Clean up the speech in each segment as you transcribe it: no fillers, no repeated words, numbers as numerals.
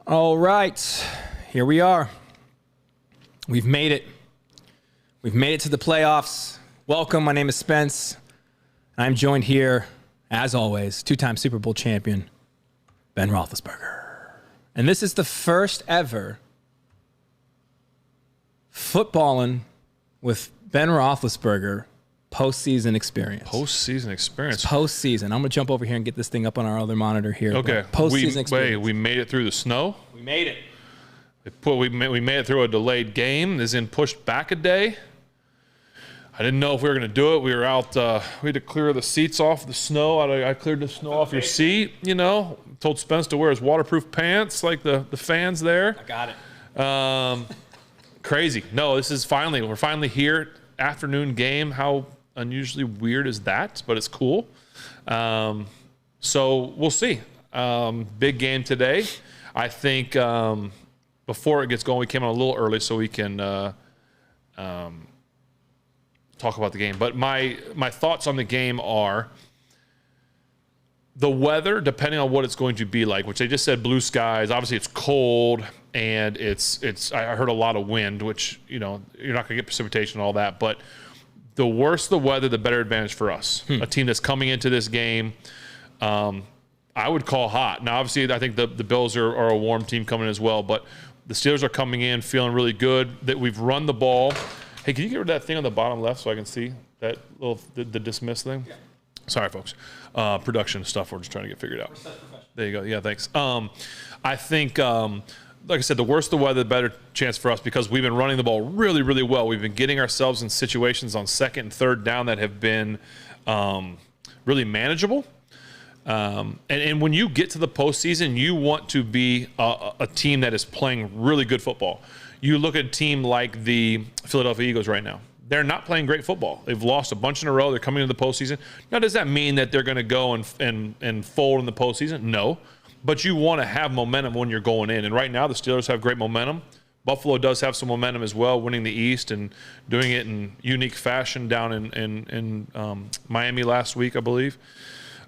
All right, here we are. We've made it. We've made it to the playoffs. Welcome, my name is Spence. I'm joined here, as always, two-time Super Bowl champion, Ben Roethlisberger. And this is the first ever Footballin with Ben Roethlisberger postseason experience. Postseason experience. It's postseason. I'm going to jump over here and get this thing up on our other monitor here. Okay. Postseason experience. We made it through the snow. We made it. We made it through a delayed game. As in pushed back a day. I didn't know if we were going to do it. We were out. We had to clear the seats off the snow. I cleared the snow off your seat. You know, told Spence to wear his waterproof pants like the fans there. I got it. Crazy. No, we're finally here. Afternoon game. How unusually weird is that? But it's cool. So we'll see. Big game today. I think before it gets going, we came on a little early so we can talk about the game. But my thoughts on the game are the weather, depending on what it's going to be like, which they just said blue skies. Obviously, it's cold and it's. I heard a lot of wind, which you're not going to get precipitation and all that. But the worse the weather, the better advantage for us. A team that's coming into this game, I would call hot. Now, obviously, I think the Bills are a warm team coming as well. But the Steelers are coming in feeling really good that we've run the ball. Hey, can you get rid of that thing on the bottom left so I can see that little the dismiss thing? Yeah. Sorry, folks. Production stuff we're just trying to get figured out. There you go. Yeah, thanks. I think, like I said, the worse the weather, the better chance for us because we've been running the ball really, really well. We've been getting ourselves in situations on second and third down that have been really manageable. And when you get to the postseason, you want to be a team that is playing really good football. You look at a team like the Philadelphia Eagles right now. They're not playing great football. They've lost a bunch in a row. They're coming into the postseason. Now, does that mean that they're going to go and fold in the postseason? No. But you want to have momentum when you're going in. And right now, the Steelers have great momentum. Buffalo does have some momentum as well, winning the East and doing it in unique fashion down in Miami last week, I believe.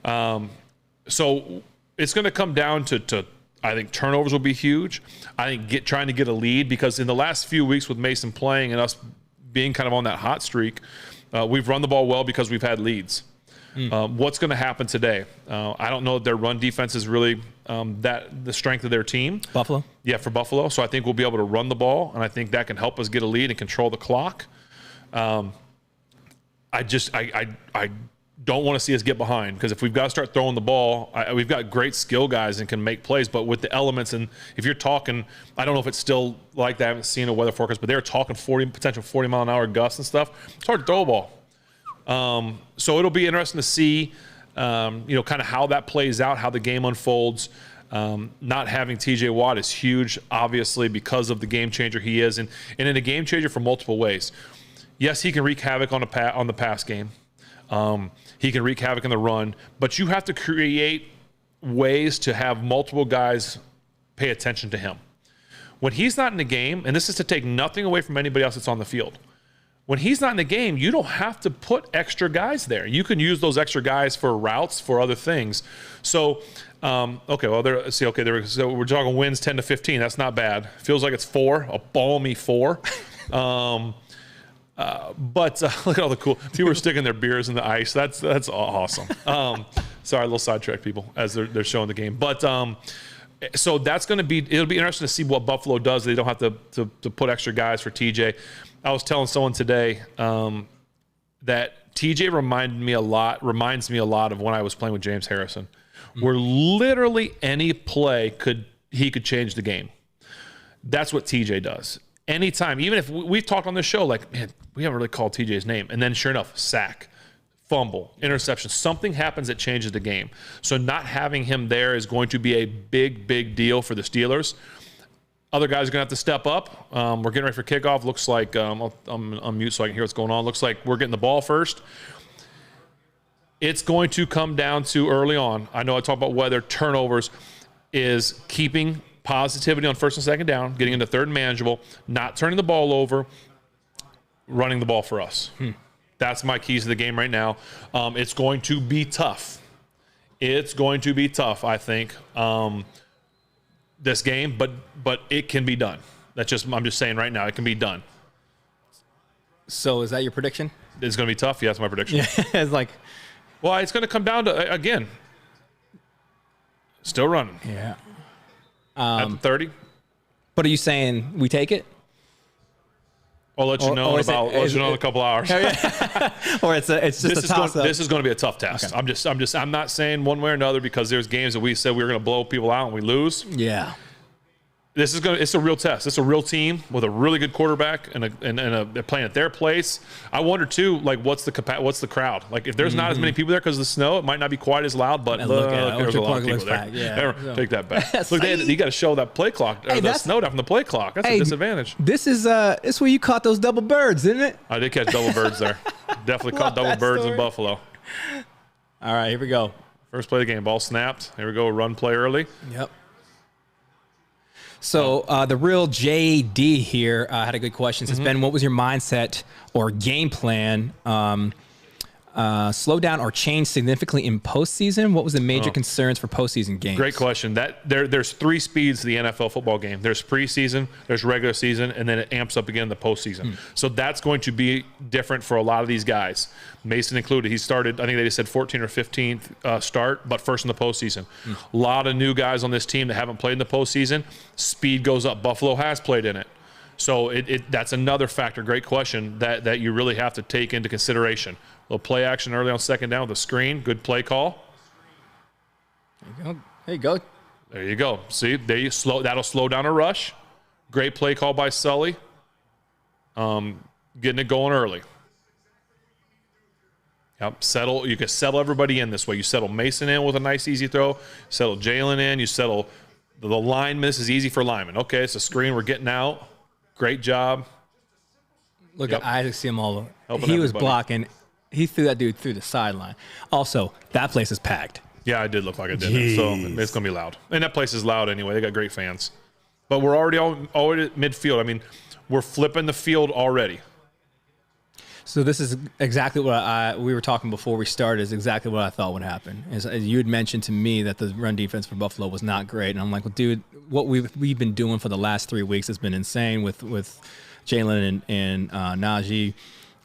So it's going to come down to I think turnovers will be huge. I think trying to get a lead because in the last few weeks with Mason playing and us being kind of on that hot streak, we've run the ball well because we've had leads. What's going to happen today? I don't know if their run defense is really the strength of their team. Buffalo? Yeah, for Buffalo. So I think we'll be able to run the ball, and I think that can help us get a lead and control the clock. I don't want to see us get behind because if we've got to start throwing the ball, we've got great skill guys and can make plays, but with the elements, and if you're talking, I don't know if it's still like that, I haven't seen a weather forecast, but they're talking potential 40-mile-an-hour gusts and stuff. It's hard to throw a ball. So it'll be interesting to see, kind of how that plays out, how the game unfolds. Not having TJ Watt is huge, obviously, because of the game changer he is, and in a game changer for multiple ways. Yes, he can wreak havoc on the pass game. He can wreak havoc in the run, but you have to create ways to have multiple guys pay attention to him. When he's not in the game, and this is to take nothing away from anybody else that's on the field, when he's not in the game, you don't have to put extra guys there. You can use those extra guys for routes, for other things. So, so we're talking wins 10-15. That's not bad. Feels like it's 4, a balmy 4. But look at all the cool people are sticking their beers in the ice. That's awesome. Sorry, a little sidetrack people as they're showing the game. But so it'll be interesting to see what Buffalo does. They don't have to put extra guys for TJ. I was telling someone today that TJ reminds me a lot of when I was playing with James Harrison, where literally any play he could change the game. That's what TJ does. Anytime, even if we've talked on this show, like, man, we haven't really called TJ's name. And then sure enough, sack, fumble, interception, something happens that changes the game. So not having him there is going to be a big, big deal for the Steelers. Other guys are going to have to step up. We're getting ready for kickoff. Looks like, I'm on mute so I can hear what's going on. Looks like we're getting the ball first. It's going to come down to early on. I know I talk about weather, turnovers, is keeping positivity on first and second down, getting into third and manageable, not turning the ball over, running the ball for us. That's my keys to the game right now. It's going to be tough. It's going to be tough, I think. this game, but it can be done. I'm just saying right now, it can be done. So is that your prediction? It's going to be tough. Yeah, that's my prediction. Yeah, it's like, well, it's going to come down to, again, still running. Yeah. At the 30. But are you saying we take it? I'll let you know in a couple hours. Or it's just a toss-up. This is going to be a tough test. Okay. I'm not saying one way or another, because there's games that we said we were going to blow people out and we lose. Yeah. It's a real test. It's a real team with a really good quarterback and they're playing at their place. I wonder too, like, what's the crowd? Like, if there's not as many people there because of the snow, it might not be quite as loud, but there's a lot of people there. Yeah. Take that back. Look, you got to show that play clock, or the snow down from the play clock. That's a disadvantage. This is where you caught those double birds, isn't it? I did catch double birds there. Definitely caught double birds in Buffalo. All right, here we go. First play of the game, ball snapped. Here we go, run play early. Yep. So the real JD here had a good question. Says, Ben, what was your mindset or game plan? Slow down or change significantly in postseason? What was the major concerns for postseason games? Great question. There's 3 speeds to the NFL football game. There's preseason, there's regular season, and then it amps up again in the postseason. So that's going to be different for a lot of these guys. Mason included. He started, I think they just said 14th or 15th start, but first in the postseason. A lot of new guys on this team that haven't played in the postseason. Speed goes up. Buffalo has played in it. So that's another factor. Great question that you really have to take into consideration. A little play action early on second down with a screen. Good play call. There you go. There you go. See, that'll slow down a rush. Great play call by Sully. Getting it going early. Yep. You can settle everybody in this way. You settle Mason in with a nice, easy throw. Settle Jalen in. You settle the lineman. This is easy for linemen. Okay, it's a screen. We're getting out. Great job. Look at Isaac Seumalo. Helping he was everybody. blocking. He threw that dude through the sideline. Also, that place is packed. Yeah, I did look like I did it. So it's going to be loud. And that place is loud anyway. They got great fans. But we're already at midfield. I mean, we're flipping the field already. So this is exactly what we were talking before we started, is exactly what I thought would happen. As you had mentioned to me that the run defense for Buffalo was not great. And I'm like, well, dude, what we've been doing for the last 3 weeks has been insane with Jalen and Najee.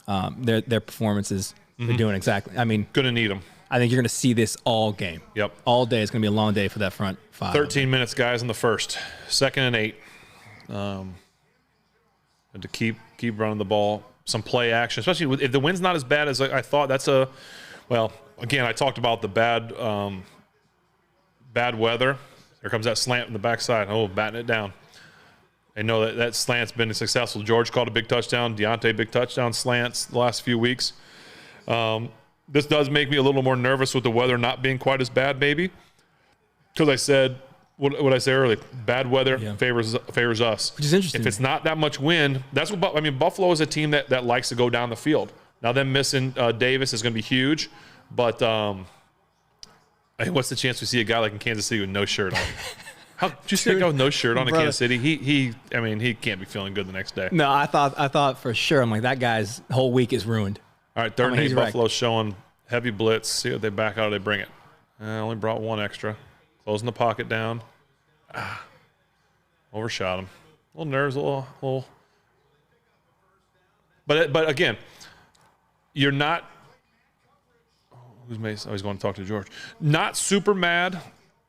Their performances are doing exactly. I mean, Going to need them. I think you're going to see this all game. Yep. All day. It's going to be a long day for that front 5. 13 minutes, guys, in the first. 2nd and 8. And to keep running the ball. Some play action, especially if the wind's not as bad as I thought. Again, I talked about the bad weather. Here comes that slant in the backside. Oh, batting it down. I know that slant's been successful. George called a big touchdown. Deontay, big touchdown slants the last few weeks. This does make me a little more nervous with the weather not being quite as bad, maybe. Because I said, what I say earlier, bad weather favors us. Which is interesting. If it's not that much wind, that's what Buffalo is a team that likes to go down the field. Now, them missing Davis is going to be huge, but what's the chance we see a guy like in Kansas City with no shirt on? Did you see a guy with no shirt on in Kansas City? He can't be feeling good the next day. No, I thought for sure. I'm like, that guy's whole week is ruined. All right, 3rd and 8, Buffalo showing heavy blitz. See what they back out or they bring it. Only brought one extra. Closing the pocket down. Overshot him. A little nerves, a little. But again, you're not. Who's Mason? Oh, he's going to talk to George. Not super mad.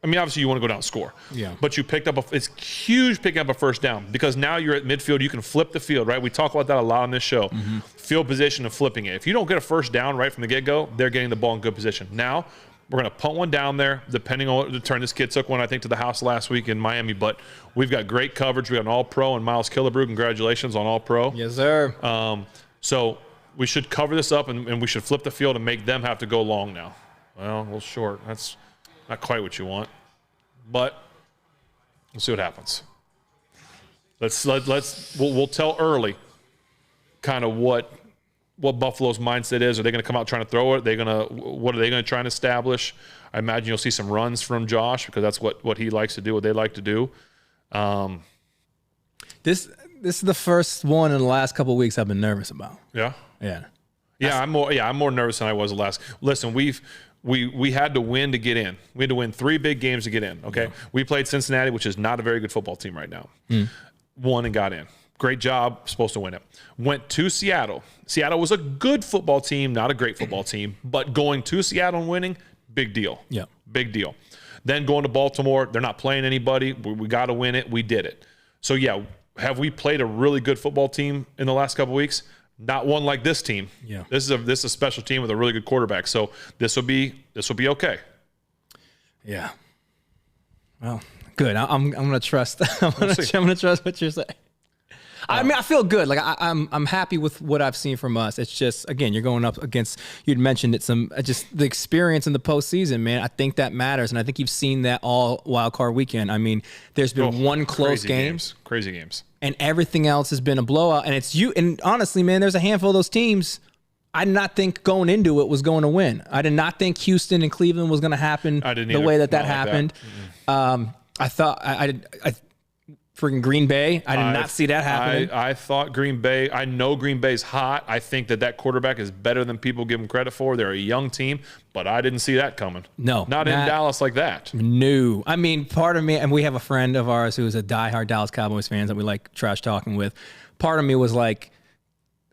I mean, obviously you want to go down and score. Yeah. But you picked up it's huge picking up a first down because now you're at midfield. You can flip the field, right? We talk about that a lot on this show. Field position and flipping it. If you don't get a first down right from the get-go, they're getting the ball in good position. Now, we're going to punt one down there, depending on what return. This kid took one, I think, to the house last week in Miami. But we've got great coverage. We got an All-Pro and Miles Killebrew. Congratulations on All-Pro. Yes, sir. So we should cover this up, and we should flip the field and make them have to go long now. Well, a little short. That's not quite what you want. But we'll see what happens. We'll tell early kind of what Buffalo's mindset is. Are they going to come out trying to throw it? What are they going to try and establish? I imagine you'll see some runs from Josh because that's what he likes to do, what they like to do. This is the first one in the last couple of weeks I've been nervous about. Yeah. Yeah. Yeah, I'm more nervous than I was the last. Listen, we had to win to get in. We had to win 3 big games to get in. Okay, we played Cincinnati, which is not a very good football team right now. Won and got in. Great job. Supposed to win it. Went to Seattle. Seattle was a good football team, not a great football team, but going to Seattle and winning, big deal. Yeah, big deal. Then going to Baltimore, they're not playing anybody. We got to win it. We did it. So yeah, have we played a really good football team in the last couple of weeks? Not one like this team. Yeah. This is a special team with a really good quarterback. So this will be okay. Yeah. Well, good. I'm gonna trust. I'm gonna trust what you're saying. I mean, I feel good. Like I'm happy with what I've seen from us. It's just, again, you're going up against. You'd mentioned it. Just the experience in the postseason, man. I think that matters, and I think you've seen that all wild card weekend. I mean, there's been one close game, crazy games, and everything else has been a blowout. And it's you. And honestly, man, there's a handful of those teams. I did not think going into it was going to win. I did not think Houston and Cleveland was going to happen the way that happened. I thought I freaking Green Bay. I did not see that happening. I thought Green Bay. I know Green Bay's hot. I think that quarterback is better than people give him credit for. They're a young team, but I didn't see that coming. No, not in Dallas like that. No, I mean, part of me, and we have a friend of ours who is a diehard Dallas Cowboys fan that we like trash talking with. Part of me was like,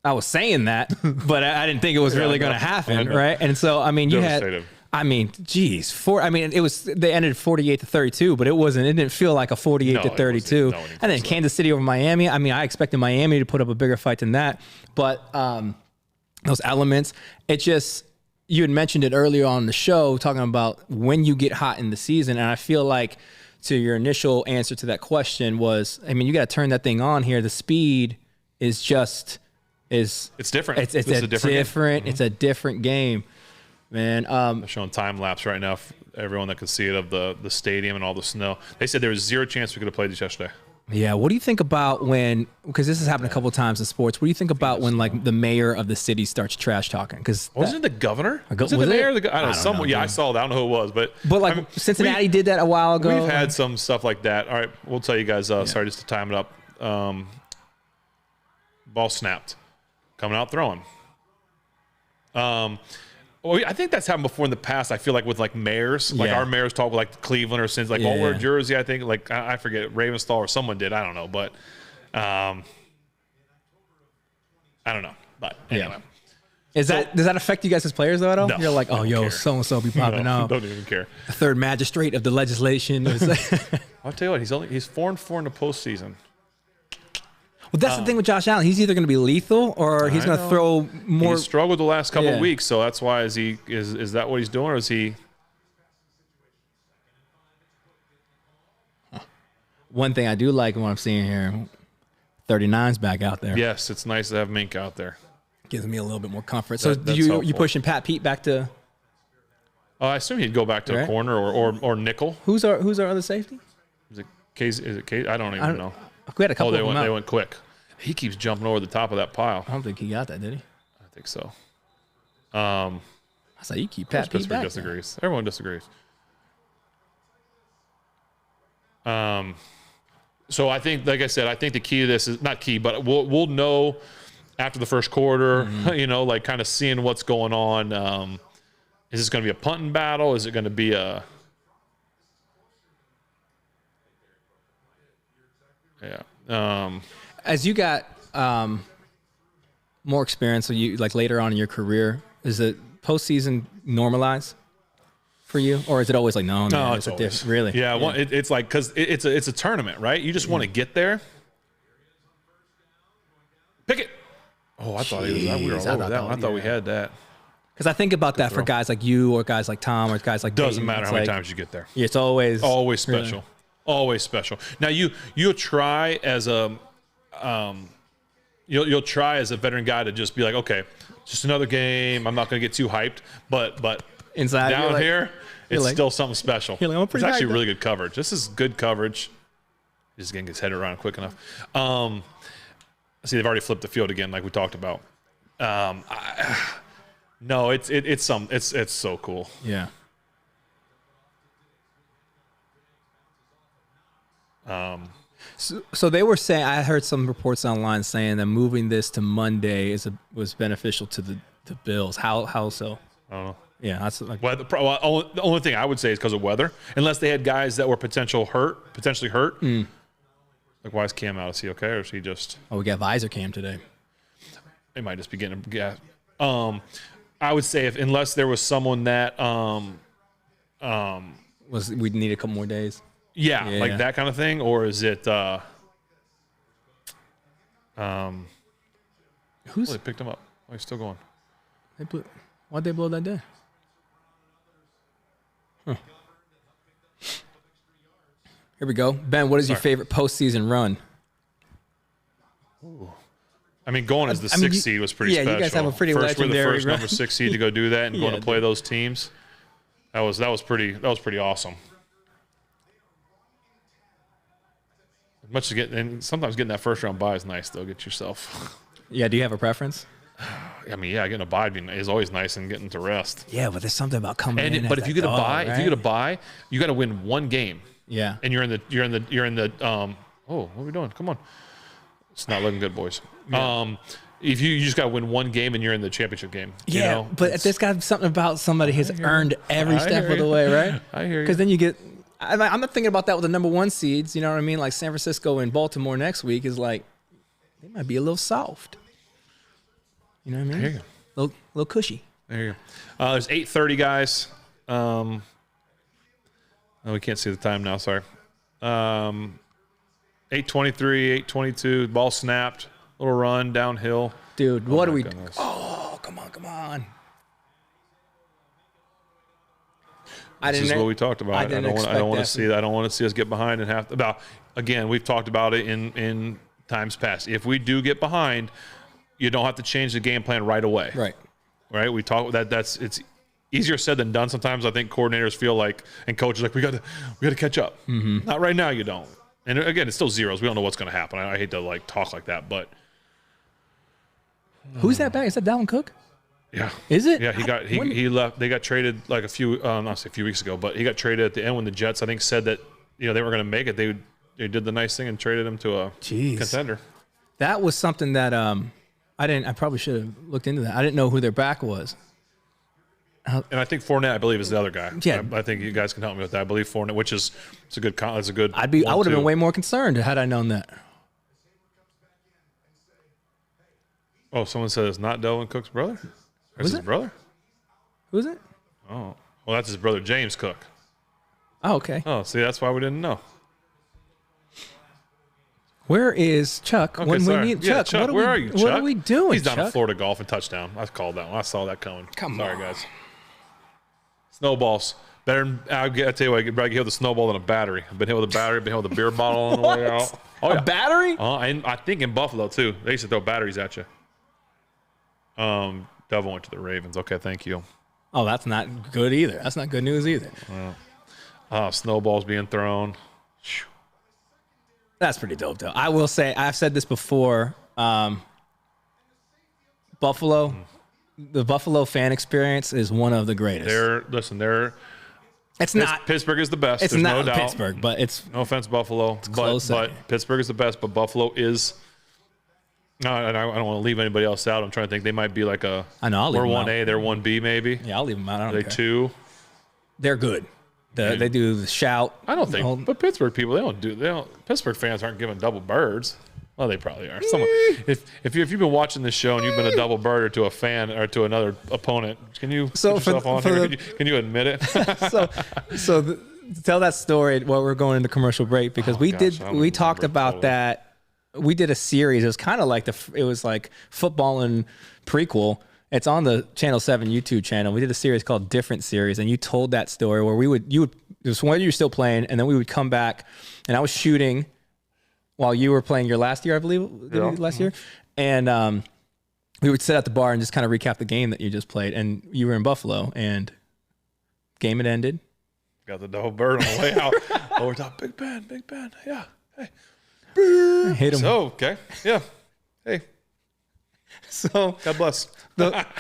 I was saying that, but I didn't think it was really going to happen, right? And so, I mean, you had. I mean, geez, they ended 48-32, but it didn't feel like a 48-32. And then Kansas City over Miami. I mean, I expected Miami to put up a bigger fight than that, but those elements, you had mentioned it earlier on the show, talking about when you get hot in the season. And I feel like to your initial answer to that question was, I mean, you got to turn that thing on here. The speed is it's different. It's a different game. Man, they're showing time lapse right now for everyone that could see it of the stadium and all the snow. They said there was zero chance we could have played this yesterday. Yeah, what do you think about because this has happened a couple of times in sports, what do you think about when like the mayor of the city starts trash talking? Because wasn't it the governor? Was it the mayor? I don't know. Yeah, I saw that. I don't know who it was, but like, I mean, Cincinnati did that a while ago. We've had some stuff like that. All right, we'll tell you guys. Sorry, just to time it up. Ball snapped, coming out throwing. Well, I think that's happened before in the past. I feel like with like mayors, like our mayors talk with like Cleveland or since like wear jersey. I think like I forget Ravensthal or someone did. I don't know, but I don't know. But anyway, does that affect you guys as players though at all? No, you're like, oh, yo, so and so be popping out. Don't even care. The third magistrate of the legislation. I'll tell you what, he's 4-4 in the postseason. Well, that's the thing with Josh Allen. He's either going to be lethal or he's going to throw more. He struggled the last couple of weeks, so that's why is that what he's doing, or is he? One thing I do like what I'm seeing here, 39's back out there. Yes, it's nice to have Mink out there. Gives me a little bit more comfort. So you pushing Pat Pete back to? I assume he'd go back to a corner or nickel. Who's our other safety? Is it Case? I don't even know. We had a couple they went quick. He keeps jumping over the top of that pile. I don't think he got that, did he? I think so. I was like, you keep Pat Pete back. Disagrees. Everyone disagrees. So I think, like I said, I think the key to this is not key, but we'll know after the first quarter. You know, like kind of seeing what's going on. Is this going to be a punting battle? Is it going to be a as you got more experience, so you like later on in your career, is the postseason normalized for you, or is it always like no, it's always really? Yeah, well, it's like because it's a tournament, right? You just want to get there. Pick it. Oh, I thought we were all over that one. I thought we had that. Because I think about that for guys like you or guys like Tom or guys like doesn't matter how many times you get there. Yeah, it's always special. Really. Always special. Now you'll try as a you'll try as a veteran guy to just be like, okay, just another game. I'm not going to get too hyped, but inside down here, it's still something special. Like, it's actually really good coverage. This is good coverage. Just getting his head around quick enough. See, they've already flipped the field again, like we talked about. No, it's so cool. Yeah. So they were saying, I heard some reports online saying that moving this to Monday was beneficial to the Bills. How so? I don't know. Yeah, that's like Well, the only thing I would say is because of weather, unless they had guys that were potentially hurt. Like, why is Cam out? Is he okay, or is he just? Oh, we got visor cam today. They might just be getting gas. I would say unless there was someone that We need a couple more days. yeah, like that kind of thing, or is it Who's they picked him up? Oh, he's still going. Why'd they blow that day? Huh. Here we go. Ben, what is your favorite postseason run? Ooh. I mean, going as the sixth seed was pretty special. Yeah, you guys have a pretty We're the first run. number 6 seed to go do that and going to play those teams. That was pretty awesome. Much to get, and sometimes getting that first round bye is nice though. Get yourself. Yeah, do you have a preference? I mean, yeah, getting a bye is always nice and getting to rest. Yeah, but there's something about coming in. But if you get a bye, you got to win one game. Yeah. And you're in the oh, what are we doing? Come on. It's not looking good, boys. Yeah. If you just got to win one game and you're in the championship game. Yeah, you know? but there's got to be something about somebody who's earned every step of the way, right? I hear you. Because then you get – I'm not thinking about that with the number 1 seeds. You know what I mean? Like San Francisco and Baltimore next week is like they might be a little soft. You know what I mean? There you go. Little cushy. There you go. There's 8:30 guys. Oh, we can't see the time now. Sorry. 8:23, 8:22. Ball snapped. Little run downhill. Dude, what do we? Goodness. Oh, come on. This is what we talked about. I don't want to see that. I don't want to see us get behind and have to. Again, we've talked about it in times past. If we do get behind, you don't have to change the game plan right away. Right. We talk that. It's easier said than done. Sometimes I think coordinators feel like and coaches like we got to catch up. Mm-hmm. Not right now. You don't. And again, it's still zeros. We don't know what's going to happen. I hate to like talk like that, but who's that back? Is that Dalvin Cook? Yeah. Is it? Yeah, he left. They got traded like a few weeks ago, but he got traded at the end when the Jets, I think, said that they were going to make it. They did the nice thing and traded him to a contender. That was something that I probably should have looked into that. I didn't know who their back was. And I think Fournette, I believe, is the other guy. Yeah. I think you guys can help me with that. I believe Fournette, which is it's a good. I would have been way more concerned had I known that. Oh, someone said it's not Delvin Cook's brother. Is his brother? Who's it? Oh, well, that's his brother James Cook. Oh, okay. Oh, see, that's why we didn't know. Where is Chuck? Okay, when sorry. we need Chuck, where are you, Chuck? What are we doing? He's down Chuck? in Florida golf and touchdown. I called that one. I saw that coming. Sorry, guys. Snowballs. Better than, I tell you what, I'd rather get with a snowball than a battery. I've been hit with a battery, been hit with a beer bottle on the way out. Oh, yeah. A battery? And I think in Buffalo, too. They used to throw batteries at you. Devil went to the Ravens. Okay, thank you. Oh, that's not good either. That's not good news either. Snowballs being thrown. That's pretty dope, though. I will say, I've said this before. Buffalo, the Buffalo fan experience is one of the greatest. It's not. Pittsburgh is the best. It's There's not no doubt. Pittsburgh, but it's no offense, Buffalo, close. But Pittsburgh is the best. But Buffalo is. No, I don't want to leave anybody else out. I'm trying to think. They might be like a. I know. We're 1A. They're 1B maybe. Yeah, I'll leave them out. I don't Are they care. 2? They're good. They do the shout. I don't think. But Pittsburgh people, they don't. Pittsburgh fans aren't giving double birds. Well, they probably are. If you've been watching this show and you've been a double birder to a fan or to another opponent, can you put yourself on here? Can you admit it? Tell that story while we're going into commercial break because we talked about that. We did a series. It was kind of like it was like Footbahlin prequel. It's on the Channel 7 YouTube channel. We did a series called Different Series, and you told that story where it was when you were still playing, and then we would come back, and I was shooting while you were playing your last year, I believe, last year, and we would sit at the bar and just kind of recap the game that you just played, and you were in Buffalo, and game had ended. Got the double bird on the way out. Over top, Big Ben, yeah, hey. Hit him. So, okay, yeah, hey. So God bless.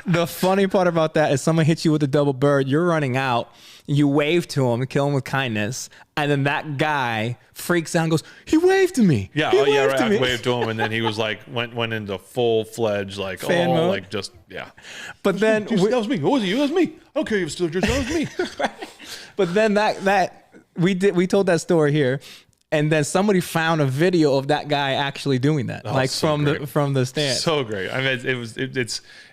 the funny part about that is someone hits you with a double bird, you're running out, you wave to him, kill him with kindness, and then that guy freaks out and goes, he waved to me. Yeah, He right. to I me." waved to him, and then he was like, went into full-fledged, like, Fan oh, mode. like just, yeah. But then That was me. What was it? You? That was me. I don't care if you're still jersey. That was me. But then that we told that story here, and then somebody found a video of that guy actually doing that, from the stand. So great. I mean,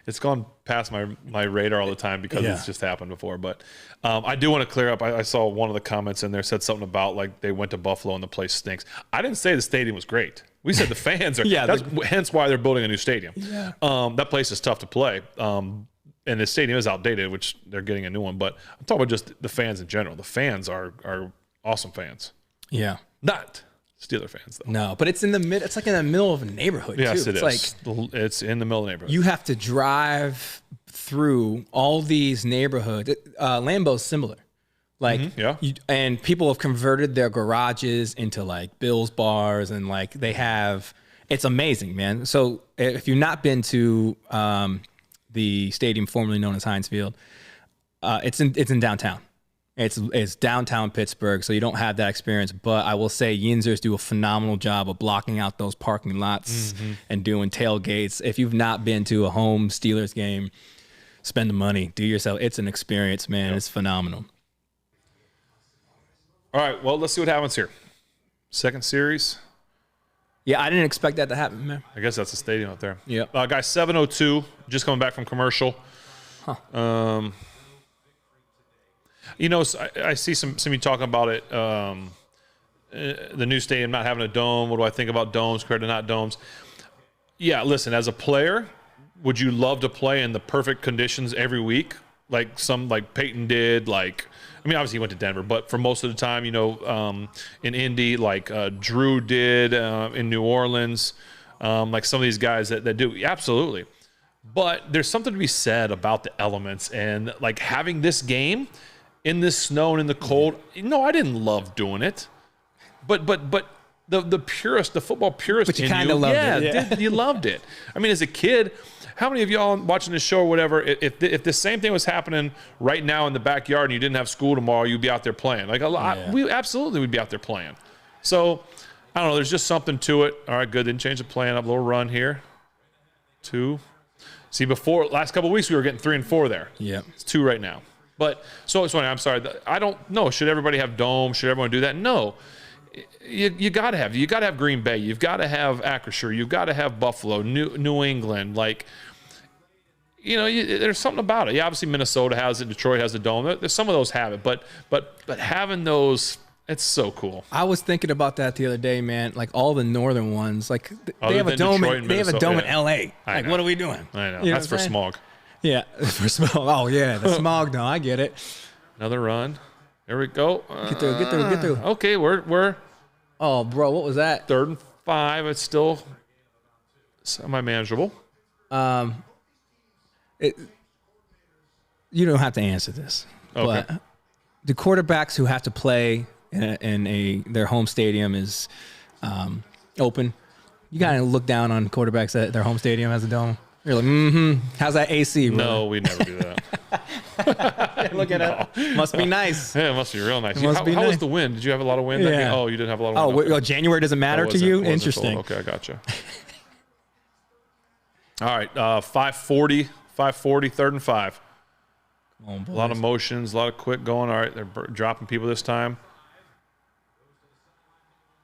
it's gone past my radar all the time because it's just happened before. But I do want to clear up. I saw one of the comments in there said something about like they went to Buffalo and the place stinks. I didn't say the stadium was great. We said the fans are. That's hence why they're building a new stadium. Yeah. That place is tough to play. And the stadium is outdated, which they're getting a new one. But I'm talking about just the fans in general. The fans are awesome fans. Yeah. Not Steeler fans, though. No, but it's in the mid. It's like in the middle of a neighborhood. Yes, too. it is. Like it's in the middle of the neighborhood. You have to drive through all these neighborhoods. Lambeau's similar. Like, and people have converted their garages into like Bill's bars, and like they have. It's amazing, man. So if you've not been to the stadium formerly known as Heinz Field, it's in downtown. It's downtown Pittsburgh, so you don't have that experience. But I will say Yinzers do a phenomenal job of blocking out those parking lots and doing tailgates. If you've not been to a home Steelers game, spend the money. Do yourself. It's an experience, man. It's phenomenal. All right, well, let's see what happens here. Second series. Yeah, I didn't expect that to happen, man. I guess that's the stadium up there. Yeah. Guy 702, just coming back from commercial. Huh. You know, I see some of you talking about it. The new stadium not having a dome. What do I think about domes compared to not domes? Yeah, listen, as a player, would you love to play in the perfect conditions every week? Like Peyton did, I mean, obviously he went to Denver, but for most of the time, you know, in Indy, like Drew did in New Orleans, like some of these guys that do. Absolutely. But there's something to be said about the elements and like having this game in this snow and in the cold. No, I didn't love doing it. But the purist, the football purist but you in kind of loved it. Yeah. You loved it. I mean, as a kid, how many of y'all watching this show or whatever, if the same thing was happening right now in the backyard and you didn't have school tomorrow, you'd be out there playing. Like a lot, we absolutely would be out there playing. So I don't know. There's just something to it. All right, good. Didn't change the plan. Up a little run here. 2. See, before last couple of weeks we were getting 3 and 4 there. Yeah, it's 2 right now. But so it's funny. I'm sorry. I don't know. Should everybody have domes? Should everyone do that? No. You got to have Green Bay. You've got to have Acrisure. You've got to have Buffalo, New England. Like, you know, there's something about it. Yeah, obviously Minnesota has it. Detroit has a dome. There's some of those have it, but having those, it's so cool. I was thinking about that the other day, man. Like all the northern ones, like they have a dome. They have a dome in L.A. Like, what are we doing? I know. You That's for smog. Yeah, for smog. Oh yeah, the smog. No, I get it. Another run. There we go. Get through. Okay, we're. Oh, bro, what was that? 3rd and 5. It's still semi-manageable. You don't have to answer this. Okay. But the quarterbacks who have to play in their home stadium is open. You gotta look down on quarterbacks that their home stadium has a dome. You're like, how's that AC? Bro? No, we never do that. Look at it. Must be nice. Yeah, it must be real nice. How was the wind? Did you have a lot of wind? Yeah. Oh, you didn't have a lot of wind. Well, January doesn't matter to you? Interesting. Okay, I gotcha. All right, 5:40, 3rd and 5. A lot of motions, a lot of quick going. All right, they're dropping people this time.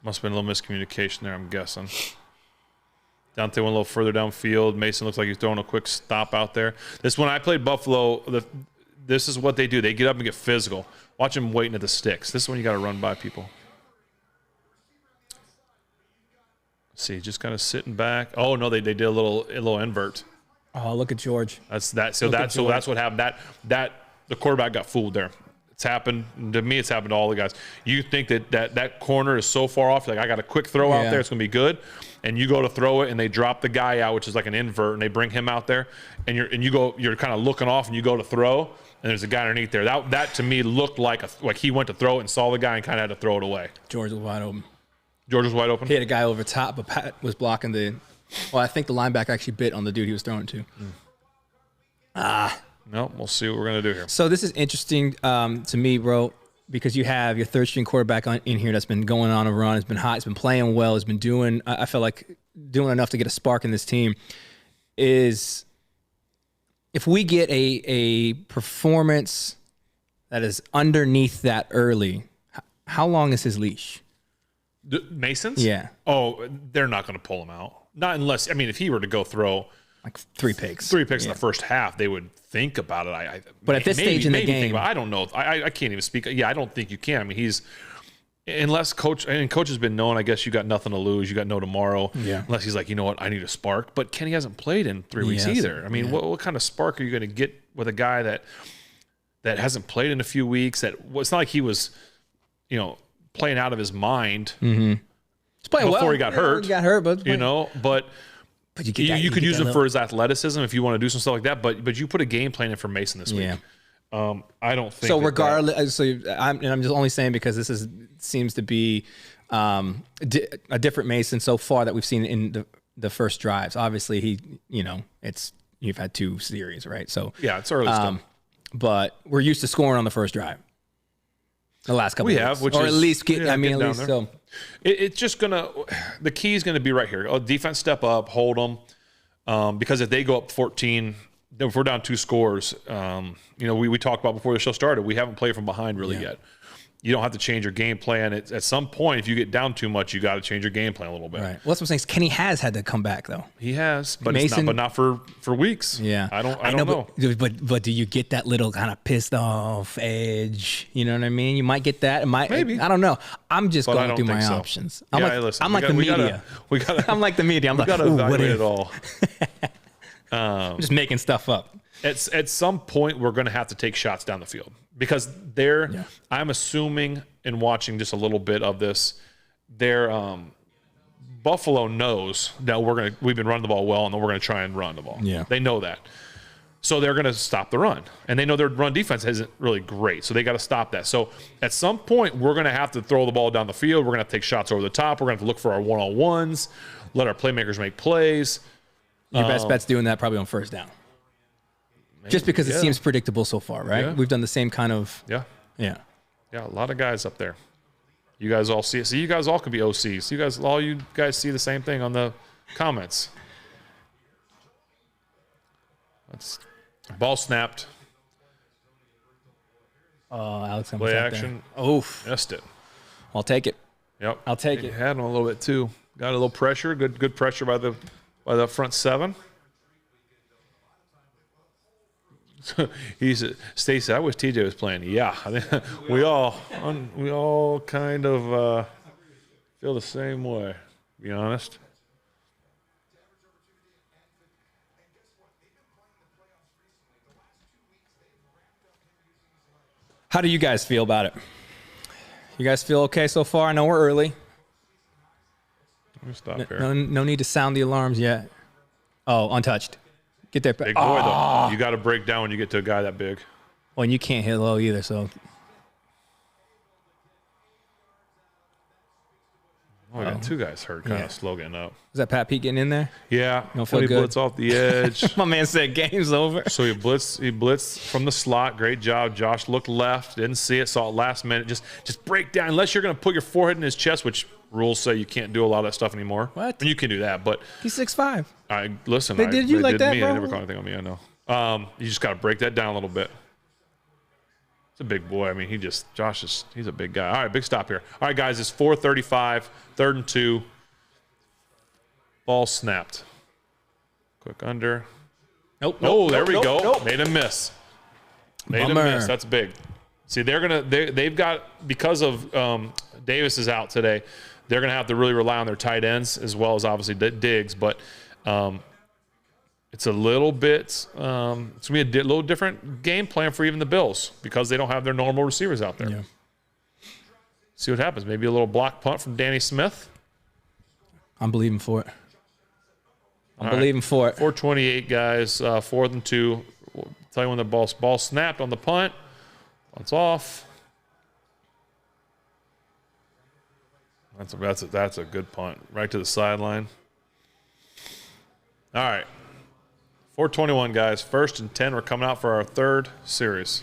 Must have been a little miscommunication there, I'm guessing. Dante went a little further downfield. Mason looks like he's throwing a quick stop out there. When I played Buffalo, this is what they do. They get up and get physical. Watch them waiting at the sticks. This is when you got to run by people. See, just kind of sitting back. Oh no, they did a little invert. Oh, look at George. That's what happened. That the quarterback got fooled there. It's happened to me. It's happened to all the guys. You think that corner is so far off. Like, I got a quick throw out there. It's gonna be good. And you go to throw it, and they drop the guy out, which is like an invert, and they bring him out there, and you're kind of looking off, and you go to throw, and there's a guy underneath there. That to me looked like he went to throw it and saw the guy and kind of had to throw it away. George was wide open. George was wide open. He had a guy over top, but Pat was blocking the Well, I think the linebacker actually bit on the dude he was throwing to. No, we'll see what we're going to do here. So this is interesting to me, bro, because you have your third string quarterback in here that's been going on a run. It's been hot. It's been playing well. It's been doing, I feel like, doing enough to get a spark in this team. Is if we get a performance that is underneath that early, how long is his leash? Mason's? Yeah. Oh, they're not going to pull him out. Not unless, I mean, if he were to go throw like three picks in the first half, they would think about it. But at this stage in the game, I don't know. I can't even speak. Yeah, I don't think you can. I mean, unless coach has been known, I guess you got nothing to lose. You got no tomorrow. Yeah. Unless he's like, you know what, I need a spark. But Kenny hasn't played in 3 weeks either. I mean, what kind of spark are you going to get with a guy that hasn't played in a few weeks? It's not like he was, playing out of his mind before he got hurt. He got hurt, but you could use him for his athleticism if you want to do some stuff like that. But you put a game plan in for Mason this week. I don't think so. Regardless, I'm just only saying because this seems to be a different Mason so far that we've seen in the first drives. Obviously, you've had 2 series, right? So yeah, it's early stuff. But we're used to scoring on the first drive. The last couple, at least so. It's just the key is gonna be right here. Defense step up, hold them, because if they go up 14, if we're down 2 scores, we talked about before the show started, we haven't played from behind really yet. You don't have to change your game plan. At some point, if you get down too much, you got to change your game plan a little bit. Right. Well, that's what I'm saying. Kenny has had to come back though. He has, but not for weeks. Yeah. I don't know. But do you get that little kind of pissed off edge? You know what I mean? You might get that. Maybe. I don't know. I'm just going through my options. I'm like the media. I'm like the media. I'm like, gotta evaluate it all. I'm just making stuff up. At some point, we're going to have to take shots down the field because I'm assuming in watching just a little bit of this, Buffalo knows that we've been running the ball well and then we're going to try and run the ball. Yeah. They know that. So they're going to stop the run. And they know their run defense isn't really great. So they got to stop that. So at some point, we're going to have to throw the ball down the field. We're going to have to take shots over the top. We're going to have to look for our one-on-ones, let our playmakers make plays. Your best bet's doing that probably on first down. Maybe, just because it seems predictable so far, right? Yeah. We've done the same kind of... Yeah. A lot of guys up there. You guys all see it. So you guys all can be OCs. All you guys see the same thing on the comments. Ball snapped. Oh, Alex. Play action. Oof. Missed it. I'll take it. Yep. I'll take it. Had him a little bit too. Got a little pressure. Good pressure by the front 7. Stacey, I wish TJ was playing. Yeah, I think we all kind of feel the same way. To be honest. How do you guys feel about it? You guys feel okay so far? I know we're early. Let me stop here. No need to sound the alarms yet. Oh, untouched. Get there. Big boy, though. You got to break down when you get to a guy that big. Well, and you can't hit low either, so. We got 2 guys hurt, kind of slow getting up. Is that Pat Pete getting in there? Yeah. Don't feel good. Blitz off the edge. My man said game's over. So he blitzed from the slot. Great job. Josh looked left, didn't see it, saw it last minute. Just break down. Unless you're going to put your forehead in his chest, which rules say you can't do a lot of that stuff anymore. What? And you can do that, but he's 6'5". Listen. They did you like that, bro? They never caught anything on me. I know. You just got to break that down a little bit. It's a big boy. I mean, he's a big guy. All right, big stop here. All right, guys, it's 4:35, 3rd and 2. Ball snapped. Quick under. Nope. Oh, there we go. Nope. Made a miss. That's big. See, they've got, because of Davis is out today, they're going to have to really rely on their tight ends as well as obviously Diggs. But it's a little bit, it's going to be a little different game plan for even the Bills because they don't have their normal receivers out there. Yeah. See what happens. Maybe a little block punt from Danny Smith. I'm believing for it. I'm believing for it. 4:28, guys. 4th and 2. We'll tell you when the ball snapped on the punt. Punt's off. That's a good punt. Right to the sideline. All right. 4:21, guys. 1st and 10. We're coming out for our third series.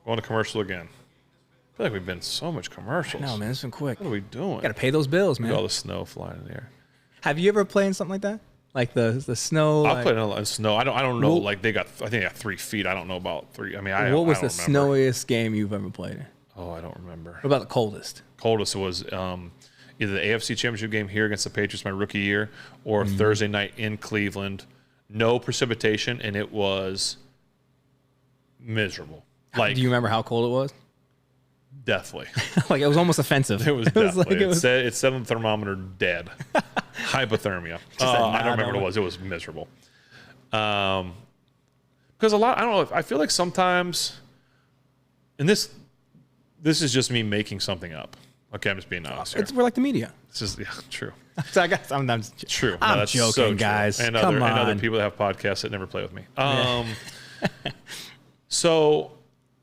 Going to commercial again. I feel like we've been so much commercials. No, man, it's been quick. What are we doing? Got to pay those bills, man. Look at all the snow flying in the air. Have you ever played in something like that? Like the snow? I've played in a lot of snow. I don't know. Like I think they got 3 feet. I don't know about 3. I mean, What was the don't remember. snowiest game you've ever played in? Oh, I don't remember. What about the coldest? Coldest was either the AFC Championship game here against the Patriots my rookie year, or Thursday night in Cleveland. No precipitation, and it was miserable. Like, do you remember how cold it was? Deathly. Like, it was almost offensive. It was deathly. It said on the thermometer dead. Hypothermia. I don't remember what it was. It was miserable. Because I don't know. I feel like sometimes, and this is just me making something up. Okay, I'm just being honest here. We're like the media. This is true. So I guess I'm true. No, I'm that's joking, so guys. And Come on. other people that have podcasts that never play with me. So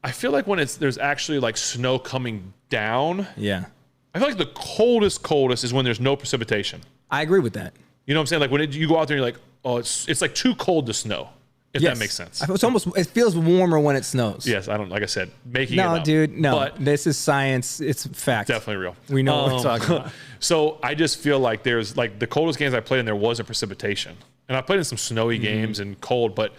I feel like when there's actually like snow coming down. Yeah. I feel like the coldest is when there's no precipitation. I agree with that. You know what I'm saying? Like when you go out there and you're like, oh, it's like too cold to snow. If that makes sense. It feels warmer when it snows. Yes, like I said, making it up. No, dude, no. But this is science. It's fact. definitely real. We know what we're talking about. So I just feel like there's like the coldest games I played in, there wasn't precipitation. And I played in some snowy games and cold, but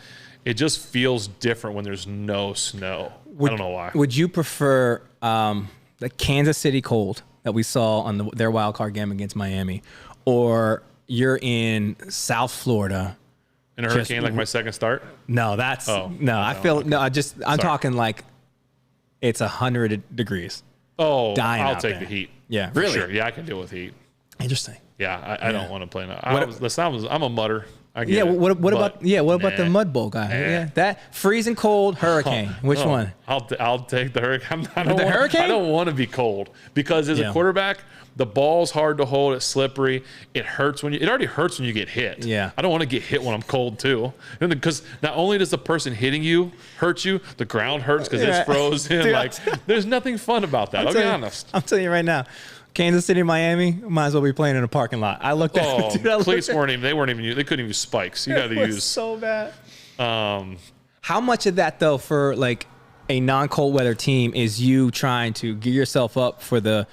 it just feels different when there's no snow. I don't know why. Would you prefer the Kansas City cold that we saw on their wild card game against Miami, or you're in South Florida? In a hurricane, like my second start? No, that's I'm talking like it's 100 degrees. Oh, Dying I'll out take there. the heat. Yeah, For really? sure. Yeah, I can deal with heat. Interesting. Yeah, I don't want to play now. I'm a mutter. I get Yeah, it, what but about the Mud Bowl guy? Yeah, that freezing cold hurricane. Which one? I'll take the hurricane. Hurricane? I don't want to be cold because as a quarterback, the ball's hard to hold. It's slippery. It hurts it already hurts when you get hit. Yeah. I don't want to get hit when I'm cold too. Because not only does the person hitting you hurt you, the ground hurts because it's frozen. Dude, like there's nothing fun about that. I'll be honest. I'm telling you right now. Kansas City, Miami, might as well be playing in a parking lot. I looked at Oh, cleats weren't even. They couldn't even use spikes. You got to use so bad. How much of that though for like a non-cold weather team is you trying to gear yourself up for the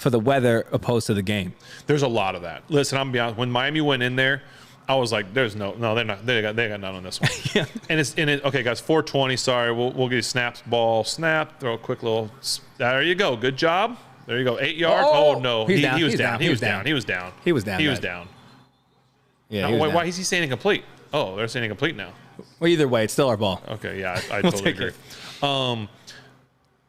weather opposed to the game? There's a lot of that. Listen, I'm gonna be honest. When Miami went in there, I was like, "There's no, they're not. They got none on this one." Yeah. And it's in it. Okay, guys, 4:20. Sorry, we'll give you snaps, ball, snap, throw a quick little. There you go. Good job. There you go. 8 yards. Oh no, he was down. He was down. He was down. Yeah. Why is he saying incomplete? Oh, they're saying incomplete now. Well, either way, it's still our ball. Okay, yeah, I totally agree.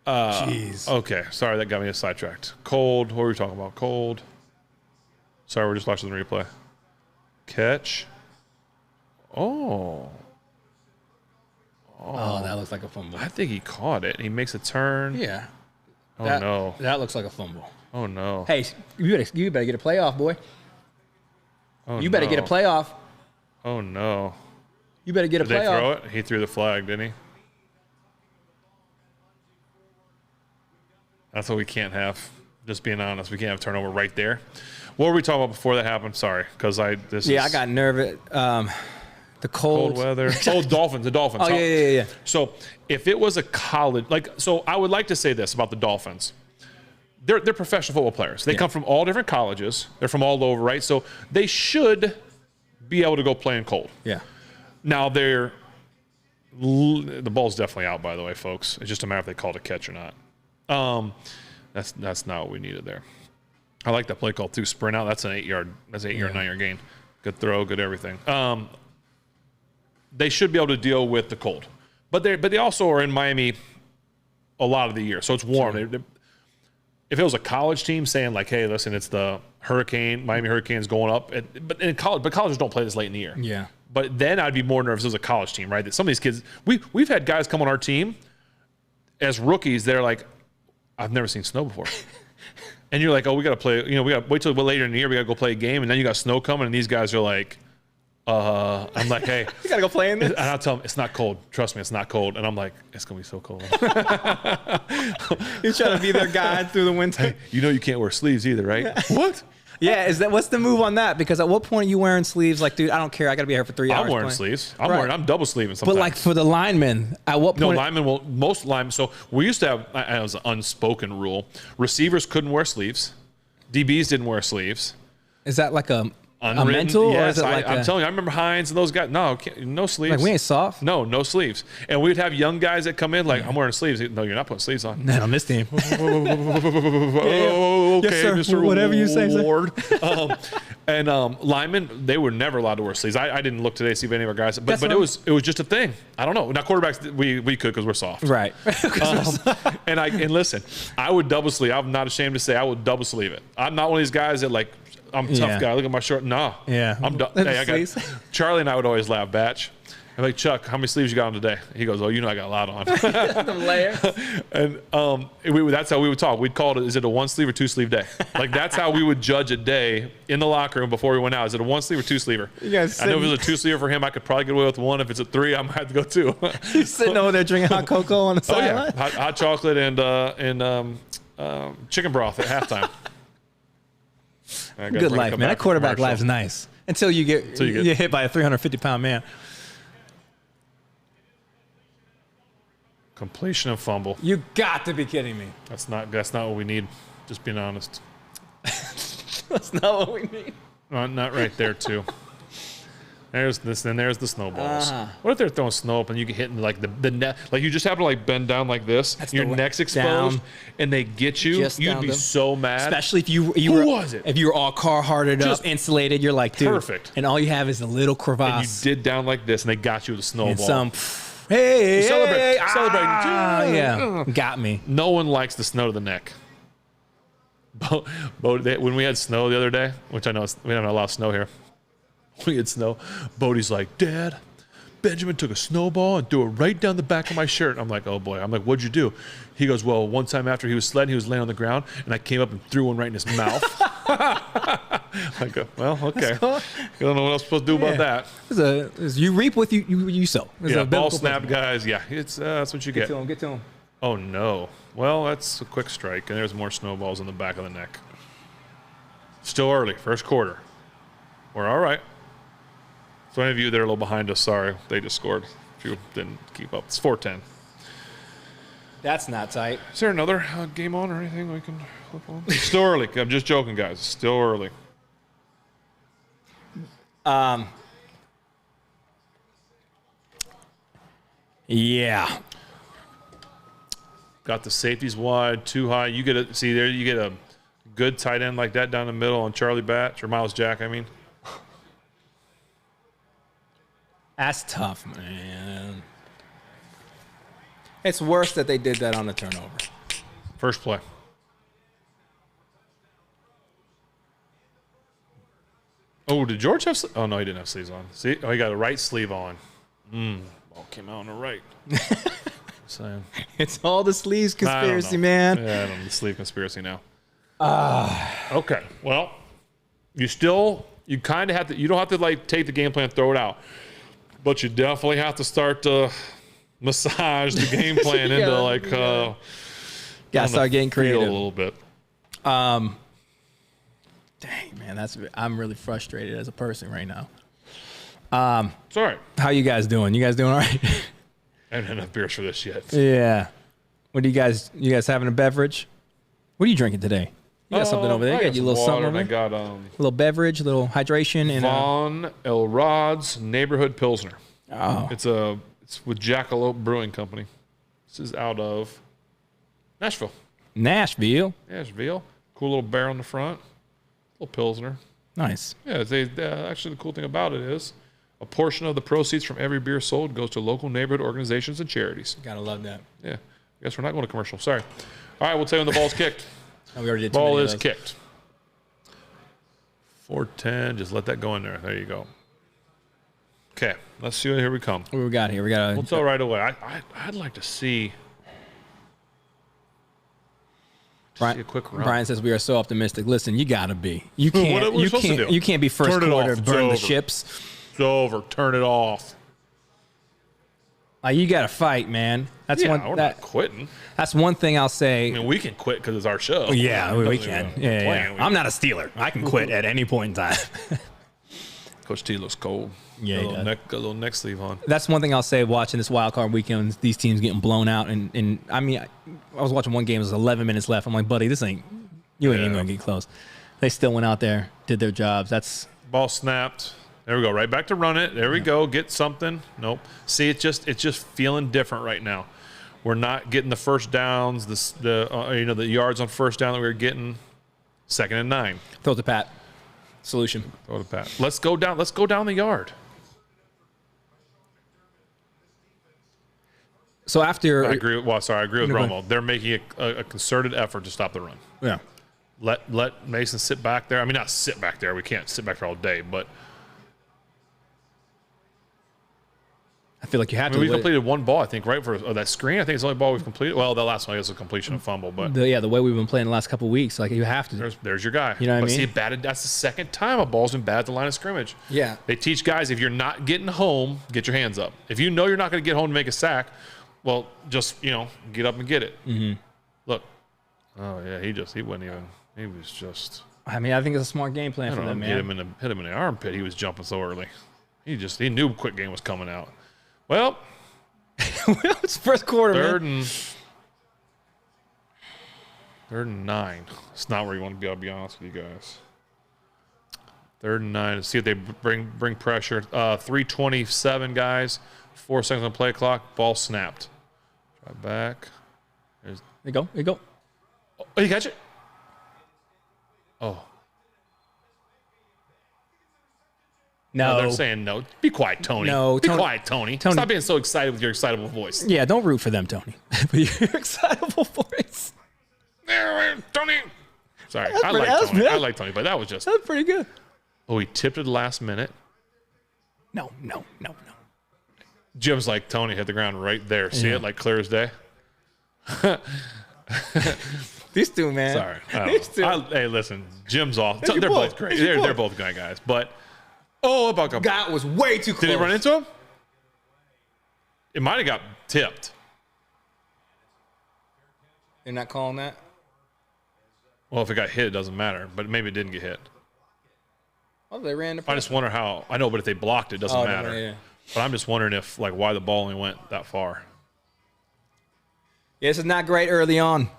Jeez. Okay, sorry, that got me sidetracked. Cold. What were we talking about? Cold. Sorry, we're just watching the replay. Catch. Oh, that looks like a fumble. I think he caught it. He makes a turn. Yeah. Oh no. That looks like a fumble. Oh no. Hey, you better get a playoff, boy. Oh, you better get a playoff. Oh no. You better get a Did they playoff. throw it? He threw the flag, didn't he? That's what we can't have. Just being honest, we can't have turnover right there. What were we talking about before that happened? Sorry, because I got nervous. The cold weather. Oh, Dolphins. The Dolphins. Oh, yeah. So if it was a college, so I would like to say this about the Dolphins. They're professional football players. They come from all different colleges. They're from all over, right? So they should be able to go play in cold. Yeah. Now the ball's definitely out, by the way, folks. It's just a matter if they called a catch or not. That's not what we needed there. I like that play call too. Sprint out. That's an 8 yard. That's 8 yard, 9 yard gain. Good throw. Good everything. They should be able to deal with the cold, but they also are in Miami a lot of the year, so it's warm. Sure. If it was a college team saying like, "Hey, listen, it's the Miami Hurricanes going up," but colleges don't play this late in the year. Yeah. But then I'd be more nervous as a college team, right? That some of these kids, we've had guys come on our team as rookies. They're like, "I've never seen snow before." And you're like, "Oh, we got to play. We got to wait till later in the year. We got to go play a game." And then you got snow coming, and these guys are like, I'm like, "Hey, you got to go play in this." And I'll tell them, "It's not cold. Trust me, it's not cold." And I'm like, "It's gonna be so cold." You're trying to be their guide through the winter. Hey, you can't wear sleeves either, right? What? Yeah, what's the move on that? Because at what point are you wearing sleeves? Like, dude, I don't care. I got to be here for 3 hours. I'm wearing playing. sleeves. I'm double sleeving sometimes. But like for the linemen, at what point? No, most linemen. So we used to have, it was an unspoken rule. Receivers couldn't wear sleeves. DBs didn't wear sleeves. Is that like a Unwritten, mental? yes, or is it like I'm telling you, I remember Hines and those guys. No sleeves. Like we ain't soft? No sleeves. And we'd have young guys that come in like, I'm wearing sleeves. No, you're not putting sleeves on. Not on this team. Okay, Yes, sir. Mr. Whatever you say, sir. Ward. And linemen, they were never allowed to wear sleeves. I didn't look today to see if any of our guys, but it was just a thing. I don't know. Now quarterbacks, we could because we're soft. Right. And listen, I would double sleeve. I'm not ashamed to say I would double sleeve it. I'm not one of these guys that like, I'm a tough guy. Look at my shirt. No. Yeah. Hey, Charlie and I would always laugh, Batch. I'm like, Chuck, how many sleeves you got on today? He goes, oh, you know I got a lot on. Them layers. And that's how we would talk. We'd call it, is it a 1-sleeve or 2-sleeve day? Like, that's how we would judge a day in the locker room before we went out. Is it a 1-sleeve or 2-sleever? You guys I know if it was a 2-sleever for him, I could probably get away with 1. If it's a 3, I might have to go 2. You're sitting over there drinking hot cocoa on the sideline? Oh, yeah. Hot chocolate and chicken broth at halftime. Good life, man. That quarterback life's nice until you get hit by a 350-pound man. Completion and fumble. You got to be kidding me. That's not what we need. Just being honest. That's not what we need. Not right there too. There's this, and there's the snowballs. What if they're throwing snow up and you get hit in like the neck? Like you just happen to like bend down like this, your neck's exposed, down. And they get you. You'd be so mad. Especially if you was it? If you were all Carhartted up, insulated, you're like, dude. Perfect. And all you have is a little crevasse. And you did down like this, and they got you with a snowball. And hey, celebrate. Yeah, got me. No one likes the snow to the neck. When we had snow the other day, which I know we don't have a lot of snow here. We had snow. Bodie's like, Dad, Benjamin took a snowball and threw it right down the back of my shirt. I'm like, oh boy. I'm like, what'd you do? He goes, well, one time after he was sledding, he was laying on the ground, and I came up and threw one right in his mouth. I go, well, okay. Cool. I don't know what else I'm supposed to do about that. You reap what you sow. Ball snap, guys. Yeah, that's what you get. Get to him. Oh, no. Well, that's a quick strike, and there's more snowballs in the back of the neck. Still early, first quarter. We're all right. So any of you that are a little behind us, sorry, they just scored. If you didn't keep up, it's 4-10. That's not tight. Is there another game on or anything we can flip on? It's still early. I'm just joking, guys. It's still early. Yeah. Got the safeties wide, too high. You get a good tight end like that down the middle on Charlie Batch or Miles Jack, I mean. That's tough, man. It's worse that they did that on the turnover. First play. Oh, did George have sleeves? Oh, no, he didn't have sleeves on. See? Oh, he got a right sleeve on. Ball came out on the right. Saying. It's all the sleeves conspiracy, man. Yeah, I don't know the sleeve conspiracy now. Okay. Well, you kind of have to, you don't have to like take the game plan and throw it out. But you definitely have to start to massage the game plan into like gotta start getting creative a little bit. Dang, man, I'm really frustrated as a person right now. It's all right. How you guys doing? You guys doing all right? I haven't had enough beers for this yet. Yeah. What do you guys having a beverage? What are you drinking today? You got something over there. You got your little something over there. I got a little beverage, a little hydration, and Von Elrod's Neighborhood Pilsner. Oh, it's with Jackalope Brewing Company. This is out of Nashville. Nashville. Cool little bear on the front. Little Pilsner. Nice. Yeah. Actually, the cool thing about it is a portion of the proceeds from every beer sold goes to local neighborhood organizations and charities. Gotta love that. Yeah. I guess we're not going to commercial. Sorry. All right. We'll tell you when the ball's kicked. Oh, we already did. Ball is kicked. 4-10. Just let that go in there. There you go. Okay. Let's see. Here we come. What we got here? We'll tell right away. I'd like to see. Brian, a quick run. Brian says we are so optimistic. Listen, you gotta be. You can't. You can't be first quarter burn the ships. It's over. Turn it off. You gotta fight, man. That's we're not quitting. That's one thing I'll say. I mean, we can quit because it's our show. Yeah, we can. Yeah. I'm not a Steeler. I can quit at any point in time. Coach T looks cold. Yeah, got a little neck sleeve on. That's one thing I'll say watching this wild card weekend. These teams getting blown out, and I mean, I was watching one game. It was 11 minutes left. I'm like, buddy, you ain't even gonna get close. They still went out there, did their jobs. That's ball snapped. There we go. Right back to run it. There we go. Get something. Nope. See, it's just feeling different right now. We're not getting the first downs. The yards on first down that we were getting. 2nd and 9. Throw to Pat. Solution. Throw to Pat. Let's go down the yard. So after I agree with Romo. They're making a concerted effort to stop the run. Yeah. Let Mason sit back there. I mean, not sit back there. We can't sit back there all day, but I feel like you have to. We completed one ball, I think, right for that screen. I think it's the only ball we've completed. Well, the last one I guess was a completion and fumble, but the way we've been playing the last couple of weeks, like you have to. There's your guy. You know what I mean? See, that's the second time a ball's been bad at the line of scrimmage. Yeah. They teach guys, if you're not getting home, get your hands up. If you know you're not going to get home to make a sack, well, just get up and get it. Mm-hmm. Look. Oh yeah, he wasn't even. He was just. I mean, I think it's a smart game plan for them, man. Hit him in the armpit. He was jumping so early. He knew quick game was coming out. Well, it's first quarter, third man. Third and 9. It's not where you want to be. I'll be honest with you guys. 3rd and 9. Let's see if they bring pressure. 3:27, guys. 4 seconds on play clock. Ball snapped. Try back. There you go. Oh, you catch it? Oh. No, they're saying no. Be quiet, Tony. Be quiet, Tony. Stop being so excited with your excitable voice. Yeah, don't root for them, Tony. But your excitable voice. Tony. Sorry, I like Tony, but that was pretty good. Oh, he tipped it last minute. No. Jim's like, Tony hit the ground right there. See it like clear as day? These two, man. Sorry. Hey, listen, Jim's off. They're both great. They're both great guys. But, that was way too close. Did he run into him? It might have got tipped. They're not calling that? Well, if it got hit, it doesn't matter. But maybe it didn't get hit. Oh, they ran the I just wonder how. I know, but if they blocked it, doesn't matter. Yeah. But I'm just wondering why the ball only went that far. Yeah, this is not great early on.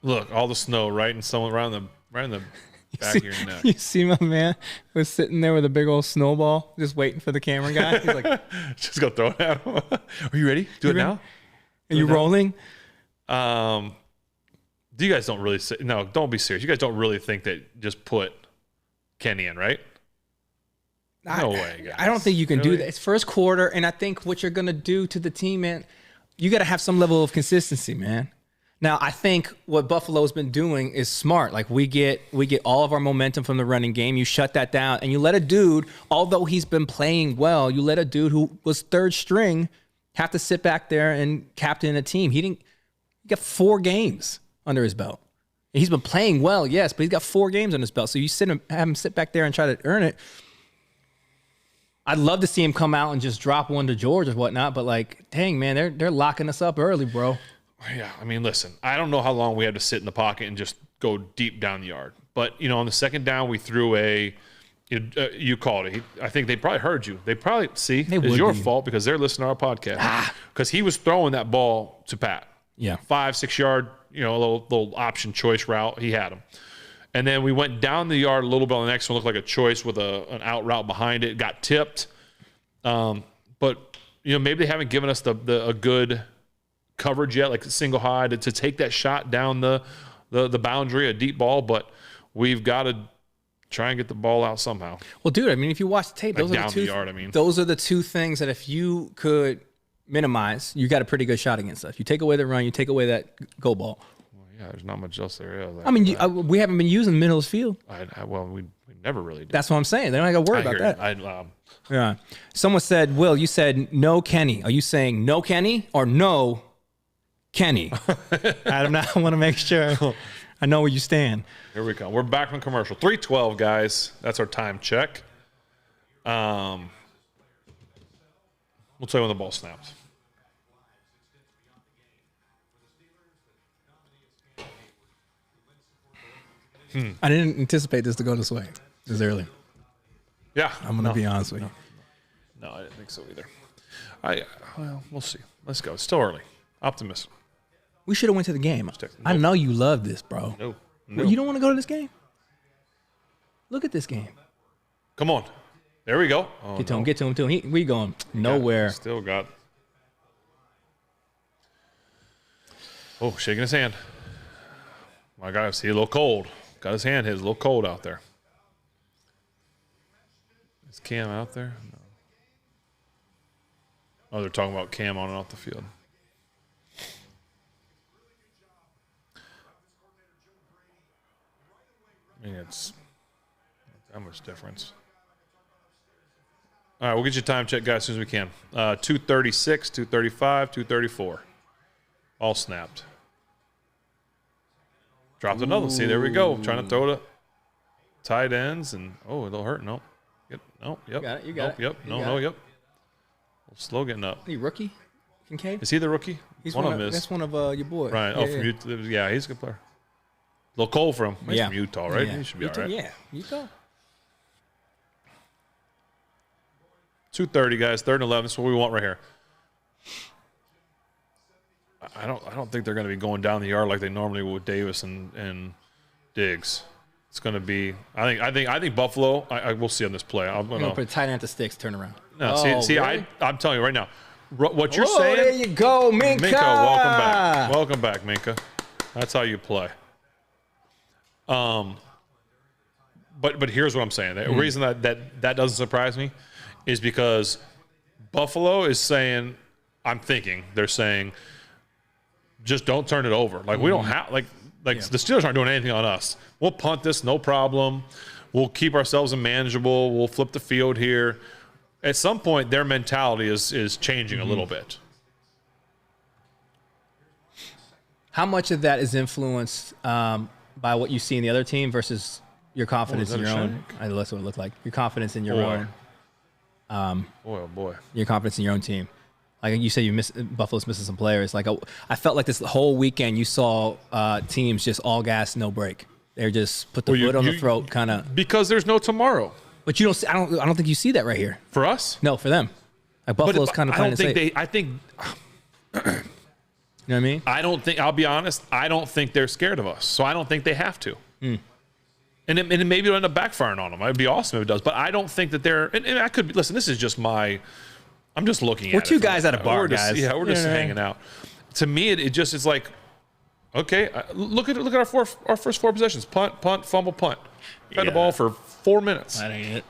Look, all the snow right in the back of your neck. You see my man was sitting there with a big old snowball, just waiting for the camera guy. He's like, just go throw it at him. Are you ready? Do it now? Are you rolling? You guys don't really say, no, don't be serious. You guys don't really think that just put Kenny in, right? No way, guys. I don't think you can do that. It's first quarter, and I think what you're going to do to the team, man, you got to have some level of consistency, man. Now, I think what Buffalo's been doing is smart. Like, we get all of our momentum from the running game. You shut that down, and you let a dude, although he's been playing well, you let a dude who was third string have to sit back there and captain a team. He got 4 games under his belt. And he's been playing well, yes, but he's got 4 games under his belt. So you have him sit back there and try to earn it. I'd love to see him come out and just drop one to George or whatnot, but like, dang, man, they're locking us up early, bro. Yeah, I mean, listen, I don't know how long we had to sit in the pocket and just go deep down the yard. But, on the second down, we threw you called it. I think they probably heard you. They probably, it's your fault because they're listening to our podcast. Because he was throwing that ball to Pat. Yeah. 5-6 yard, a little option choice route. He had him. And then we went down the yard a little bit on the next one, looked like a choice with an out route behind it. Got tipped. But, maybe they haven't given us a good coverage yet, like a single high to take that shot down the boundary, a deep ball. But we've got to try and get the ball out somehow. Well, dude, I mean, if you watch the tape, those are the two things that if you could minimize, you got a pretty good shot against us. You take away the run, you take away that go ball. Yeah, there's not much else there. I mean, we haven't been using the middle of the field. We never really did. That's what I'm saying. They don't have to worry about that. Yeah. Someone said, Will, you said no Kenny. Are you saying no Kenny or no Kenny? I want to make sure I know where you stand. Here we come. We're back from commercial. 3:12, guys. That's our time check. We'll tell you when the ball snaps. I didn't anticipate this to go this way this early. Yeah. I'm going to be honest with you. No, I didn't think so either. Well, we'll see. Let's go. It's still early. Optimistic. We should have went to the game. I know you love this, bro. No. Well, you don't want to go to this game? Look at this game. Come on. There we go. Oh, Get to him. We going nowhere. Still got. Oh, shaking his hand. My God, he's a little cold. Got his hand hit. It's a little cold out there. Is Cam out there? No. Oh, they're talking about Cam on and off the field. I mean, it's not that much difference. All right, we'll get you a time check, guys, as soon as we can. 236, 235, 234. All snapped. Dropped another one. See, there we go. Trying to throw to tight ends, and it'll hurt. No. Yep. No. Yep. You got it. Yep. No. Yep. Slow getting up. Hey, rookie? Kincaid? Is he the rookie? He's one of his. That's one of your boys. Right. Yeah, from Utah. Yeah, he's a good player. A little cold for him. He's from Utah, right? Yeah. He should be all right. Yeah, Utah. 2:30, guys. 3rd and 11. That's what we want right here. I don't think they're going to be going down the yard like they normally would with Davis and Diggs. It's going to be. I think Buffalo. I will see on this play. I'm going to put a tight end at the sticks. Turn around. No, see. Really? I'm telling you right now. What you're saying. There you go, Minka. Minka, welcome back. Welcome back, Minka. That's how you play. But here's what I'm saying. The reason that doesn't surprise me is because Buffalo is saying, they're saying, just don't turn it over. Like we don't have the Steelers aren't doing anything on us. We'll punt this, no problem. We'll keep ourselves manageable. We'll flip the field here. At some point, their mentality is changing a little bit. How much of that is influenced by what you see in the other team versus your confidence in your own? That's what it looked like. Your confidence in your own. Boy. Your confidence in your own team. Like you said, Buffalo's missing some players. Like I felt like this whole weekend you saw teams just all gas, no break. They're just put the foot on the throat, kind of. Because there's no tomorrow. But you don't. I don't think you see that right here. For us? No, for them. Like Buffalo's kind of playing it safe. I think. You know what I mean? I'll be honest. I don't think they're scared of us. So I don't think they have to. And maybe it'll end up backfiring on them. It'd be awesome if it does. But I don't think that they're. And I could be. Listen, this is just my. I'm just looking at it. We're two guys at a bar, guys. Yeah, we're just hanging out. To me, it just is like, okay, look at our first 4 possessions: punt, fumble, punt. Had the ball for 4 minutes. That ain't it.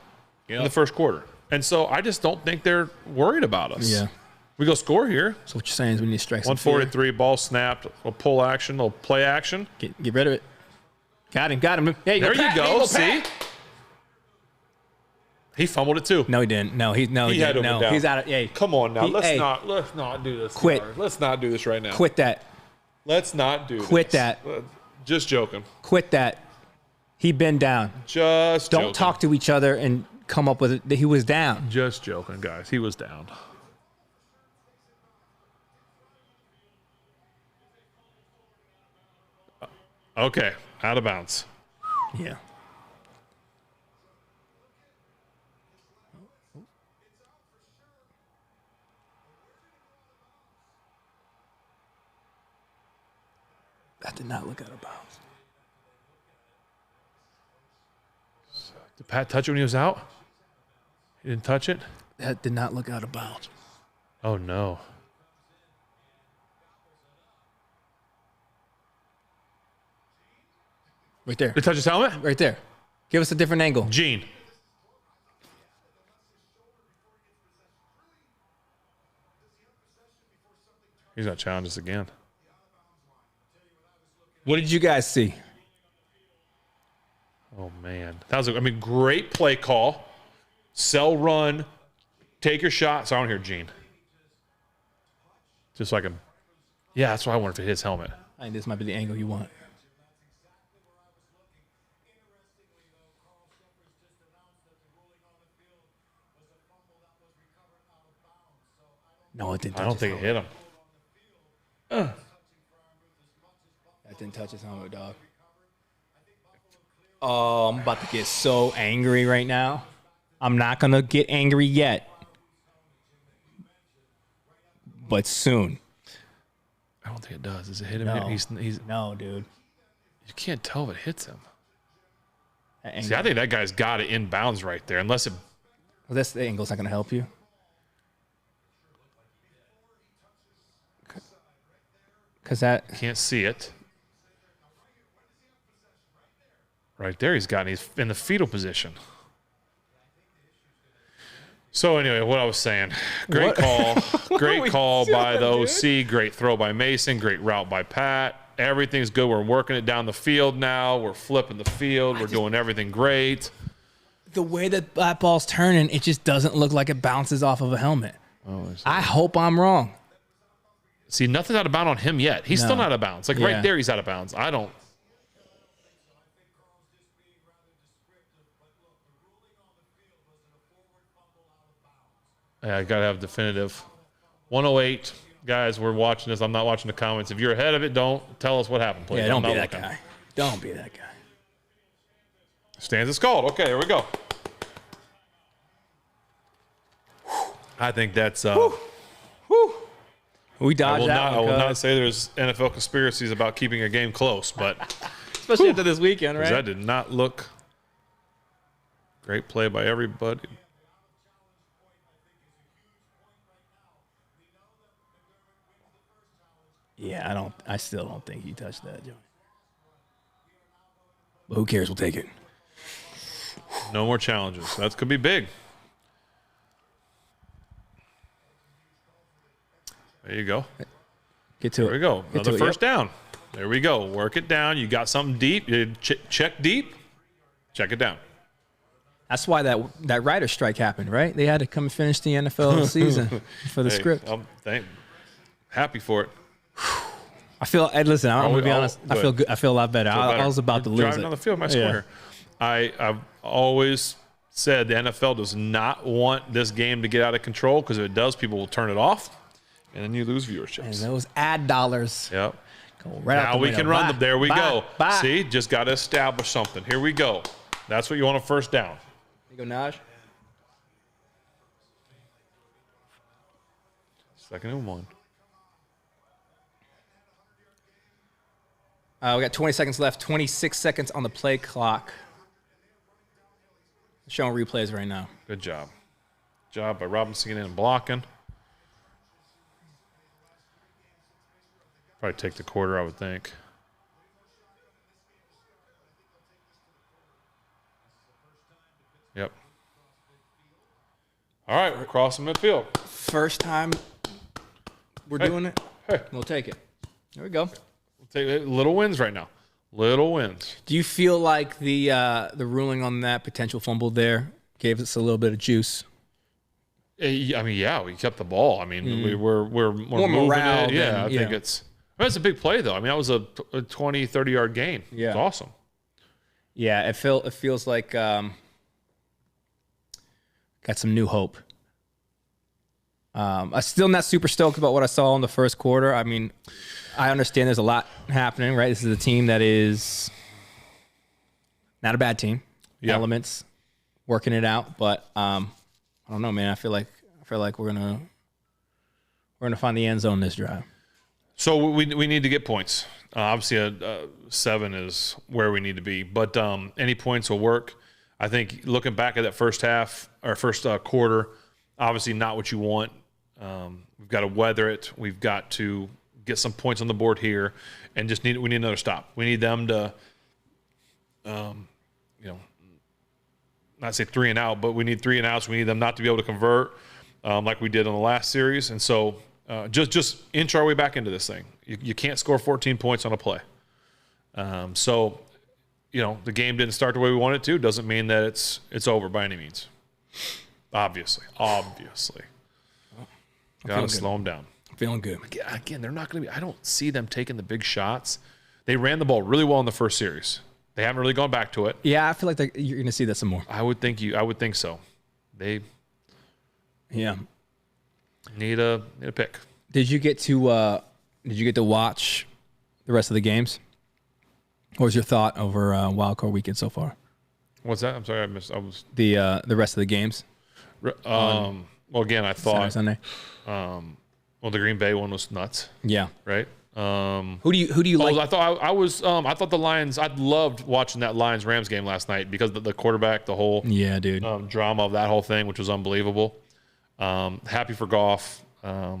In the first quarter. And so I just don't think they're worried about us. Yeah. We go score here. So what you're saying is we need to strike some 143, ball snapped, a little pull action, a little play action. Get rid of it. Got him. Hey, there you go. See? He fumbled it too. No, he didn't. No, he didn't. No, he's out of. Hey, come on now. Let's not do this. Quit. Let's not do this right now. Quit that. Let's not do this. Quit that. Just joking. Quit that. He been down. Just don't joking. talk to each other and come up with it. He was down. Just joking, guys. He was down. Okay, out of bounds. Yeah. That did not look out of bounds. Did Pat touch it when he was out? He didn't touch it? That did not look out of bounds. Oh, no. Right there. Did he touch his helmet? Right there. Give us a different angle. Gene. He's going to challenge us again. What did you guys see? Oh, man. That was, great play call. Sell run. Take your shot. So I don't hear Gene. Just so I can. Yeah, that's why I wonder if it hit his helmet. I think this might be the angle you want. No, it didn't. I don't think it hit him. That didn't touch his helmet, dog. Oh, I'm about to get so angry right now. I'm not gonna get angry yet, but soon. I don't think it does. Does it hit him? No. He's No, dude. You can't tell if it hits him. See, I think that guy's got it inbounds right there, unless it. Well, this angle's not gonna help you. Cause that Can't see it. Right there, he's in the fetal position. So anyway, what I was saying, great call by the OC, great throw by Mason, great route by Pat. Everything's good. We're working it down the field now. We're flipping the field. We're doing everything great. The way that ball's turning, it just doesn't look like it bounces off of a helmet. Oh, I hope I'm wrong. See, nothing's out of bounds on him yet. He's still not out of bounds. Like right there, he's out of bounds. I don't. Yeah, I got to have definitive. 108. Guys, we're watching this. I'm not watching the comments. If you're ahead of it, don't tell us what happened, please. Yeah, don't be that guy. Don't be that guy. Stands is called. Okay, here we go. I think that's. We dodged that I will not say there's NFL conspiracies about keeping a game close, but especially after this weekend, right? That did not look. Great play by everybody. Yeah, I still don't think he touched that, Joey. But who cares? We'll take it. No more challenges. That could be big. There you go. Get to it. There we go. Another first down. There we go. Work it down. You got something deep. You check deep. Check it down. That's why that writer strike happened, right? They had to come and finish the NFL season for the script. I'm happy for it. Listen, I'm going to be honest. I feel good. I feel a lot better. I was about to lose driving it. Down the field, my square. I've always said the NFL does not want this game to get out of control because if it does, people will turn it off, and then you lose viewership. And those ad dollars. Yep. Go right now we can run them. There we go. Bye. See, just got to establish something. Here we go. That's what you want a first down. There you go, Naj. 2nd and 1. We got 20 seconds left. 26 seconds on the play clock. Showing replays right now. Good job. Job by Robinson getting in and blocking. Probably take the quarter, I would think. Yep. All right, we're crossing midfield. First time we're doing it. Hey. We'll take it. There we go. We'll take it. Little wins right now. Little wins. Do you feel like the ruling on that potential fumble there gave us a little bit of juice? I mean, yeah, we kept the ball. I mean, we're More moving morale it. Yeah, than- I think it's a big play though. I mean, that was a 20, 30-yard gain. Yeah. It's awesome. Yeah, it feels like got some new hope. I'm still not super stoked about what I saw in the first quarter. I mean, I understand there's a lot happening, right? This is a team that is not a bad team. Yeah. Elements working it out, but I don't know, man. I feel like we're gonna find the end zone this drive. So we need to get points. Obviously, a 7 is where we need to be, but any points will work. I think looking back at that first half or first quarter, obviously not what you want. We've got to weather it. We've got to get some points on the board here, and we need another stop. We need them to, not say 3 and out, but we need 3 and outs. We need them not to be able to convert like we did on the last series, and so just inch our way back into this thing. You can't score 14 points on a play. So the game didn't start the way we wanted it to. Doesn't mean that it's over by any means. Obviously. Got to slow them down. I'm feeling good. Again, they're not going to be – I don't see them taking the big shots. They ran the ball really well in the first series. They haven't really gone back to it. Yeah, I feel like you're going to see that some more. I would think so. Yeah. Need a pick. Did you get to watch the rest of the games? What was your thought over wildcard weekend so far? What's that? I'm sorry, I missed. I was The rest of the games. well, again, I thought Sunday. Well, the Green Bay one was nuts. Yeah. Right. Who do you like? I thought the Lions. I loved watching that Lions Rams game last night because the quarterback, the whole Dude. Drama of that whole thing, which was unbelievable. Happy for Goff. That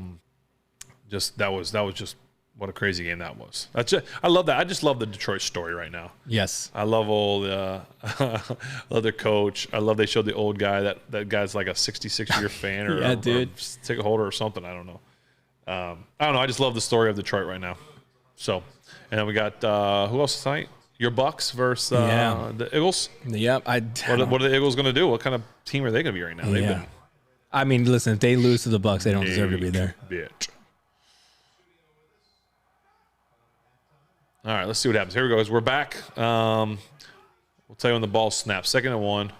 was just what a crazy game that was. I love that. I just love the Detroit story right now. Yes. I love all the I love their coach. I love they showed the old guy that guy's like a 66-year fan or Yeah, dude. or ticket holder or something. I don't know. I don't know. I just love the story of Detroit right now. So, and then we got who else tonight? Your Bucks versus the Eagles. Yep. What are the Eagles going to do? What kind of team are they going to be right now? They've been I mean, listen, if they lose to the Bucks, they don't deserve to be there. Bitch. All right, let's see what happens. Here we go. We're back. We'll tell you when the ball snaps. 2nd and 1.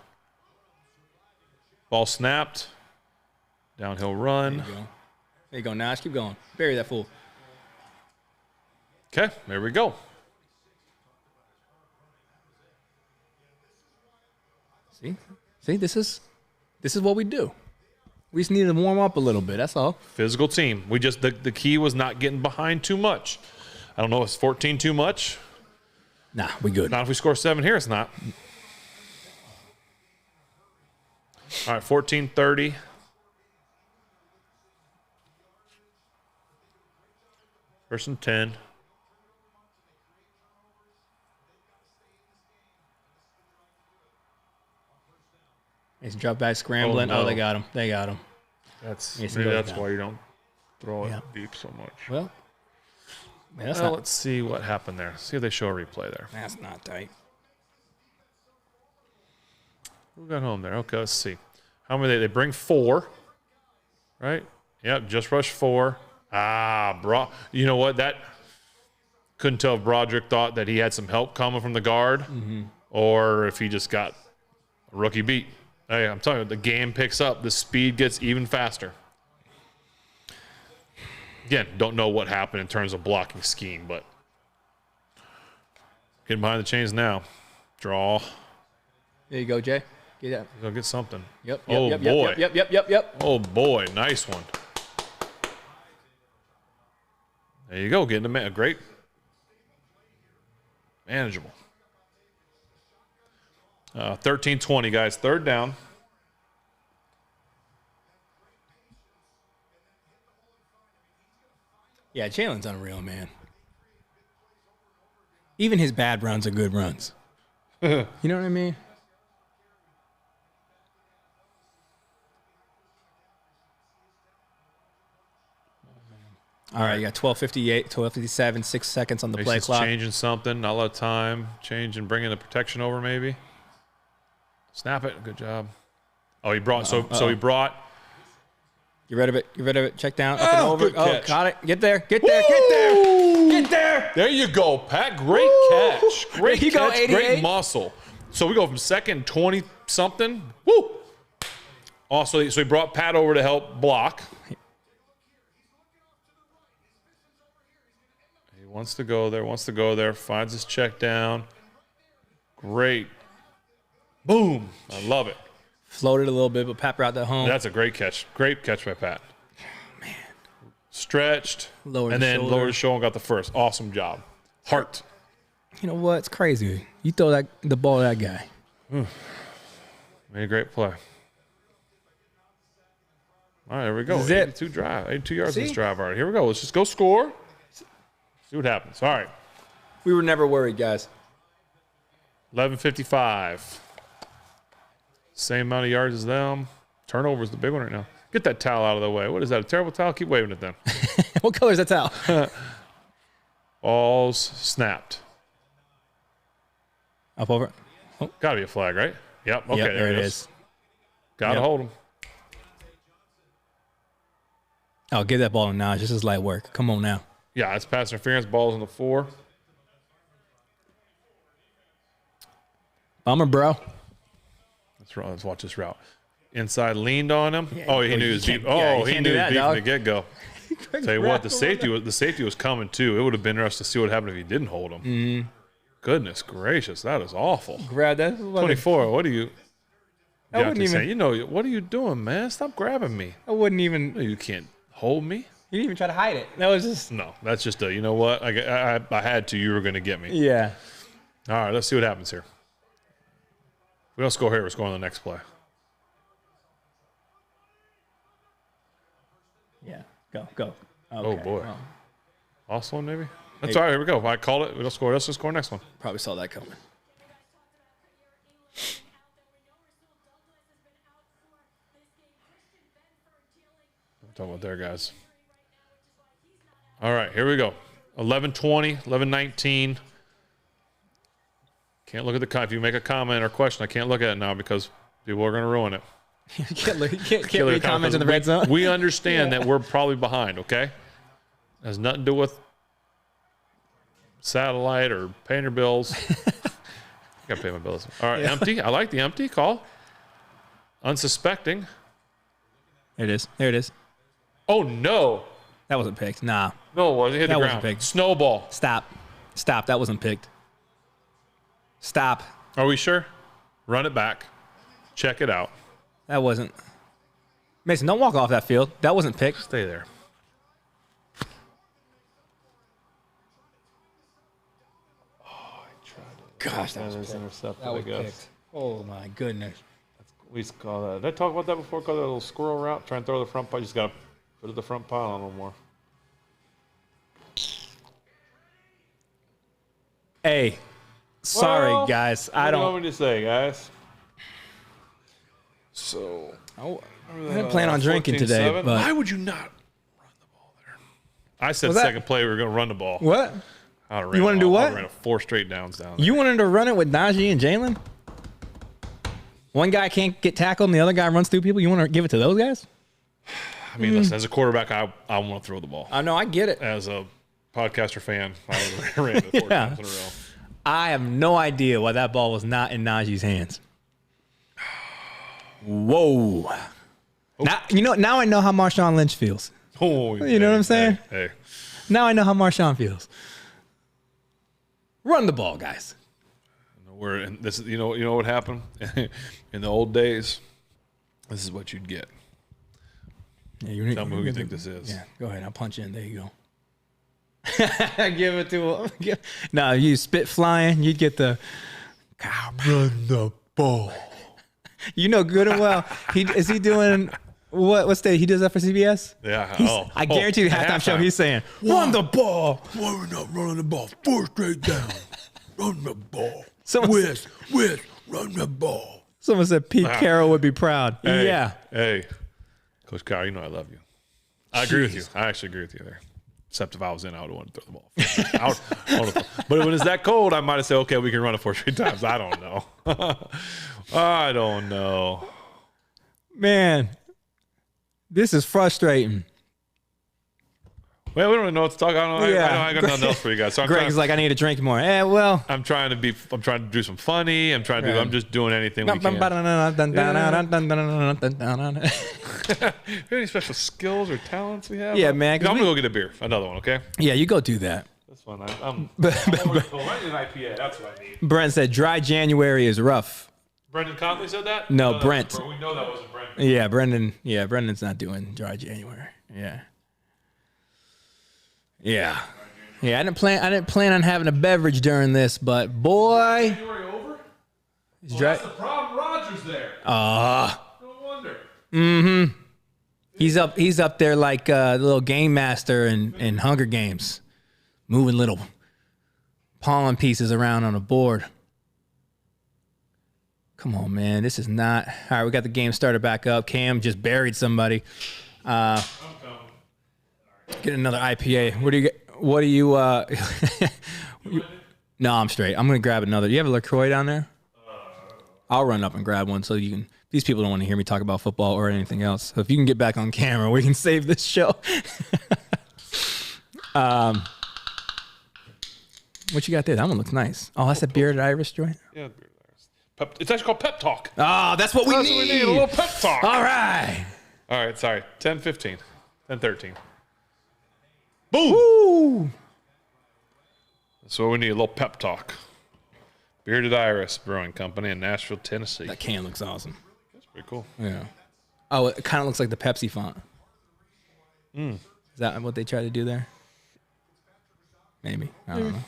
Ball snapped. Downhill run. There you go, Nash. Keep going. Bury that fool. Okay, there we go. See, this is what we do. We just needed to warm up a little bit. That's all. Physical team. We just the key was not getting behind too much. I don't know if it's 14 too much. Nah, we good. Not if we score 7 here. It's not. All right, 14-30. First and 10. He's drop back scrambling. Oh, no. They got him. Maybe That's down. why you don't throw it deep so much. Well, man, Let's see what happened there. See if they show a replay there. That's not tight. Who got home there? Okay, let's see. How many they bring 4, right? Yep, just rush 4. You know what? That couldn't tell if Broderick thought that he had some help coming from the guard or if he just got a rookie beat. Hey, I'm telling you, the game picks up. The speed gets even faster. Again, don't know what happened in terms of blocking scheme, but getting behind the chains now. Draw. There you go, Jay. Get that. Go get something. Yep. Boy. Yep. Oh, boy. Nice one. There you go. Getting a great. Manageable. 13-20, guys. 3rd down. Yeah, Jalen's unreal, man. Even his bad runs are good runs. You know what I mean? All right, you got 12:58, 12:57, 6 seconds on the play clock. Changing something, not a lot of time. Changing, bringing the protection over maybe. Snap it. Good job. Oh, he brought. So he brought. Get rid of it. Check down. Up and over. Good catch. Got it. Get there. Get there. There you go, Pat. Great catch. Great There you go, catch. 88. Great muscle. So we go from 2nd 20-something. Woo. Also, so he brought Pat over to help block. He wants to go there. Finds his check down. Great. Boom. I love it. Floated a little bit, but Pat brought that home. That's a great catch. Great catch by Pat. Man. Stretched. Lowered and the then shoulder. lowered his shoulder and got the first. Awesome job. Heart. You know what? It's crazy. You throw the ball to that guy. Made a great play. All right, there we go. This is it. 82 yards in this drive. All right, here we go. Let's just go score. See what happens. All right. We were never worried, guys. 11:55. Same amount of yards as them. Turnover's the big one right now. Get that towel out of the way. What is that? A terrible towel? Keep waving it then. What color is that towel? Balls snapped. Up over. Got to be a flag, right? Yep. Okay, Yep, there it is. Got to hold him. Oh, give that ball to Naj. This is light work. Come on now. Yeah, it's pass interference. Balls on the 4. Bummer, bro. Let's watch this route. Inside leaned on him. Yeah, oh, he knew he was deep. yeah, Oh, he knew he was deep from the get-go. Tell you what, the Grab safety was coming too. It would have been interesting to see what happened if he didn't hold him. Mm-hmm. Goodness gracious, that is awful. Grab that. 24. What are you? I wouldn't even. Saying, you know, what are you doing, man? Stop grabbing me. I wouldn't even. No, you can't hold me. You didn't even try to hide it. That was just. No, that's just a. You know what? I had to. You were going to get me. Yeah. All right, let's see what happens here. We don't score here. We're scoring on the next play. Yeah. Go. Okay. Oh boy. Well, Last one maybe. That's all right. Here we go. I called it. We don't score. Let's just score next one. probably saw that coming. Talking about there, guys. All right, here we go. 11:20, 11:19. Can't look at the if you make a comment or question, I can't look at it now because people are going to ruin it. You can't read comments in the red zone. We understand that we're probably behind, okay? Has nothing to do with satellite or paying your bills. I got to pay my bills. All right, empty. I like the empty call. Unsuspecting. There it is. There it is. Oh, no. That wasn't picked. Nah. No, it wasn't. Hit the That ground. wasn't picked. Snowball. Stop. That wasn't picked. Stop. Are we sure? Run it back. Check it out. That wasn't. Mason, don't walk off that field. That wasn't picked. Stay there. Gosh, that was intercepted, That was picked. Oh my goodness. We used to call that. Did I talk about that before? Call that a little squirrel route. Try and throw the front pile. You just got to put it the front pile on a little more. Hey, sorry Well, guys. What I do you don't. want me to say, guys? So, I didn't plan on drinking today, 14-7. but Why would you not run the ball there? I said Was that- second play we were going to run the ball. what? I You wanna do what? I ran 4 straight downs down there. You wanted to run it with Najee and Jalen? One guy can't get tackled and the other guy runs through people. You want to give it to those guys? I mean, listen, as a quarterback, I want to throw the ball. I know. I get it. As a podcaster fan, I ran it 4 times in a row. I have no idea why that ball was not in Najee's hands. Whoa. Now I know how Marshawn Lynch feels. Oh, You know what I'm saying? Hey. Now I know how Marshawn feels. Run the ball, guys. This is you know what happened in the old days. This is what you'd get. Yeah, Tell me who you think this is. Yeah, go ahead. I'll punch in. There you go. Give it to him. No, you spit flying. You'd get the run the ball. You know good and well. Is he doing what state? He does that for CBS? Yeah. I guarantee you, halftime show, he's saying, run the ball. Why are we not running the ball? 4 straight down. Run the ball. Someone Run the ball. Someone said Pete Carroll would be proud. Hey, Yeah. Hey, Coach Kyle, you know I love you. I agree with you. I actually agree with you there. Except if I was in, I would have wanted to throw the ball. But when it's that cold, I might have said, okay, we can run it 4 straight times. I don't know. I don't know. Man, this is frustrating. Well, we don't really know what to talk. I got nothing else for you guys. So Greg's like, I need to drink more. I'm trying to do some funny. I'm just doing anything we can. Any special skills or talents we have? Yeah, man, I'm gonna go get a beer. Another one, okay? Yeah, you go do that. That's fine. I'm an IPA. That's what I need. Brent said dry January is rough. Brendan Conley said that? No, Brent. We know that wasn't Brent. Yeah, Brendan. Yeah, Brendan's not doing dry January. Yeah. Yeah. Yeah, I didn't plan on having a beverage during this, but boy, January over? it's dry. That's the problem. Roger's there. No wonder. He's up there like the little game master in Hunger Games, moving little pollen pieces around on a board. Come on, man. This is not... All right, we got the game started back up. Cam just buried somebody. Get another IPA. What do you... No, I'm straight. I'm going to grab another. Do you have a LaCroix down there? I'll run up and grab one so you can... These people don't want to hear me talk about football or anything else. So if you can get back on camera, we can save this show. What you got there? That one looks nice. Oh, that's a bearded Irish joint? Yeah, It's actually called Pep Talk. Oh, that's what we That's need. what we need, a little pep talk. All right. All right, sorry. 10-15. 10-13. Boom. Woo. That's what we need, a little pep talk. Bearded Iris Brewing Company in Nashville, Tennessee. That can looks awesome. That's pretty cool. Yeah. Oh, it kind of looks like the Pepsi font. Is that what they tried to do there? Maybe. I don't know.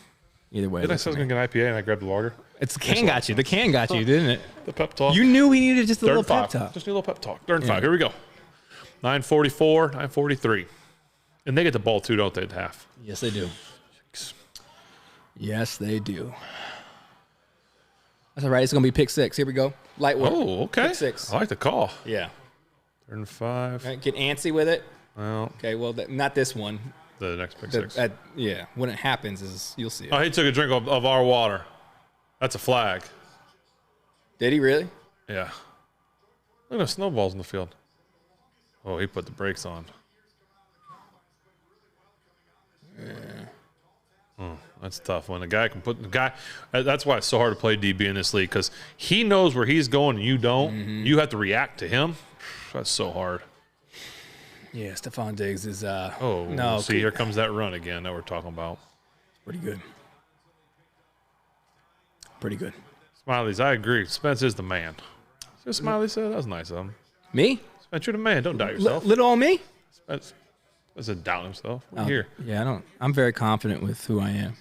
Either way. Didn't I say I was going to get an IPA and I grabbed the lager? It's the can got you. The can got you, didn't it? The pep talk. You knew we needed just a Third little and 5. pep talk. Just need a little pep talk. 3rd and 5. Here we go. 9:44, 9:43. And they get the ball too, don't they, at half? Yes, they do. Yes, they do. That's all right. It's going to be pick 6. Here we go. Light work. Oh, okay. Pick 6. I like the call. Yeah. 3rd and 5. All right, get antsy with it. Well, Okay, well, not this one. the next pick 6. Yeah, when it happens is you'll see it. Oh, he took a drink of our water. That's a flag. Did he really? Yeah. Look at the snowballs in the field. Oh, he put the brakes on. That's tough. When the guy can put the guy, that's why it's so hard to play DB in this league because he knows where he's going and you don't. You have to react to him. That's so hard. Yeah, Stephon Diggs is Oh, no. see, here comes that run again that we're talking about. Pretty good. Pretty good. Smiley's, I agree. Spence is the man. See what Smiley said? That was nice of him. Me? Spence, you're the man. Don't doubt yourself. Little on me? Spence doesn't doubt himself. We're here. Yeah, I don't. I'm very confident with who I am.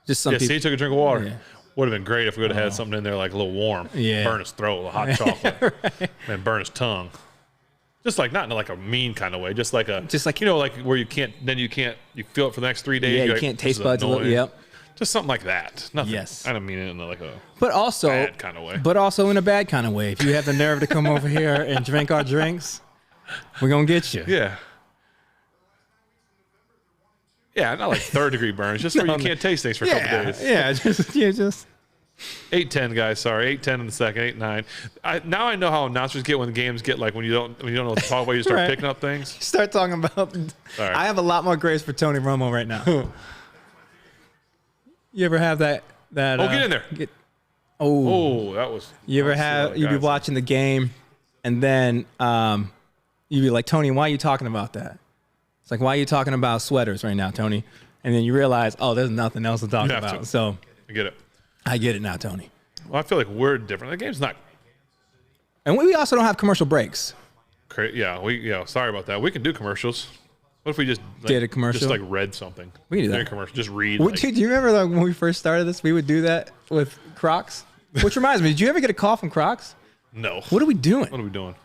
Just some Yeah, see, people. he took a drink of water. Yeah. Would have been great if we would have had something in there like a little warm. Yeah. Burn his throat, a little hot chocolate, and burn his tongue. Just like not in like a mean kind of way, just like you know, like where you feel it for the next 3 days. Yeah, You're you can't taste "This is buds a little. annoying." Yep. Just something like that. Nothing. Yes. I don't mean it in like a But also bad kind of way. But also in a bad kind of way. If you have the nerve to come over here and drink our drinks, we're gonna get you. Yeah. Yeah, not like 3rd-degree burns, just where you can't taste things for a couple days. Yeah, just 8-10, guys. Sorry, 8-10 in the second, 8-9. Now I know how announcers get when the games get like when you don't know what to talk about, you start Right. picking up things. start talking about. right. I have a lot more grace for Tony Romo right now. You ever have that? Oh, get in there. Oh, that was. You ever that's a lot have? of You be guys. watching the game, and then you be like, Tony, why are you talking about that? It's like, why are you talking about sweaters right now, Tony? And then you realize, oh, there's nothing else to talk You have about. to. So I get it. I get it now, Tony. Well, I feel like we're different. The game's not And we also don't have commercial breaks. crazy. Yeah, sorry about that. We can do commercials. What if we just Did a commercial? Just like read something. We can do Did that. a commercial. Just read. Do Like, you remember like, when we first started this? We would do that with Crocs. Which reminds me, did you ever get a call from Crocs? no. What are we doing? What are we doing?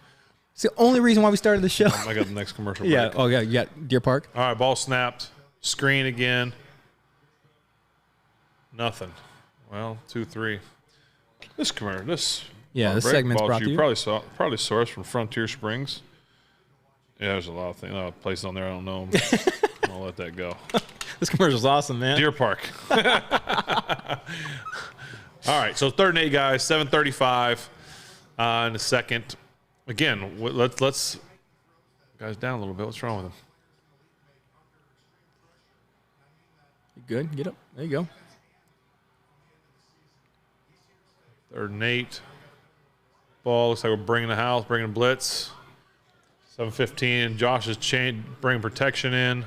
It's the only reason why we started the show. I got the next commercial. Yeah. Break. Oh, yeah. You got Deer Park. All right, ball snapped. Screen again. Nothing. Well, 2-3. This commercial. This. Yeah, this break segment's ball brought to you. Probably sourced from Frontier Springs. Yeah, there's a lot of things, places on there I don't know. I'll let that go. This commercial's awesome, man. Deer Park. All right, so 3rd and 8, guys. 7:35 in the second. Again, let's guys down a little bit. What's wrong with them? You good? Get up. There you go. 3rd and 8. Ball looks like we're bringing the house, bringing blitz. 7:15. Josh is bringing protection in.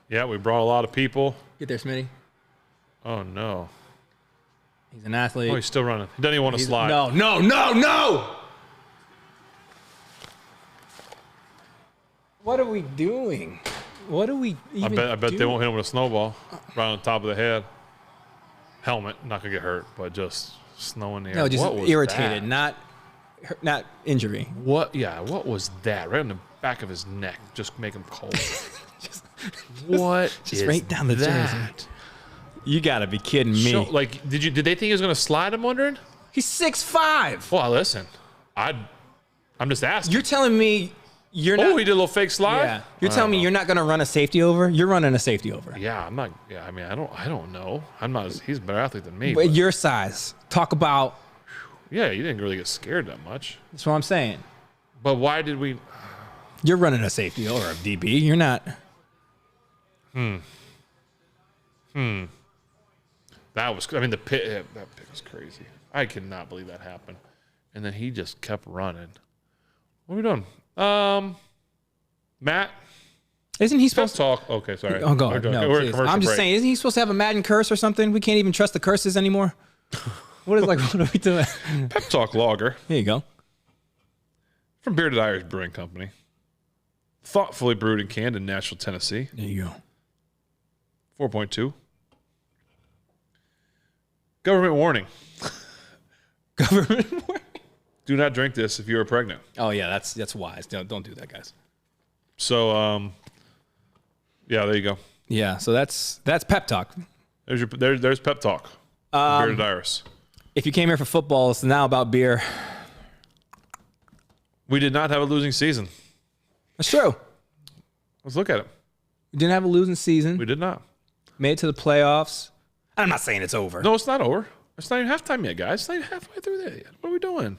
Yeah, we brought a lot of people. Get there, Smitty. Oh no! He's an athlete. Oh, he's still running. He doesn't even want to slide. No. What are we doing? What are we even I bet they doing? won't hit him with a snowball right on the top of the head. Helmet, not gonna get hurt, but just snow in the air. No, just What was irritated, that? not injury. What? Yeah, what was that? Right on the back of his neck, just make him cold. What? Just is right down the that? jersey. You gotta be kidding me. Did they think he was gonna slide? I'm wondering. He's 6'5". Well, listen, I'm just asking. You're telling me you're not. Oh, he did a little fake slide. Yeah. You're telling me you're not gonna run a safety over. You're running a safety over. Yeah, I'm not. Yeah, I mean, I don't know. I'm not. He's a better athlete than me. But But your size. Talk about. yeah, you didn't really get scared that much. That's what I'm saying. But why did we? You're running a safety or a DB. You're not. That was, I mean, that pick was crazy. I cannot believe that happened. And then he just kept running. What are we doing? Matt? Isn't he supposed to talk? Okay, sorry. Oh, God. No, we're please. commercial I'm just break. saying, isn't he supposed to have a Madden curse or something? We can't even trust the curses anymore. What are we doing? Pep Talk Lager. Here you go. From Bearded Irish Brewing Company. Thoughtfully brewed and canned in Nashville, Tennessee. There you go. 4.2. Government warning. Government warning? Do not drink this if you are pregnant. Oh, yeah, that's wise. Don't do that, guys. So, yeah, there you go. Yeah, so that's Pep Talk. There's Pep Talk. Bearded Iris. If you came here for football, it's now about beer. We did not have a losing season. That's true. Let's look at it. We didn't have a losing season. We did not. Made it to the playoffs. I'm not saying it's over. No, it's not over. It's not even halftime yet, guys. It's not even halfway through there yet. What are we doing?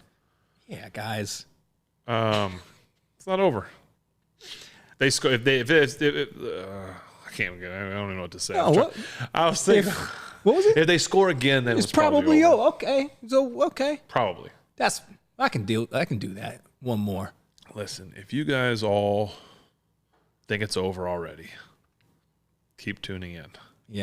Yeah, guys. It's not over. They score if I can't get. I don't even know what to say. Oh, what? I was thinking. What was it? If they score again, then It's probably over. okay. So okay. Probably. I can do that. One more. Listen, if you guys all think it's over already, keep tuning in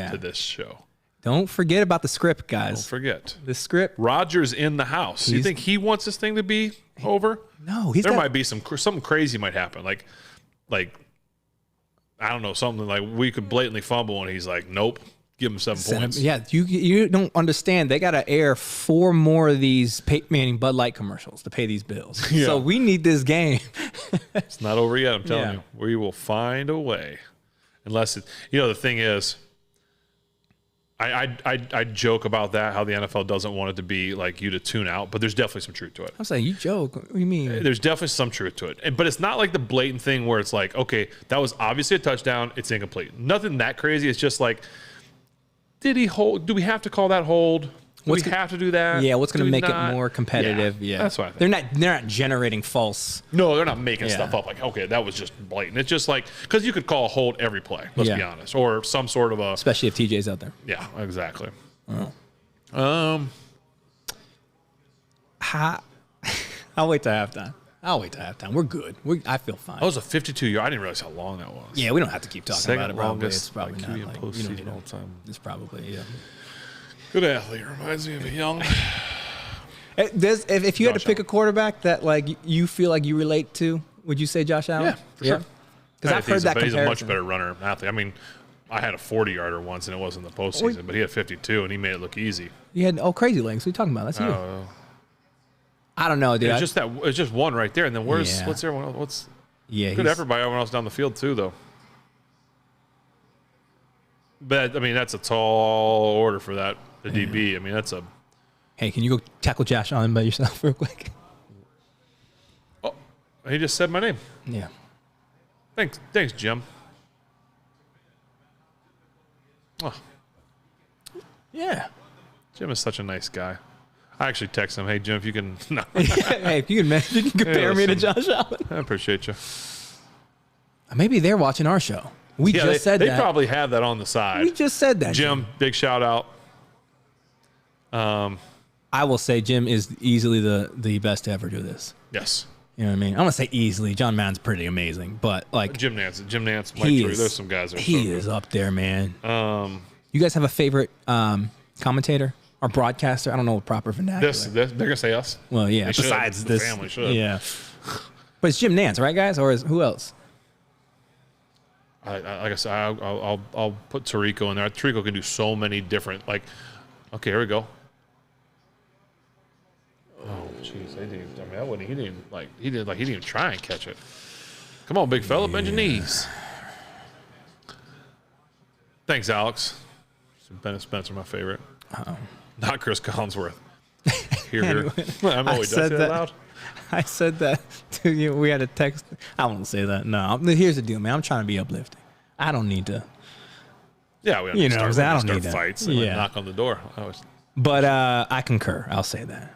to this show. Don't forget about the script, guys. Don't forget. The script. Roger's in the house. You think he wants this thing to be over? No, there might be something crazy might happen. Like I don't know, something like we could blatantly fumble and he's like, nope, give him 7 points. Yeah, you don't understand. They got to air 4 more of these Peyton Manning Bud Light commercials to pay these bills. Yeah. So we need this game. It's not over yet. I'm telling you, we will find a way. Unless the thing is, I joke about that, how the NFL doesn't want it to be like you to tune out, but there's definitely some truth to it. I'm saying, you joke. What do you mean? There's definitely some truth to it. But it's not like the blatant thing where it's like, okay, that was obviously a touchdown. It's incomplete. Nothing that crazy. It's just like, did he hold? Do we have to call that hold? Do we have to do that? Yeah, what's going to make it not? more competitive? Yeah, that's what I think. They're not generating false. No, they're not making stuff up like, okay, that was just blatant. It's just like, because you could call a hold every play, let's be honest, or some sort of a. Especially if TJ's out there. Yeah, exactly. Oh. I'll wait till halftime. We're good. I feel fine. That was a 52-yard. I didn't realize how long that was. Yeah, we don't have to keep talking about it. Probably. It's probably not. Like, postseason all time. It's probably, Good athlete. Reminds me of a young. If you had to pick a quarterback that like you feel like you relate to, would you say Josh Allen? Yeah, for sure. Because I've heard that but comparison. he's a much better runner athlete. I mean, I had a 40-yarder once, and it wasn't the postseason, but he had 52, and he made it look easy. You had crazy legs. What are you talking about? That's you. I don't know, dude. It's just one right there, and then what's everyone else? Good effort by everyone else down the field too, though. But I mean, that's a tall order for the DB. I mean, that's a. Hey, can you go tackle Josh Allen by yourself real quick? Oh, he just said my name. Yeah. Thanks, Jim. Oh. Yeah. Jim is such a nice guy. I actually text him, hey, Jim, if you can. No. Hey, if you can compare me to Josh Allen. I appreciate you. Maybe they're watching our show. We just said that. They probably have that on the side. We just said that. Jim, big shout out. I will say Jim is easily the best to ever do this. Yes. You know what I mean? I'm going to say easily. John Madden's pretty amazing, but like. Jim Nance, Mike Drew, there's some guys that are He is up there, man. You guys have a favorite commentator or broadcaster? I don't know what proper vernacular. They're going to say us. Well, yeah. Besides this. The family should. Yeah. But it's Jim Nance, right, guys? Or who else? Like I said, I'll put Tarico in there. Tarico can do so many different, like, okay, here we go. Oh, jeez, he didn't even try and catch it. Come on, big fella, bend your knees. Thanks, Alex. Ben and Spence are my favorite. Not Chris Collinsworth. Here. I'm always say that loud. I said that to you. We had a text. I won't say that. No. Here's the deal, man. I'm trying to be uplifting. I don't need to. Yeah, we have to start, I don't need to fights and knock on the door. But I concur. I'll say that.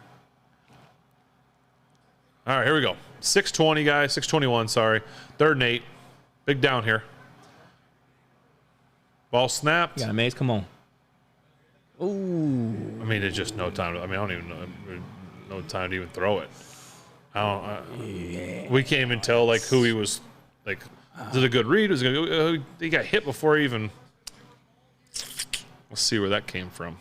All right, here we go. 6:20, guys. 6:21, sorry. 3rd and 8. Big down here. Ball snapped. You got a maze? Come on. Ooh. I mean, it's just no time. I don't even know. No time to even throw it. We can't even tell like who he was. Like, was it a good read? Was it he got hit before he even? Let's see where that came from.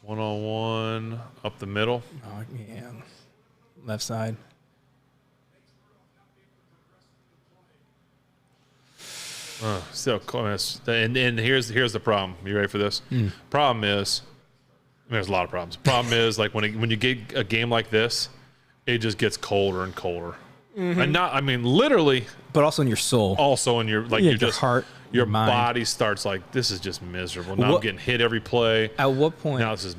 1-on-1 up the middle. Oh yeah, left side. Still close. And here's the problem. You ready for this? Problem is, there's a lot of problems. Problem is, like when you get a game like this, it just gets colder and colder. And not, I mean, literally, But also in your soul. also in your like Yeah, your your heart, your your mind. body starts like, this is just miserable. Now I'm What- getting hit every play. At what point? Now this is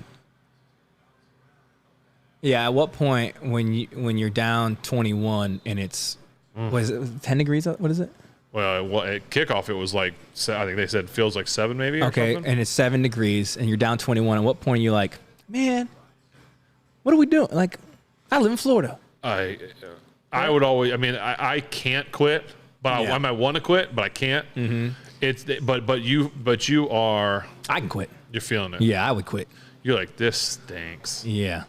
Yeah, at what point when you're down 21 and it's what is it, 10 degrees? What is it? well at kickoff it was like I think they said feels like 7 maybe. Or Okay, something. and it's 7 degrees and you're down 21. At what point are you like, man, what are we doing? Like, I live in Florida. I would always. I mean, I can't quit, but Yeah. I might want to quit, but I can't. It's but you are. I can quit. You're feeling it. Yeah, I would quit. You're like, this stinks. Yeah.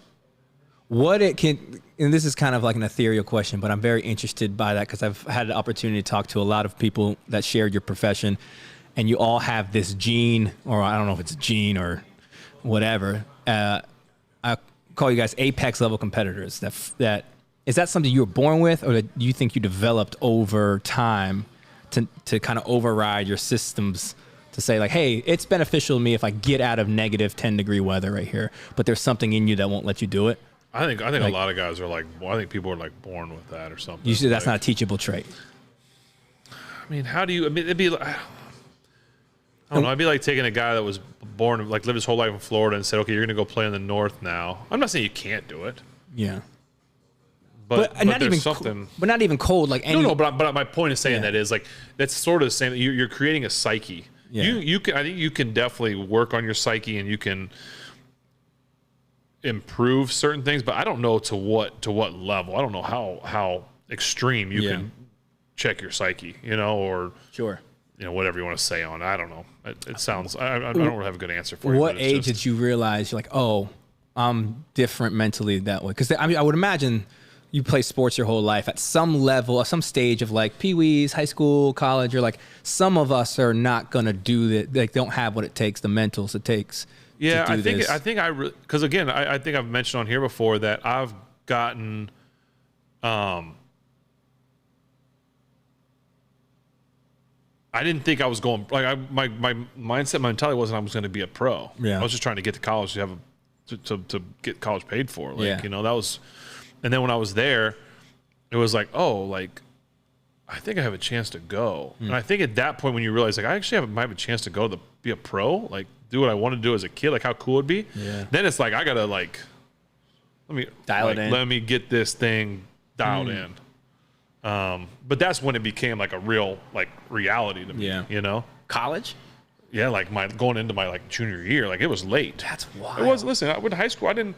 What it can, and this is kind of like an ethereal question, but I'm very interested by that because I've had the opportunity to talk to a lot of people that shared your profession, and you all have this gene, or I don't know if it's a gene or whatever. I call you guys apex level competitors. That is that something you were born with, or that you think you developed over time to kind of override your systems? To say like, hey, it's beneficial to me if I get out of negative 10-degree weather right here, but there's something in you that won't let you do it. I think Like- a lot of guys are like. Well, I think people are like born with that or something. Usually that's like, not a teachable trait. I mean, how do you? I mean, it'd be. I don't know. It'd be like taking a guy that was born, like lived his whole life in Florida, and said, "Okay, you're going to go play in the North now." I'm not saying you can't do it, Yeah. but not there's even something. but not even cold like any No, but my point is saying Yeah. that is like that's sort of the same. You're creating a psyche. Yeah. You can. I think you can definitely work on your psyche, and you can improve certain things. But I don't know to what level. I don't know how extreme you Yeah. can check your psyche. Or Sure. whatever you want to say on it. I don't know. It sounds. I don't really have a good answer for you. What but it's age just- did you realize you're like, oh, I'm different mentally that way? Because I mean, I would imagine you play sports your whole life at some level, at some stage of like pee-wees, high school, college. You're like, some of us are not gonna do that. They don't have what it takes, the mentals it takes. Yeah, to do this. I think because again, I think I've mentioned on here before that I've gotten, I didn't think I was going like my mindset, my mentality wasn't I was going to be a pro. Yeah. I was just trying to get to college to have to get college paid for. Like, Yeah. that was, and then when I was there, it was like, oh, like I think I have a chance to go. And I think at that point when you realize like I actually might have a chance to go to be a pro, like do what I wanted to do as a kid, like how cool it'd be. Yeah. Then it's like I gotta like let me Dial it in. Let me get this thing dialed in. But that's when it became like a real like reality to me. Yeah. College? Yeah, like going into my like junior year, like it was late. That's wild. It was. Listen, I went to high school. I didn't.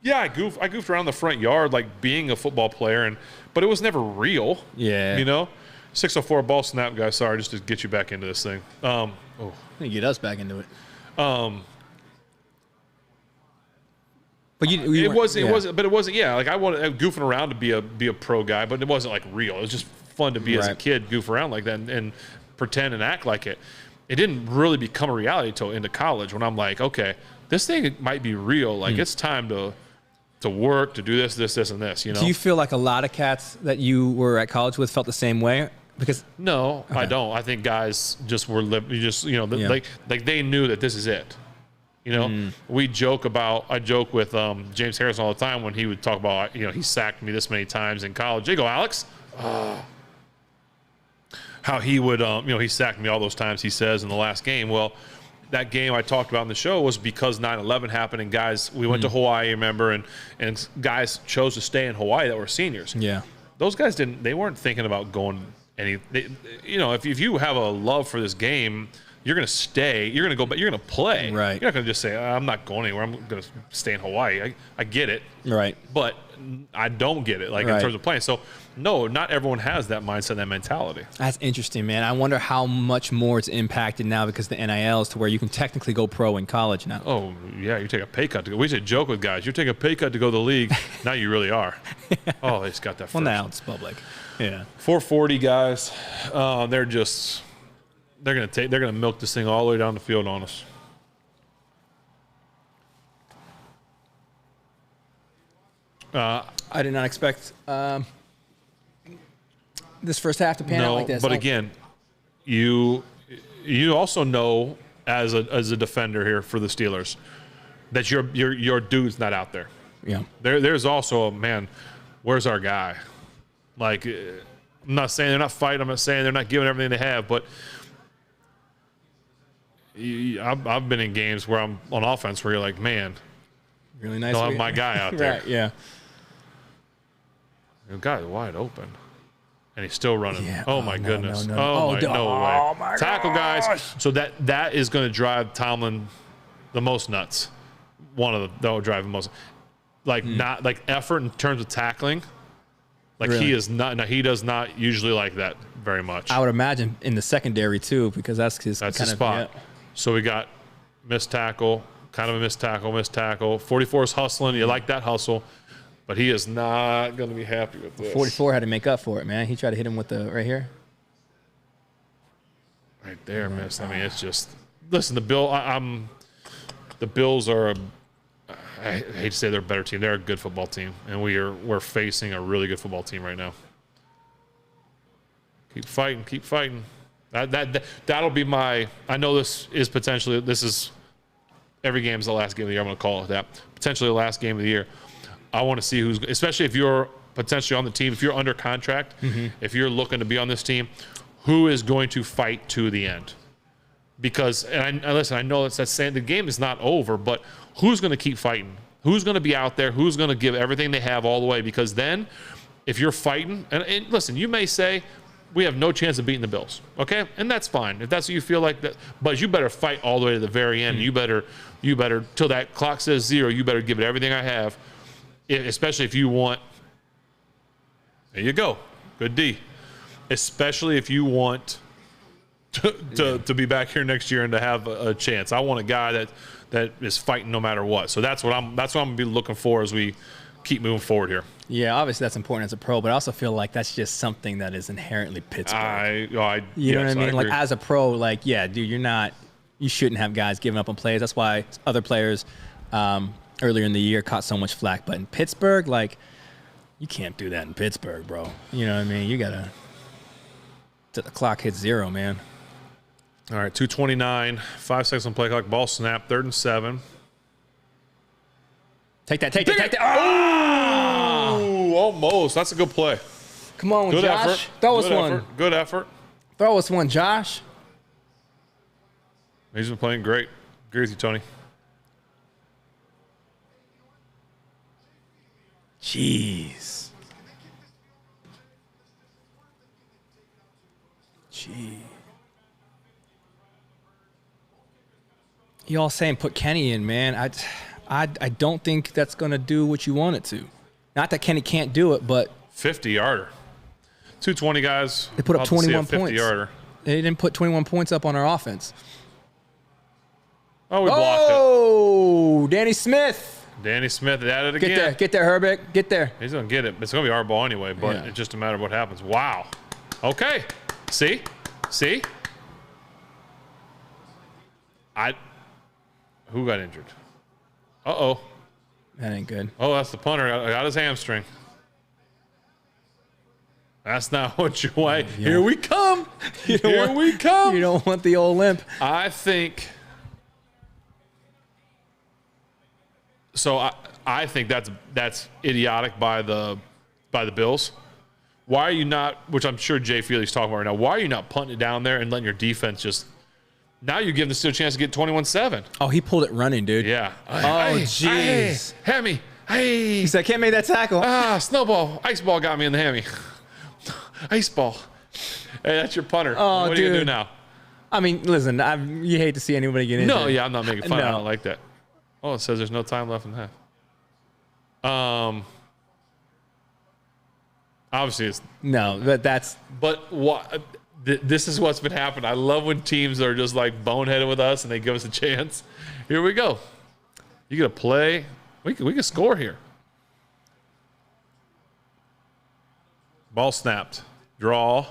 Yeah, I goofed around the front yard, like being a football player, but it was never real. Yeah. 604 ball snap, guys. Sorry, just to get you back into this thing. Get us back into it. But It wasn't. Yeah, like I wanted goofing around to be a pro guy, but it wasn't like real. It was just fun to be as a Right. kid, goof around like that and pretend and act like it. It didn't really become a reality until into college when I'm like, okay, this thing might be real. Like it's time to work, to do this, and this. Do you feel like a lot of cats that you were at college with felt the same way? Because No, I don't. I think guys just were like they knew that this is it. I joke with James Harrison all the time when he would talk about, he sacked me this many times in college. There you go, Alex. How he would, he sacked me all those times, he says, in the last game. Well, that game I talked about in the show was because 9/11 happened, and guys, we went to Hawaii, remember, and guys chose to stay in Hawaii that were seniors. yeah. Those guys they weren't thinking about going if you have a love for this game, you're going to stay, you're going to go, but you're going to play. Right. You're not going to just say, I'm not going anywhere, I'm going to stay in Hawaii. I get it. Right. But I don't get it, like in terms of playing. So, no, not everyone has that mindset, that mentality. That's interesting, man. I wonder how much more it's impacted now because the NILs to where you can technically go pro in college now. Oh, yeah, you take a pay cut to go. We should joke with guys. You take a pay cut to go to the league. Now you really are. Oh, they just got that first. Well, now it's public. Yeah. 440 guys. They're gonna milk this thing all the way down the field on us. I did not expect this first half to pan out like this. But again, you also know as a defender here for the Steelers that your dude's not out there. Yeah. There's also a man. Where's our guy? Like, I'm not saying they're not fighting. I'm not saying they're not giving everything they have. But I've been in games where I'm on offense where you're like, man, really nice. don't have my guy out there. Right. Yeah. The guy's wide open, and he's still running. Yeah. Oh, my goodness. No. No way. Oh, my Tackle gosh. guys. So that is going to drive Tomlin the most nuts. That will drive him most. Like not like effort in terms of tackling. Like Really? he is not. No, he does not usually like that very much. I would imagine in the secondary too, because that's his That's kind the of spot. Yeah. So we got missed tackle, kind of a missed tackle. 44 is hustling. You like that hustle, but he is not going to be happy with this. 44 had to make up for it, man. He tried to hit him with the right here. Right there, missed. I mean, it's just listen. The Bills are. I hate to say they're a better team. They're a good football team, and we're facing a really good football team right now. Keep fighting. That'll be my. I know this is every game is the last game of the year. I'm going to call it that. Potentially the last game of the year. I want to see who's, especially if you're potentially on the team, if you're under contract, if you're looking to be on this team, who is going to fight to the end? Because, and listen, I know that's saying the game is not over, but who's going to keep fighting? Who's going to be out there? Who's going to give everything they have all the way? Because then, if you're fighting, and listen, you may say, we have no chance of beating the Bills, okay? And that's fine. If that's what you feel like, that, but you better fight all the way to the very end. You better, till that clock says 0, you better give it everything I have, especially if you want, there you go, good D. Especially if you want to be back here next year and to have a chance. I want a guy that is fighting no matter what. So that's what I'm going to be looking for as we keep moving forward here. Yeah, obviously that's important as a pro, but I also feel like that's just something that is inherently Pittsburgh. You know what I mean? Like as a pro, like, yeah, dude, you shouldn't have guys giving up on plays. That's why other players earlier in the year caught so much flack. But in Pittsburgh, like, you can't do that in Pittsburgh, bro. You know what I mean? You got to, the clock hits 0, man. All right, 2:29, 5 seconds on play clock, ball snap, 3rd and 7. Take that. Oh! Almost. That's a good play. Come on, Good Josh. effort. Throw us one. Good effort. Throw us one, Josh. He's been playing great. Agree with you, Tony. Jeez. Y'all saying put Kenny in, man. I don't think that's going to do what you want it to. Not that Kenny can't do it, but 50-yarder. 220 guys. They put up 21 points. 50-yarder. They didn't put 21 points up on our offense. Oh, we blocked it. Oh, Danny Smith. Danny Smith at it again. Get there, Herbeck. Get there. He's going to get it. It's going to be our ball anyway, but it's just a matter of what happens. Wow. Okay. See? Who got injured? Uh-oh. That ain't good. Oh, that's the punter. Got his hamstring. That's not what you want. Yeah. Here we come. Here we come. You don't want the old limp. I think so. I think that's idiotic by the Bills. Why are you not? Which I'm sure Jay Feely's talking about right now. Why are you not punting it down there and letting your defense just? Now you're giving the Steelers a chance to get 21-7. Oh, he pulled it running, dude. Yeah. Oh, jeez. Hammy. Hey. He said, can't make that tackle. Snowball. Ice ball got me in the hammy. Ice ball. Hey, that's your punter. Oh, what are you going to do now? I mean, listen, you hate to see anybody get injured. No, yeah, I'm not making fun. No. I don't like that. Oh, it says there's no time left in the half. Obviously, it's No, that's but what. This is what's been happening. I love when teams are just like boneheaded with us and they give us a chance. Here we go. You get a play. We can score here. Ball snapped. Draw.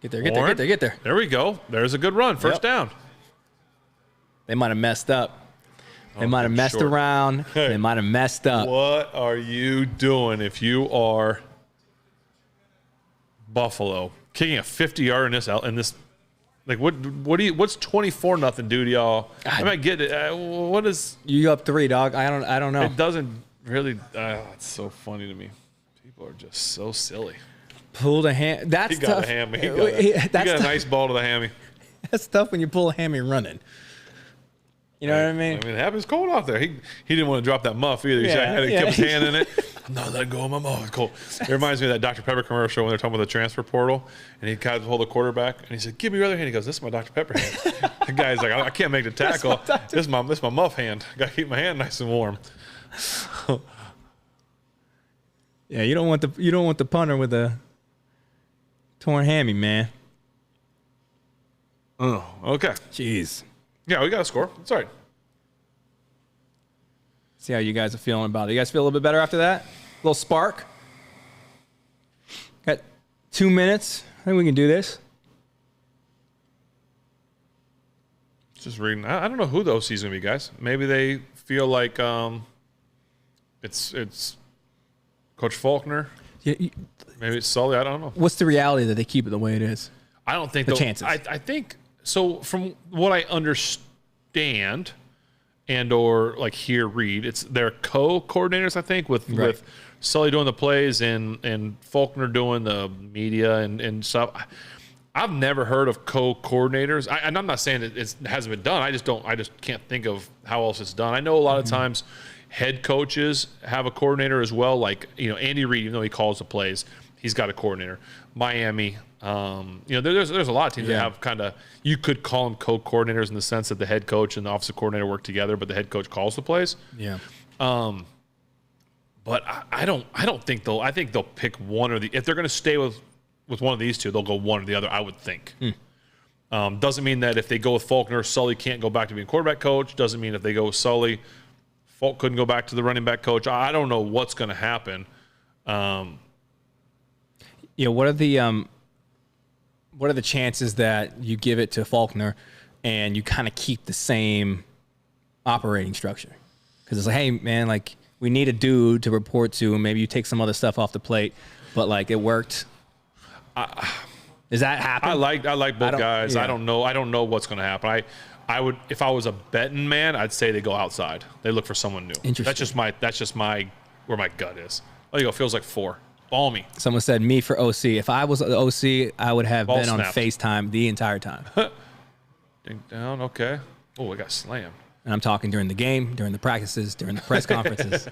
get there. There we go. There's a good run. First down. They might have messed up. They might have messed around. They might have messed up. What are you doing if you are Buffalo? Kicking a 50-yard in this like what's 24-0 do to y'all? I might get it. What is You up 3, dog? I don't know. it doesn't really it's so funny to me. People are just so silly. Pull the ham. That's He got tough. a hammy. He got a nice ball to the hammy. That's tough when you pull a hammy running. You know what I mean? I mean, it happens cold out there. He didn't want to drop that muff either. He had to keep his hand in it. I'm not letting go of my muff. It's cold. It reminds me of that Dr. Pepper commercial when they're talking about the transfer portal, and he kind of hold the quarterback, and he said, "Give me your other hand." He goes, "This is my Dr. Pepper hand." The guy's like, "I can't make the tackle. This is my muff hand. Got to keep my hand nice and warm." Yeah, you don't want the punter with a torn hammy, man. Oh, okay. Jeez. Yeah, we got to score. It's all right. See how you guys are feeling about it. You guys feel a little bit better after that? A little spark? Got 2 minutes. I think we can do this. Just reading. I don't know who the OC is going to be, guys. Maybe they feel like it's Coach Faulkner. Maybe it's Sully. I don't know. What's the reality that they keep it the way it is? I don't think the chances. I think so. From what I understand, and or like read, it's their co-coordinators. I think with Sully doing the plays and Faulkner doing the media and stuff. I've never heard of co-coordinators. And I'm not saying it hasn't been done. I just can't think of how else it's done. I know a lot of times head coaches have a coordinator as well. Like, Andy Reid, even though he calls the plays, he's got a coordinator. Miami, there's a lot of teams that have kind of, you could call them co-coordinators in the sense that the head coach and the offensive coordinator work together, but the head coach calls the plays. Yeah. But I don't think I think they'll pick one or the, if they're going to stay with one of these two, they'll go one or the other, I would think. Doesn't mean that if they go with Faulkner, Sully can't go back to being quarterback coach. Doesn't mean if they go with Sully, Falk couldn't go back to the running back coach. I don't know what's going to happen. What are the chances that you give it to Faulkner and you kind of keep the same operating structure? Because it's like, hey, man, like we need a dude to report to, and maybe you take some other stuff off the plate, but like it worked. Does that happen? I like both guys. Yeah. I don't know what's going to happen. I would, if I was a betting man, I'd say they go outside. They look for someone new. Interesting. That's just my where my gut is. There you go. Feels like 4. Balmy. Someone said me for OC. If I was the OC, I would have been on FaceTime the entire time. Ding down. Okay. Oh, I got slammed. And I'm talking during the game, during the practices, during the press conferences.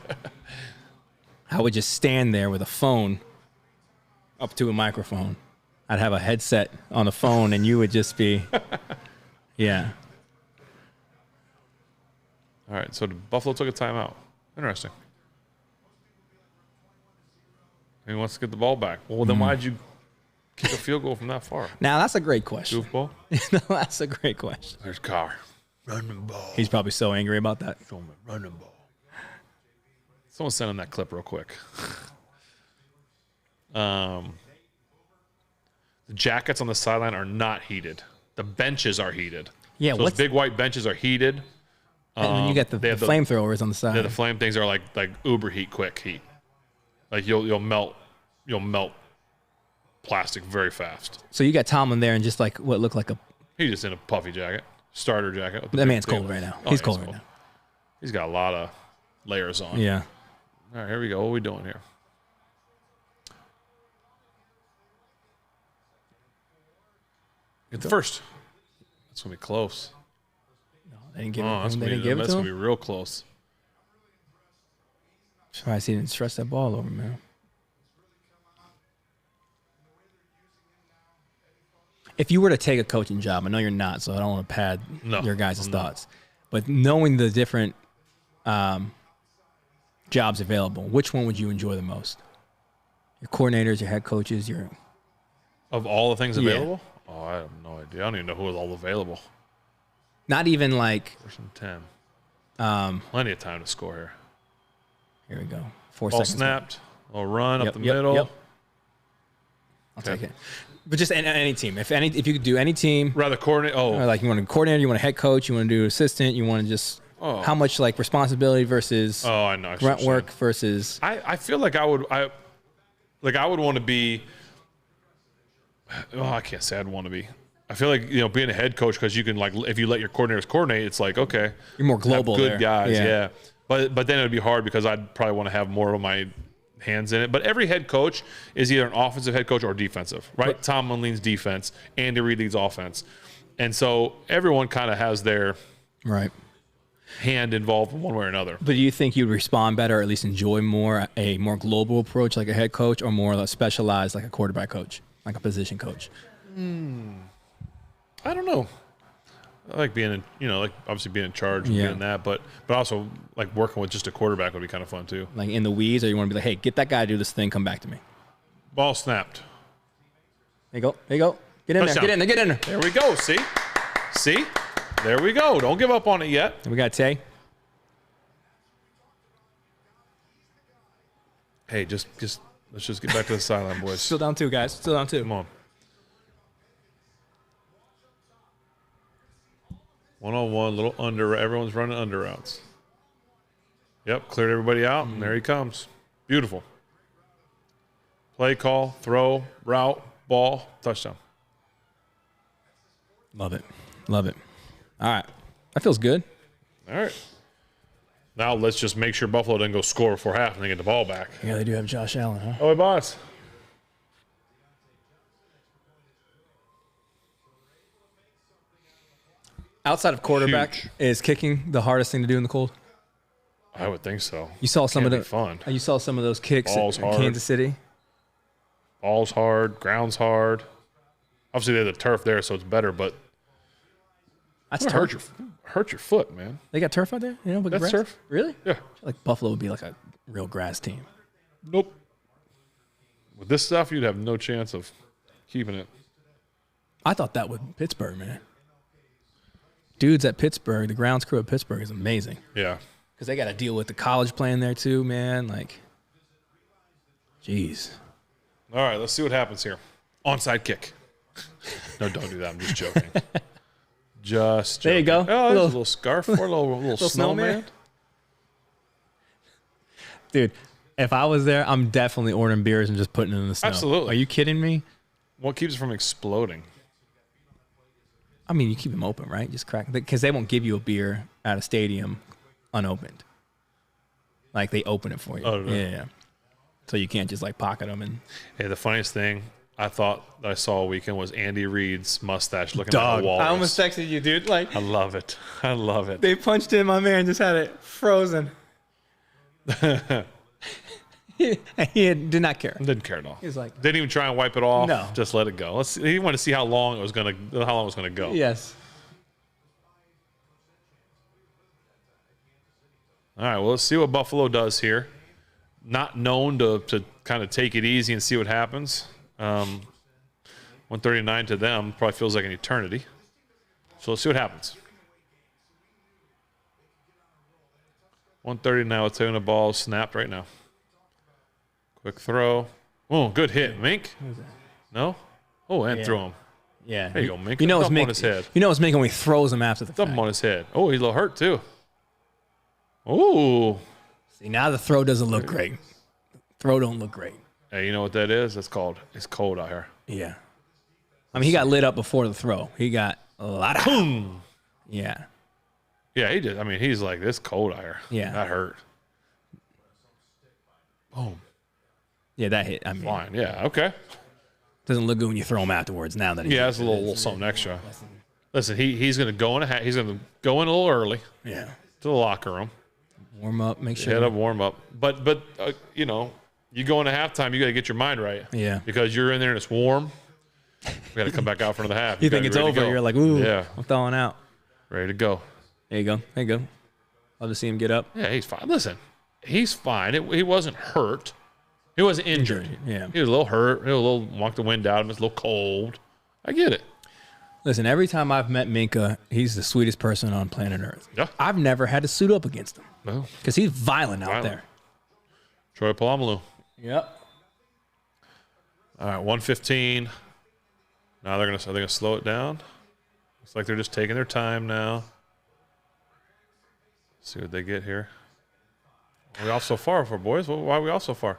I would just stand there with a phone up to a microphone. I'd have a headset on the phone, and you would just be, yeah. All right, so Buffalo took a timeout. Interesting. He wants to get the ball back. Well, then why'd you kick a field goal from that far? Now, that's a great question. Goofball? That's a great question. There's Carr. Running ball. He's probably so angry about that. Running ball. Someone send him that clip real quick. The jackets on the sideline are not heated. The benches are heated. Yeah, so those big white benches are heated. And then you got the flamethrowers on the side. Yeah, the flame things are like uber heat, quick heat. Like you'll melt plastic very fast. So you got Tomlin there and just like what looked like a. He's just in a puffy jacket, starter jacket. That man's cold right now. He's cold right now. He's got a lot of layers on. Yeah. All right, here we go. What are we doing here? Get the first. That's gonna be close. No, they didn't give it. That's They didn't give it to gonna him. be real close. Surprised he didn't stretch that ball over, man. If you were to take a coaching job, I know you're not, so I don't want to pad your guys' thoughts. But knowing the different jobs available, which one would you enjoy the most? Your coordinators, your head coaches, your Of all the things Yeah. available? Oh, I have no idea. I don't even know who was all available. not even like 1st and 10. Plenty of time to score here. here we go. 4 Ball seconds. snapped. A run Yep, up the yep, middle. yep. I'll take it. But just any team. If you could do any team, Rather coordinate. Oh, like you want a coordinator, you want a head coach, you want to do assistant, you want to just how much like responsibility versus I know. grunt work versus I feel like I would want to be. Oh, I can't say I'd want to be. I feel like being a head coach, because you can, like, if you let your coordinators coordinate, it's like, okay, you're more global. have good there. guys, yeah. But then it would be hard because I'd probably want to have more of my hands in it. But every head coach is either an offensive head coach or defensive, right? Tomlin leads defense, Andy Reid leads offense, and so everyone kind of has their Right. hand involved in one way or another. But do you think you'd respond better, or at least enjoy more a more global approach like a head coach, or more specialized like a quarterback coach, like a position coach? I don't know. I like being in, like obviously being in charge and doing that, but also like working with just a quarterback would be kind of fun too. Like in the weeds, or you want to be like, hey, get that guy to do this thing, come back to me. Ball snapped. There you go. There you go. Get in there. Touchdown. Get in there. Get in there. There we go. See? There we go. Don't give up on it yet. And we got Tay. Hey, just let's just get back to the sideline, boys. Still down 2, guys. Still down 2. Come on. 1-on-1, little under. Everyone's running under routes. Yep, cleared everybody out, and there he comes. Beautiful. Play call, throw, route, ball, touchdown. Love it. Love it. All right. That feels good. All right. Now let's just make sure Buffalo doesn't go score before half and they get the ball back. Yeah, they do have Josh Allen, huh? Oh, hey, boss. Outside of quarterback, Huge. is kicking the hardest thing to do in the cold? I would think so. You saw some Can't of be the fun. You saw some of those kicks Ball's at hard. Kansas City. Ball's hard, ground's hard. Obviously, they have the turf there, so it's better, but That's it turf. hurt your foot, man. They got turf out there? Like That's grass? turf. Really? Yeah. I feel like Buffalo would be like a real grass team. Nope. With this stuff, you'd have no chance of keeping it. I thought that with Pittsburgh, man. Dudes at Pittsburgh, the grounds crew at Pittsburgh is amazing. Yeah. Because they got to deal with the college playing there too, man. Like, jeez. All right, let's see what happens here. Onside kick. No, don't do that. I'm just joking. Just joking. There you go. Oh, there's a little scarf for a little snowman. Dude, if I was there, I'm definitely ordering beers and just putting it in the snow. Absolutely. Are you kidding me? What keeps it from exploding? I mean, you keep them open, right? Just crack, because they won't give you a beer at a stadium unopened. Like, they open it for you. Oh, really? Yeah. So you can't just like pocket them and. Hey, the funniest thing I thought that I saw all weekend was Andy Reid's mustache looking Dog. like a walrus. I almost texted you, dude. Like, I love it. I love it. they punched in my man, just had it frozen. he did not care. Didn't care at all. He was like, Didn't even try and wipe it off. No. Just let it go. He wanted to see how long it was gonna go. yes. All right. Well, let's see what Buffalo does here. Not known to kind of take it easy and see what happens. 139 to them probably feels like an eternity. So let's see what happens. 130 now. It's taking the ball snapped right now. Quick throw. Oh, good hit, Mink. No? Oh, and threw him. Yeah. There you go, Mink. You know Dump it's on his head. You know it's making when he throws him after the Dump fact. him on his head. Oh, he's a little hurt too. Oh. See, now the throw doesn't look great. Throw don't look great. Hey, you know what that is? It's cold out here. Yeah. I mean, he got lit up before the throw. He got a lot of. Boom. Yeah. Yeah, he did. I mean, he's like, this cold out here. Yeah. That hurt. Boom. Yeah, that hit. I mean, Fine. Yeah. Okay. doesn't look good when you throw him afterwards. Now that Yeah, that's a little something extra. Listen, he's going to go in. He's going to go in a little early yeah, to the locker room. warm up, make sure. Head up, warm up. But you know, you go into halftime, you got to get your mind right. Yeah. Because you're in there and it's warm. We got to come back out for another half. You think gotta it's be ready to over? go. You're like, ooh, Yeah. I'm throwing out. Ready to go. There you go. There you go. Love to see him get up. Yeah, he's fine. Listen, he's fine. He wasn't hurt. He wasn't injured. Yeah. He was a little hurt. He was a little walked the wind out. It was a little cold. I get it. Listen, every time I've met Minka, he's the sweetest person on planet Earth. Yeah. I've never had to suit up against him. No. Because he's violent out there. Troy Polamalu. Yep. All right, 1:15. Now they're gonna slow it down. Looks like they're just taking their time now. See what they get here. Are we off so far for boys? Why are we off so far?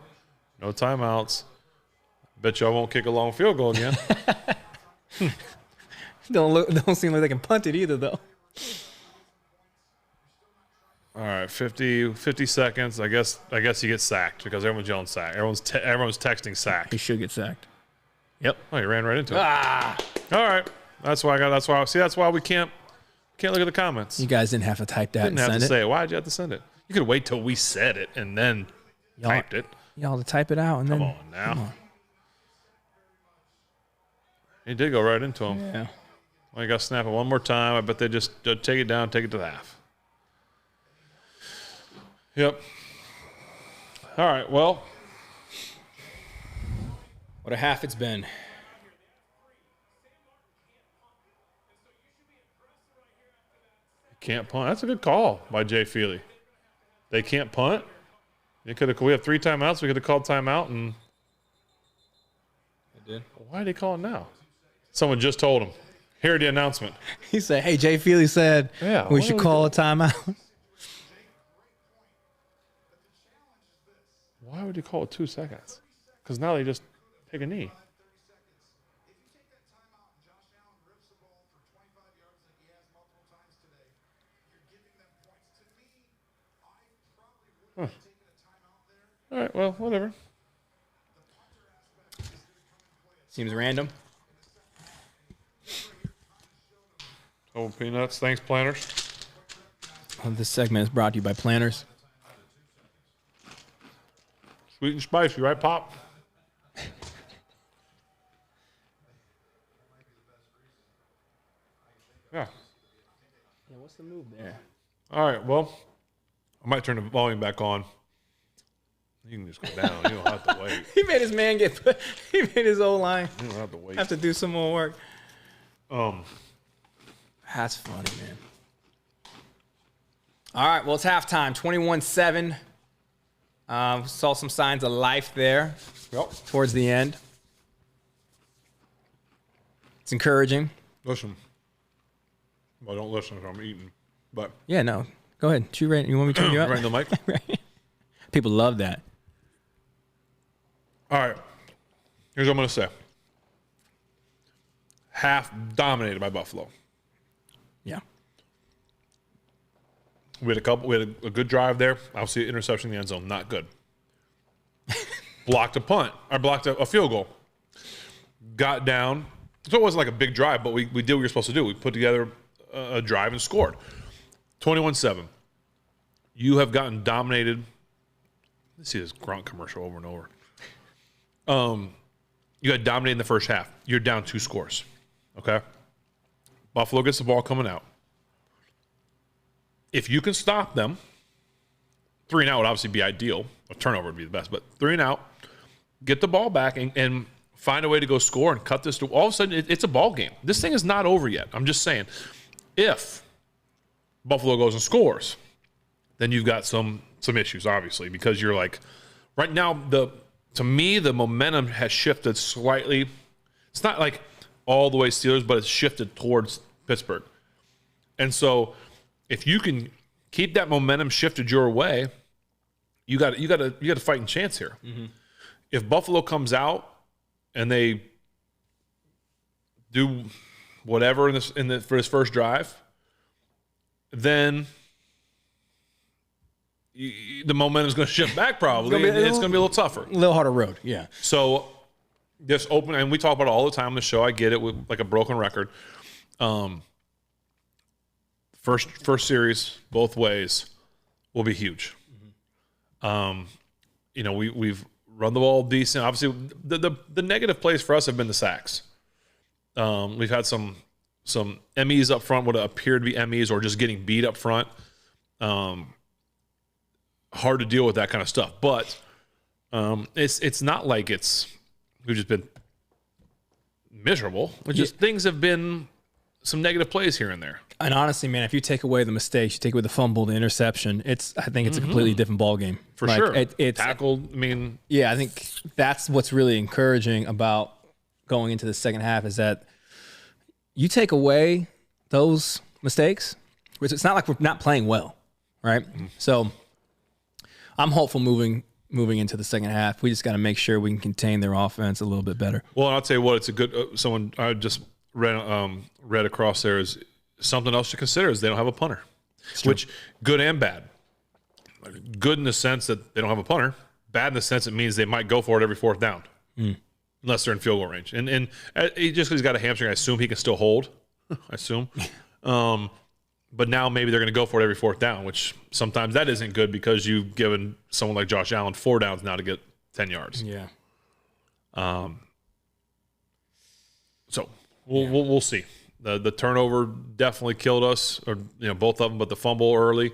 No timeouts. Bet y'all won't kick a long field goal again. Don't seem like they can punt it either, though. All right, 50 seconds. I guess he gets sacked because everyone's yelling sack. Everyone's texting sack. He should get sacked. Yep. Oh, he ran right into it. All right. That's why we can't look at the comments. You guys didn't have to type that Didn't and have send to it. say it. Why did you have to send it? You could wait till we said it and then typed it. Y'all to type it out and Come then. on now. He did go right into him. Yeah. Well, you got to snap it one more time. I bet they just take it down, take it to the half. Yep. All right. Well, What a half it's been. can't punt. That's a good call by Jay Feely. They can't punt. We have 3 timeouts. We could have called timeout, and I did. why did he call it now? Someone just told him. Hear the announcement. He said, "Hey, Jay Feely said we should call a timeout." Why would you call it 2 seconds? Because now they just take a knee. Huh. All right, well, whatever. Seems random. Oh, peanuts. Thanks, planners. Well, this segment is brought to you by Planners. Sweet and spicy, right, Pop? Yeah. Yeah, what's the move there? All right, well, I might turn the volume back on. You can just go down. You don't have to wait. He made his man get put. He made his O-line You don't have to wait. have to do some more work. That's funny, man. All right, well, it's halftime, 21-7. Saw some signs of life there towards the end. It's encouraging. Listen. Well, don't listen if I'm eating. But Yeah, no. Go ahead. You want me to turn you up? right in the mic. Right. People love that. All right. Here's what I'm going to say. Half dominated by Buffalo. Yeah. We had a good drive there. Obviously, interception in the end zone, not good. Blocked a punt. Or blocked a field goal. Got down. So it wasn't like a big drive, but we did what we were supposed to do. We put together a drive and scored. 21-7. You have gotten dominated. Let's see this Gronk commercial over and over. You got dominated in the first half. You're down 2 scores. Okay? Buffalo gets the ball coming out. If you can stop them, 3 and out would obviously be ideal. A turnover would be the best, but 3 and out, get the ball back and find a way to go score and cut this to all of a sudden it's a ball game. This thing is not over yet. I'm just saying, if Buffalo goes and scores, then you've got some issues, obviously, because you're like, right now, to me, the momentum has shifted slightly. It's not like all the way Steelers, but it's shifted towards Pittsburgh. And so if you can keep that momentum shifted your way, you got a fighting chance here. Mm-hmm. If Buffalo comes out and they do whatever for this first drive, then the momentum is going to shift back probably. It's going to be a little tougher. A little harder road, yeah. So this open, and we talk about it all the time on the show. I get it, with like a broken record. First series, both ways, will be huge. Mm-hmm. We've run the ball decent. Obviously, the negative plays for us have been the sacks. We've had some MEs up front, what appeared to be MEs, or just getting beat up front. Hard to deal with that kind of stuff. But It's not like we've just been miserable. It's just things have been some negative plays here and there. And honestly, man, if you take away the mistakes, you take away the fumble, the interception, I think it's a completely different ballgame. For sure. It's tackled. I mean, yeah, I think that's what's really encouraging about going into the second half is that you take away those mistakes, which it's not like we're not playing well, right? So I'm hopeful moving into the second half. We just got to make sure we can contain their offense a little bit better. Well, I'll tell you what, it's a good someone I just read across there is something else to consider is they don't have a punter, which good and bad. Good in the sense that they don't have a punter. Bad in the sense it means they might go for it every fourth down, unless they're in field goal range. And he just because he's got a hamstring, I assume he can still hold. I assume. But now maybe they're going to go for it every fourth down, which sometimes that isn't good because you've given someone like Josh Allen 4 downs now to get 10 yards. Yeah. So we'll see. The turnover definitely killed us, or both of them, but the fumble early.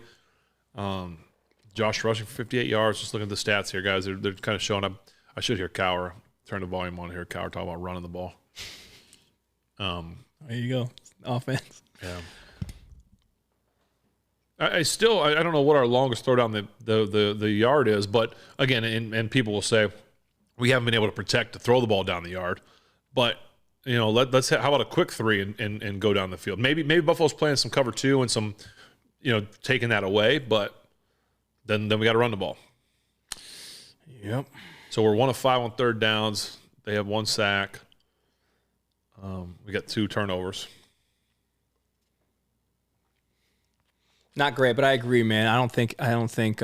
Josh rushing for 58 yards. Just looking at the stats here, guys. They're kind of showing up. I should hear Cower. Turn the volume on here. Cower talk about running the ball. There you go. Offense. Yeah. I don't know what our longest throw down the yard is, but again, and people will say we haven't been able to protect to throw the ball down the yard, but let's how about a quick 3 and go down the field? Maybe Buffalo's playing some cover 2 and some taking that away, but then we got to run the ball. Yep. So we're 1 of 5 on third downs. They have 1 sack. We got 2 turnovers. Not great, but I agree, man. I don't think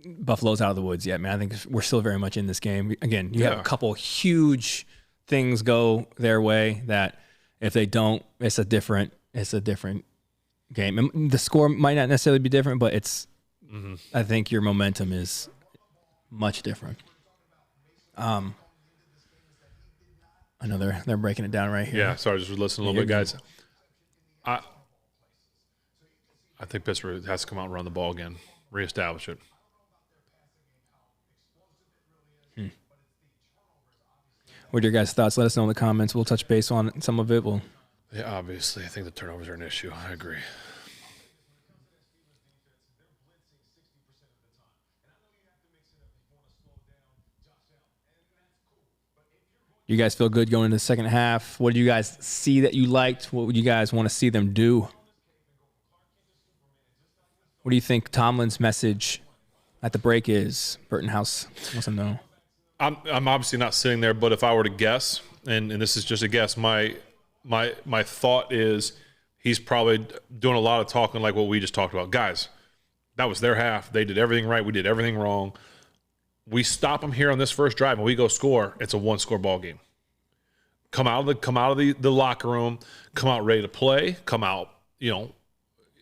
Buffalo's out of the woods yet, man. I think we're still very much in this game. Again, you have a couple huge things go their way that if they don't, it's a different game. And the score might not necessarily be different, but I think your momentum is much different. I know they're breaking it down right here. Yeah, sorry, just listening a little bit, guys. I think Pittsburgh has to come out and run the ball again, reestablish it. What are your guys' thoughts? Let us know in the comments. We'll touch base on some of it. Yeah, obviously, I think the turnovers are an issue. I agree. You guys feel good going into the second half? What did you guys see that you liked? What would you guys want to see them do? What do you think Tomlin's message at the break is? Burton House wants to know. I'm obviously not sitting there, but if I were to guess, and this is just a guess, my thought is he's probably doing a lot of talking like what we just talked about. Guys, that was their half. They did everything right. We did everything wrong. We stop them here on this first drive and we go score. It's a 1-score ball game. Come out of the locker room. Come out ready to play. Come out,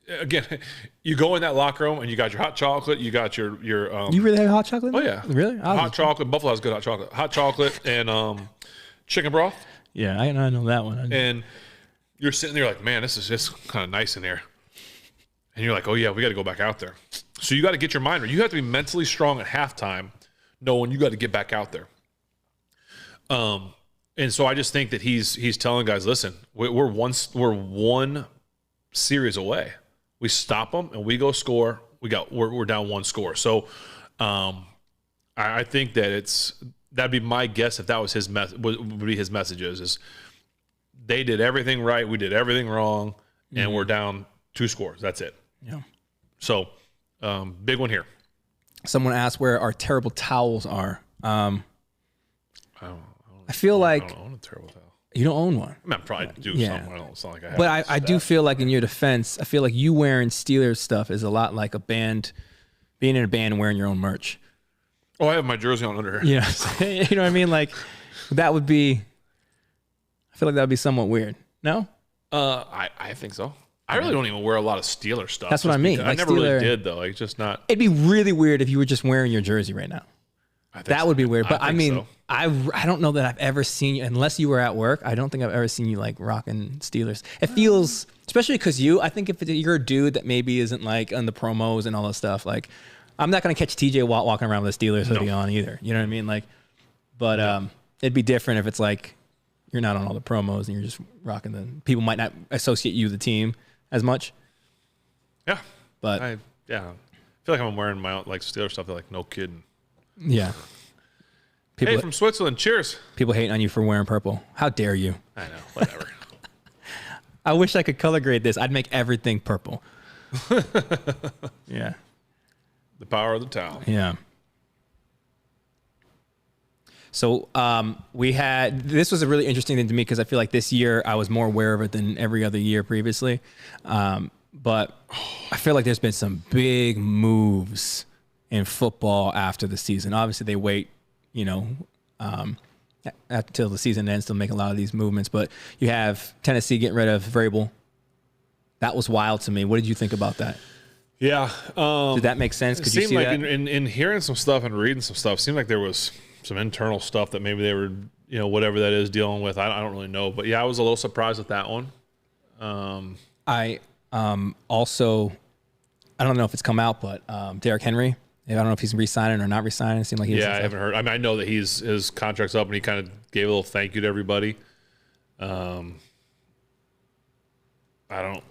Again, you go in that locker room and you got your hot chocolate. You got your You really have hot chocolate? Oh yeah, really? Hot chocolate. Buffalo has good hot chocolate. Hot chocolate and chicken broth. Yeah, I know that one. And you're sitting there like, man, this is just kind of nice in here. And you're like, oh yeah, we got to go back out there. So you got to get your mind right. You have to be mentally strong at halftime, knowing you got to get back out there. And so I just think that he's telling guys, listen, we're one series away. We stop them and we go score. We're down 1 score. So I think that that'd be my guess if that was his would be his messages is they did everything right, we did everything wrong, and we're down 2 scores. That's it. Yeah. So big one here. Someone asked where our terrible towels are. I feel like I don't own a terrible towel. You don't own one. I mean, I probably do somewhere else. It's not like I have. But I do feel like in your defense, I feel like you wearing Steelers stuff is a lot like a band, being in a band and wearing your own merch. Oh, I have my jersey on under here. Yeah. You know what I mean? Like that would be, I feel like that would be somewhat weird. No? I think so. I really don't even wear a lot of Steeler stuff. That's what I mean. Like I never really did though. Like just not. It'd be really weird if you were just wearing your jersey right now. That would be weird. But I mean, so. I don't know that I've ever seen you, unless you were at work, I don't think I've ever seen you like rocking Steelers. It feels, especially because I think if you're a dude that maybe isn't like on the promos and all that stuff, like I'm not going to catch TJ Watt walking around with a Steelers hoodie on either. You know what I mean? Like, but it'd be different if it's like you're not on all the promos and you're just rocking the. People might not associate you with the team as much. Yeah, but I feel like I'm wearing my own, like Steelers stuff. They're like, no kidding. Yeah. Hey, from Switzerland, cheers. People hating on you for wearing purple. How dare you? I know, whatever. I wish I could color grade this. I'd make everything purple. Yeah. The power of the towel. Yeah. So this was a really interesting thing to me because I feel like this year I was more aware of it than every other year previously. But I feel like there's been some big moves in football after the season. Obviously, they wait, until the season ends to make a lot of these movements. But you have Tennessee getting rid of Vrabel. That was wild to me. What did you think about that? Yeah. Did that make sense? Could you see like that? In hearing some stuff and reading some stuff, it seemed like there was some internal stuff that maybe they were, whatever that is, dealing with. I don't really know. But, yeah, I was a little surprised at that one. Also, I don't know if it's come out, but Derrick Henry, I don't know if he's re-signing or not re-signing. It seemed like he was. Yeah, I haven't heard. I mean, I know that his contract's up and he kind of gave a little thank you to everybody. I don't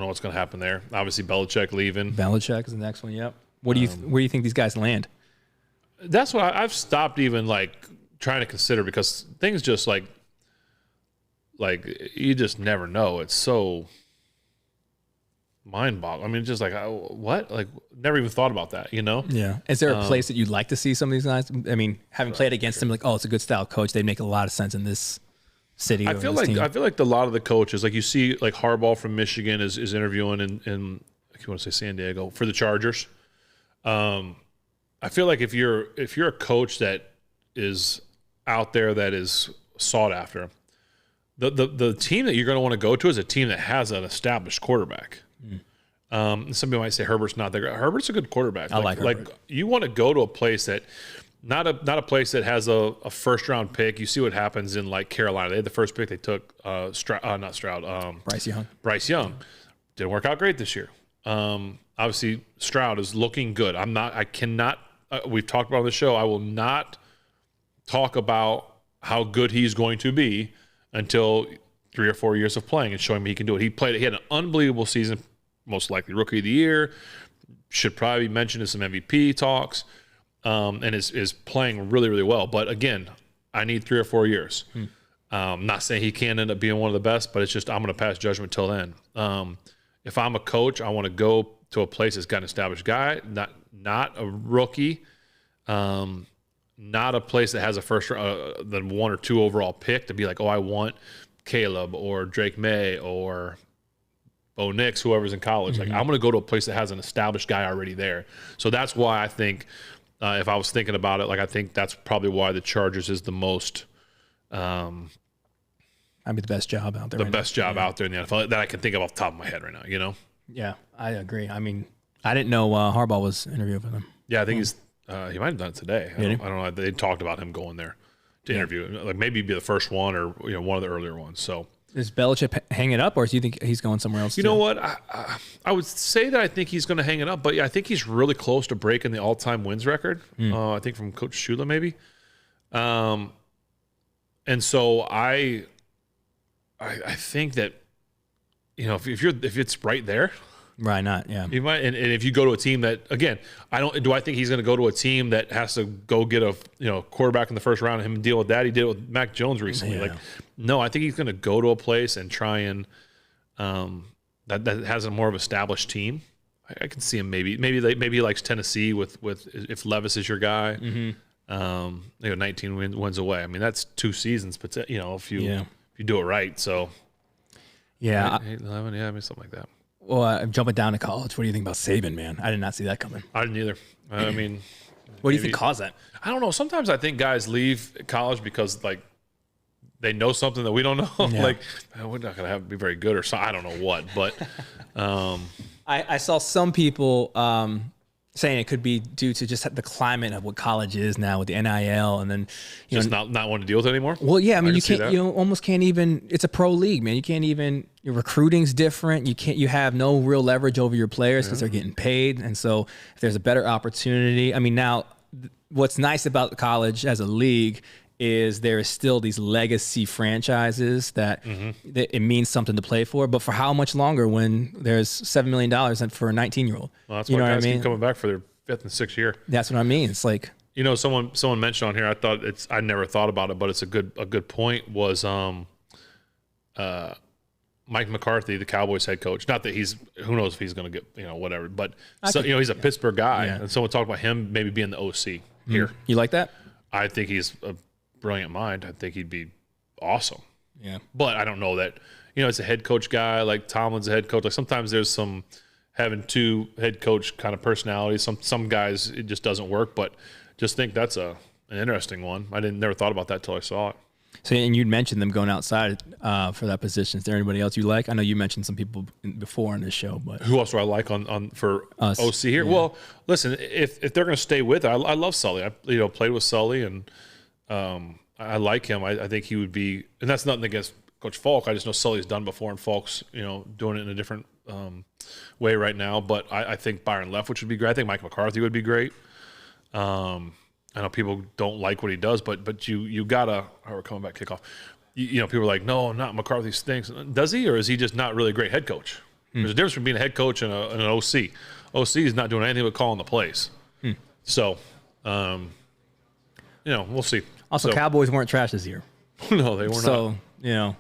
know what's going to happen there. Obviously, Belichick leaving. Belichick is the next one. Yep. Where do you think these guys land? That's what I've stopped even like trying to consider because things just like you just never know. It's so mind-boggling. I mean, just like what? Like never even thought about that. Yeah. Is there a place that you'd like to see some of these guys? I mean, having played against them, like, oh, it's a good style coach. They'd make a lot of sense in this city. I feel like a lot of the coaches, like you see, like Harbaugh from Michigan is interviewing in I want to say San Diego for the Chargers. I feel like if you're a coach that is out there that is sought after, the team that you're going to want to go to is a team that has an established quarterback. Some people might say Herbert's not that great. Herbert's a good quarterback. I like Herbert. Like you want to go to a place that not a place that has a first round pick. You see what happens in like Carolina. They had the first pick. They took Bryce Young. Didn't work out great this year. Obviously Stroud is looking good. I cannot. We've talked about on the show. I will not talk about how good he's going to be until 3 or 4 years of playing and showing me he can do it. He had an unbelievable season, most likely rookie of the year. Should probably be mentioned in some MVP talks, and is playing really, really well. But again, I need 3 or 4 years. Not saying he can't end up being one of the best, but it's just I'm going to pass judgment till then. If I'm a coach, I want to go to a place that's got an established guy, not a rookie, not a place that has a first then 1 or 2 overall pick to be like, oh, I want Caleb or Drake May or Bo Nix, whoever's in college. Like I'm going to go to a place that has an established guy already there. So that's why I think if I was thinking about it, like I think that's probably why the Chargers is the most. I mean, the best job out there. The best job out there in the NFL that I can think of off the top of my head right now. Yeah, I agree. I mean, I didn't know Harbaugh was interviewing with him. Yeah, I think he might have done it today. I don't know. They talked about him going there to interview. Like maybe be the first one or one of the earlier ones. So is Belichick hang it up, or do you think he's going somewhere else? You know what? I would say that I think he's going to hang it up, but yeah, I think he's really close to breaking the all-time wins record. I think from Coach Shula maybe. And so I think that if it's right there. Right, not, yeah. You might, and if you go to a team that, again, do I think he's going to go to a team that has to go get a quarterback in the first round and him deal with that? He did it with Mac Jones recently. Yeah. No, I think he's going to go to a place and try and that has a more of an established team. I can see him maybe he likes Tennessee with if Levis is your guy. 19 wins away. I mean, that's 2 seasons, but if you do it right. So yeah, 8, 11, yeah, I mean something like that. Well, I'm jumping down to college. What do you think about Saban, man? I did not see that coming. I didn't either. I mean, what do you think caused that? I don't know. Sometimes I think guys leave college because like they know something that we don't know. Yeah. Like we're not going to be very good or something. I don't know what, but I saw some people saying it could be due to just the climate of what college is now with the NIL, and then just not wanting to deal with it anymore. Well, yeah, I mean, you almost can't even. It's a pro league, man. You can't even. Your recruiting's different. You have no real leverage over your players because they're getting paid, and so if there's a better opportunity, I mean, now what's nice about college as a league is there is still these legacy franchises that it means something to play for, but for how much longer when there's $7 million for a 19-year-old? Well, that's why guys keep coming back for their 5th and 6th year. That's what I mean. It's like, someone mentioned on here. I never thought about it, but it's a good point. Was Mike McCarthy, the Cowboys head coach? Not that who knows if he's going to get whatever, but he's a Pittsburgh guy, and someone talked about him maybe being the OC here. You like that? I think he's a brilliant mind. I think he'd be awesome. Yeah. But I don't know that, it's a head coach guy, like Tomlin's a head coach. Like sometimes there's some having two head coach kind of personalities. Some guys, it just doesn't work, but just think that's an interesting one. I never thought about that till I saw it. So, and you'd mentioned them going outside for that position. Is there anybody else you like? I know you mentioned some people before on this show, but who else do I like on for us, OC here? Yeah. Well, listen, if they're going to stay with it, I love Sully. I played with Sully, and I like him. I think he would be, and that's nothing against Coach Falk. I just know Sully's done before, and Falk's doing it in a different way right now. But I think Byron Leftwich would be great. I think Mike McCarthy would be great. I know people don't like what he does, but you gotta. Oh, we're coming back kickoff. People are like, no, not McCarthy stinks. Does he, or is he just not really a great head coach? There's a difference between being a head coach and an OC. OC is not doing anything but calling the plays. So, we'll see. Also, Cowboys weren't trash this year. No, they were not. So, they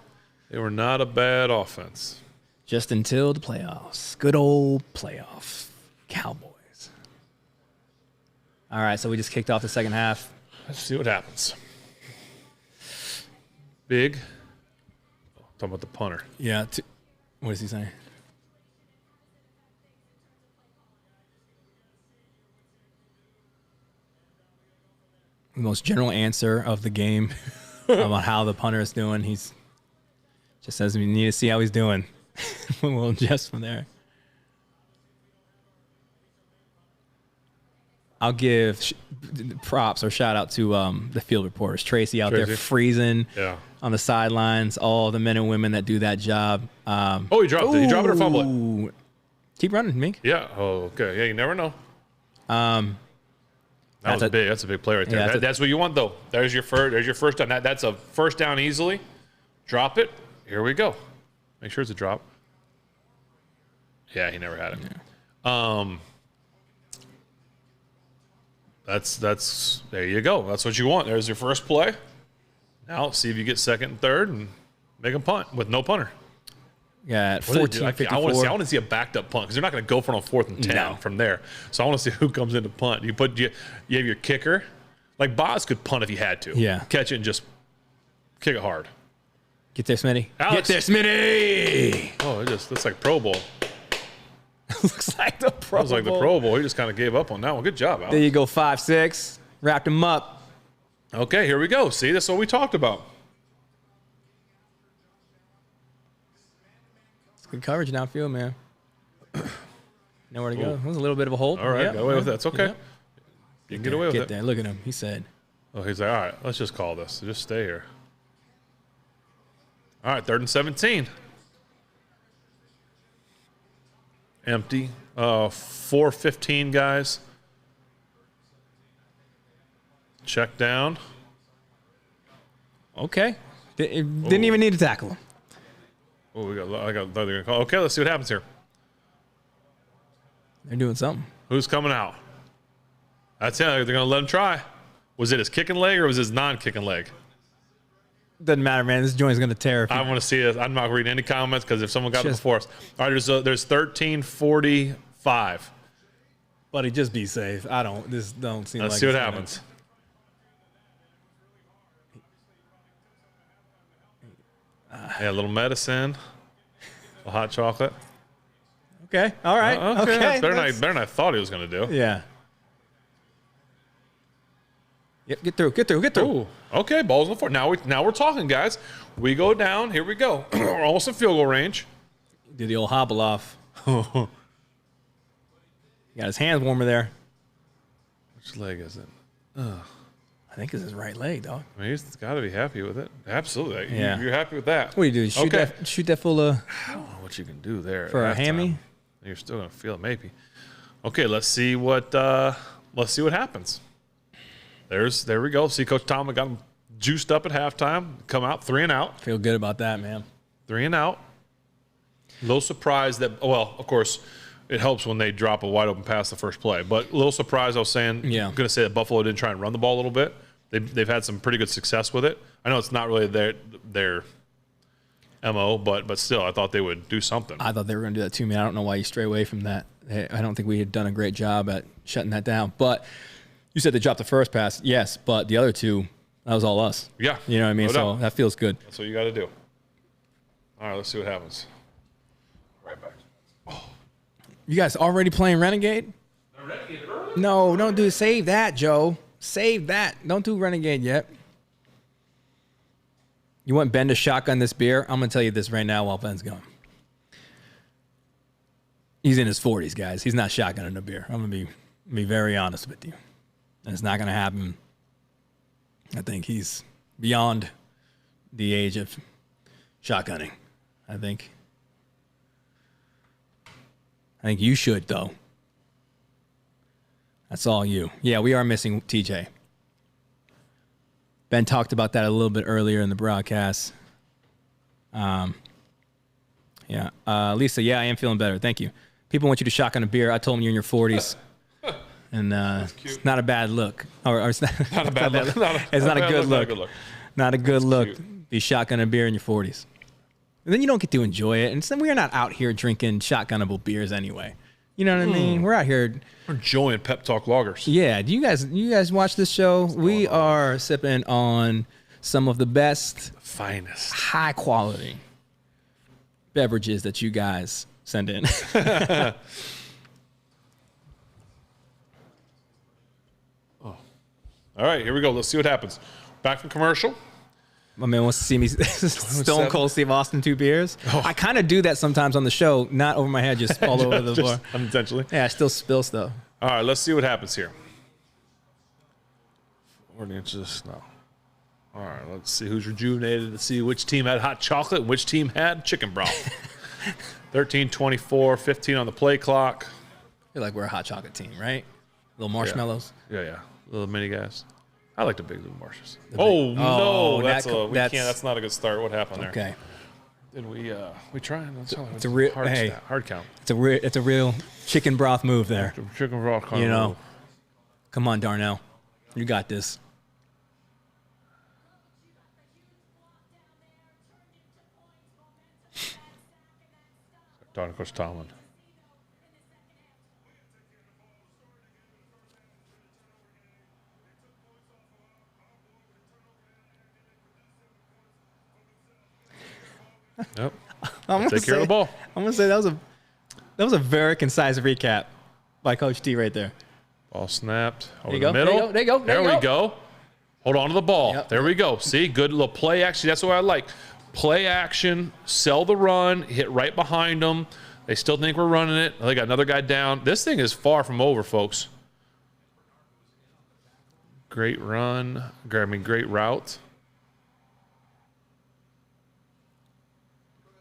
were not a bad offense. Just until the playoffs. Good old playoff Cowboys. All right, so we just kicked off the second half. Let's see what happens. Big. Talking about the punter. Yeah. What is he saying? The most general answer of the game about how the punter is doing. He's just says we need to see how he's doing. We'll adjust from there. I'll give props or shout out to the field reporters. Tracy out there freezing on the sidelines. All the men and women that do that job. He dropped it. He dropped it or fumbled it? Keep running, Mink. Yeah. Oh, okay. Yeah, you never know. That's a big play right there. Yeah, that's what you want, though. There's your first down. That's a first down easily. Drop it. Here we go. Make sure it's a drop. Yeah, he never had it. Yeah. That's there you go. That's what you want. There's your first play. Now see if you get second and third and make a punt with no punter. Yeah, 14-54. I want to see a backed up punt because they're not going to go for it on 4th and 10 from there. So I want to see who comes in to punt. You have your kicker. Like Boz could punt if he had to. Yeah. Catch it and just kick it hard. Get there, Smitty. Alex. Get there, Smitty. Oh, it looks like Pro Bowl. Looks like the Pro Bowl. Looks like the Pro Bowl. He just kind of gave up on that one. Good job, Alex. There you go, 5-6. Wrapped him up. Okay, here we go. See, that's what we talked about. It's good coverage downfield, man. Nowhere to go. It was a little bit of a hold. All right, got away with that. It's okay. Yep. You can get away with it. Get there. Look at him. He said. Oh, he's like, all right, let's just call this. Just stay here. All right, 3rd and 17. Empty. 4:15, guys. Check down. Okay. Didn't even need to tackle him. Oh, they're gonna call. Okay, let's see what happens here. They're doing something. Who's coming out? That's it. They're gonna let him try. Was it his kicking leg or was it his non-kicking leg? Doesn't matter, man. This joint's going to tear. I want to see it. I'm not reading any comments because if someone got it before us. All right, there's 13:45. Buddy, just be safe. This don't seem like. Let's see what happens. Yeah, a little medicine, a hot chocolate. Okay. All right. Okay. Better than I thought he was going to do. Yeah. Yep. Get through. Ooh, okay, ball's on the floor. Now we're talking, guys. We go down. Here we go. We're almost in field goal range. Do the old hobble off. Got his hands warmer there. Which leg is it? I think it's his right leg, dog. I mean, he's got to be happy with it. Absolutely. Yeah. You're happy with that. What do you do? Shoot that full of I don't know what you can do there for a at halftime. hammy. You're still gonna feel it, maybe. Okay, let's see what happens. There we go. See, Coach Tomlin got him juiced up at halftime. Come out 3 and out. Feel good about that, man. 3 and out. A little surprised that. Well, of course, it helps when they drop a wide open pass the first play. But a little surprised. I was saying. Yeah. I'm gonna say that Buffalo didn't try and run the ball a little bit. They've had some pretty good success with it. I know it's not really their MO, but still, I thought they would do something. I thought they were going to do that too, man. I don't know why you stray away from that. I don't think we had done a great job at shutting that down. But you said they dropped the first pass, yes, but the other two, that was all us. Yeah. You know what I mean? No So doubt. that feels good. That's what you got to do. All right, let's see what happens. Right back. You guys already playing Renegade? Renegade early? No, don't do. Save that, Joe. Save that. Don't do Renegade yet. You want Ben to shotgun this beer? I'm going to tell you this right now while Ben's gone. He's in his 40s, guys. He's not shotgunning a beer. I'm going to be very honest with you. And it's not going to happen. I think he's beyond the age of shotgunning. I think you should, though. That's all you. Yeah, we are missing TJ. Ben talked about that a little bit earlier in the broadcast. Lisa, yeah, I am feeling better. Thank you. People want you to shotgun a beer. I told them you're in your 40s. And it's not a bad look. Or it's not a bad look. It's not a good look. Not a good look. Be shotgun a beer in your 40s. And then you don't get to enjoy it. And so we're not out here drinking shotgunnable beers anyway. You know what I mean? We're out here. We're enjoying Pep Talk Lagers. Yeah. Do you guys watch this show? We are sipping on some of the best, finest, high quality beverages that you guys send in. All right, here we go. Let's see what happens. Back from commercial. My man wants to see me Stone Cold Steve Austin 2 beers. Oh. I kind of do that sometimes on the show, not over my head, just all over the floor. Unintentionally. Yeah, I still spill stuff. All right, let's see what happens here. 4 inches. No. All right, let's see who's rejuvenated. Let's see which team had hot chocolate and which team had chicken broth. 13:24, 15 on the play clock. I feel like we're a hot chocolate team, right? Little marshmallows. Yeah. Little mini guys. I like the big little marshes. No, that's not a good start. What happened there? Okay. Did we try? It's a real hard count. It's a real chicken broth move there. Chicken broth kind of move. Come on, Darnell. You got this. Darn, Coach Tomlin. Yep. Take care of the ball. I'm gonna say that was a very concise recap by Coach T right there. Ball snapped over the middle. There we go. Hold on to the ball. Yep. There we go. See, good little play action. That's what I like. Play action, sell the run, hit right behind them. They still think we're running it. They got another guy down. This thing is far from over, folks. Great run. Great route.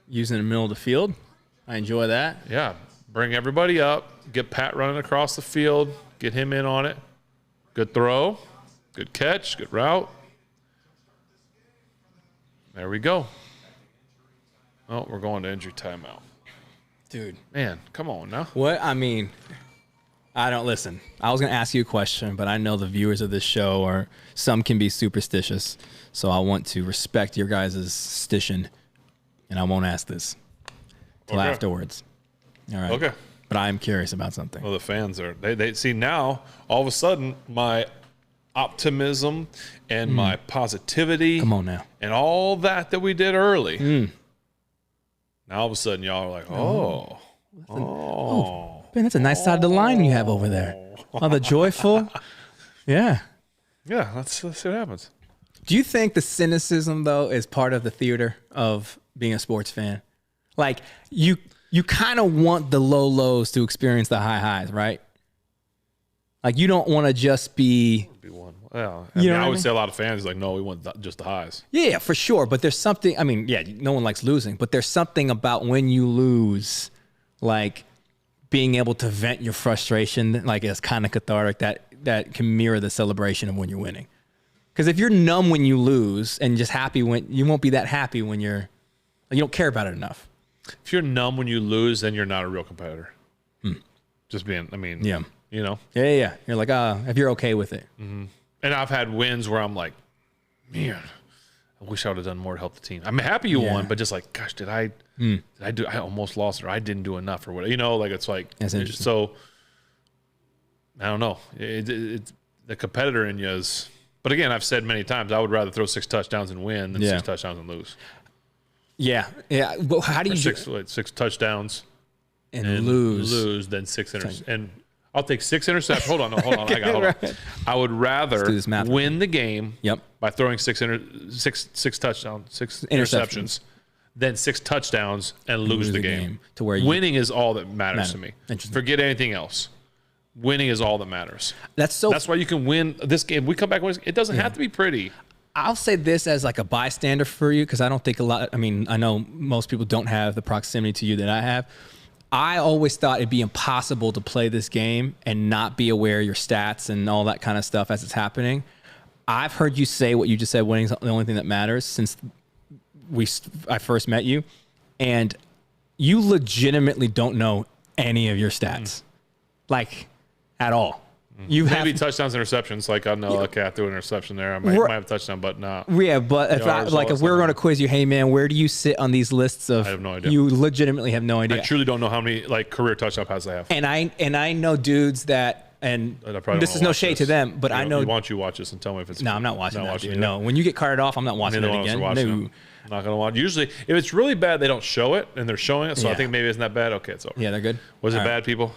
Using the middle of the field. I enjoy that. Yeah. Bring everybody up. Get Pat running across the field. Get him in on it. Good throw. Good catch. Good route. There we go. Oh, we're going to injury timeout. Dude. Man, come on now. What? I mean, I don't listen. I was going to ask you a question, but I know the viewers of this show some can be superstitious. So I want to respect your guys' stition. And I won't ask this till afterwards. All right. Okay. But I am curious about something. Well, the fans are. They see now, all of a sudden, my optimism and my positivity. Come on now. And all that we did early. Now, all of a sudden, y'all are like, Ben, that's a nice side of the line you have over there. Oh, the joyful. Yeah. Yeah, let's see what happens. Do you think the cynicism, though, is part of the theater of being a sports fan? Like, you kind of want the low lows to experience the high highs, right? Like, you don't want to just be. Be one. Well, I would say a lot of fans like, no, we want just the highs. Yeah, for sure. But there's something. I mean, yeah, no one likes losing, but there's something about when you lose, like being able to vent your frustration, like it's kind of cathartic. That can mirror the celebration of when you're winning. Because if you're numb when you lose and just happy when you won't be that happy when you don't care about it enough. If you're numb when you lose, then you're not a real competitor. Just being, Yeah. Yeah. You're like, if you're okay with it. Mm-hmm. And I've had wins where I'm like, man, I wish I would have done more to help the team. I'm happy you won, but just like, gosh, did I do? I almost lost, or I didn't do enough, or whatever. Like it's like, that's interesting. So I don't know. It's the competitor in you is. But again, I've said many times, I would rather throw 6 touchdowns and win than 6 touchdowns and lose. Yeah. But how do you six touchdowns and lose than 6 interceptions? And I'll take 6 interceptions. Hold on. Hold on. I would rather win the game by throwing 6 touchdowns, 6 interceptions than 6 touchdowns and lose the game. To where winning is all that matters to me. Forget anything else. Winning is all that matters. That's why you can win this game. We come back and win. It doesn't have to be pretty. I'll say this as like a bystander for you, because I don't think I know most people don't have the proximity to you that I have. I always thought it'd be impossible to play this game and not be aware of your stats and all that kind of stuff as it's happening. I've heard you say what you just said, winning is the only thing that matters, since I first met you. And you legitimately don't know any of your stats. Like, at all. You maybe touchdowns, interceptions. Like, I know, okay, I threw an interception there. I might have a touchdown, but not. Yeah, but if we're going to quiz you, hey man, where do you sit on these lists of? I have no idea. You legitimately have no idea. I truly don't know how many career touchdown passes I have. And I know dudes that, and this is no shade to them, but I know. Why don't you watch this and tell me if it's? No, I'm not watching that, dude. No, when you get carted off, I'm not watching it again. No. I'm not going to watch. Usually, if it's really bad, they don't show it, and they're showing it. So I think maybe it's not bad. Okay, it's over. Yeah, they're good. Was it bad, people?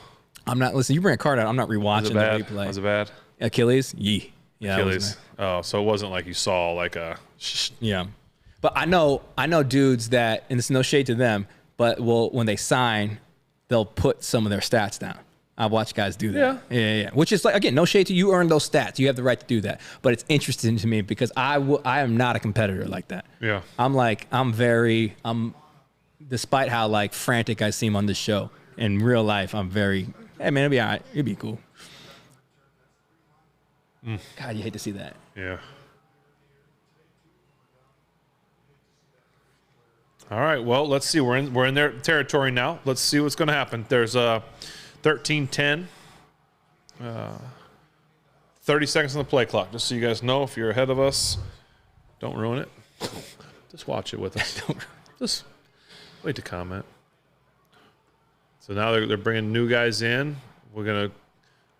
I'm not. Listen, you bring a card out. I'm not rewatching the replay. Was it bad? Achilles? Yeah. Achilles. Oh, so it wasn't like you saw like a. Yeah. But I know dudes that, and it's no shade to them, but when they sign, they'll put some of their stats down. I've watched guys do that. Yeah. Which is like, again, no shade to you. Earn those stats. You have the right to do that. But it's interesting to me because I am not a competitor like that. Yeah. Despite how like frantic I seem on this show, in real life, I'm very, hey man, it'll be all right. It'll be cool. God, you hate to see that. Yeah. All right. Well, let's see. We're in their territory now. Let's see what's going to happen. There's 13-10. 30 seconds on the play clock. Just so you guys know, if you're ahead of us, don't ruin it. Just watch it with us. Just wait to comment. So now they're bringing new guys in. We're going to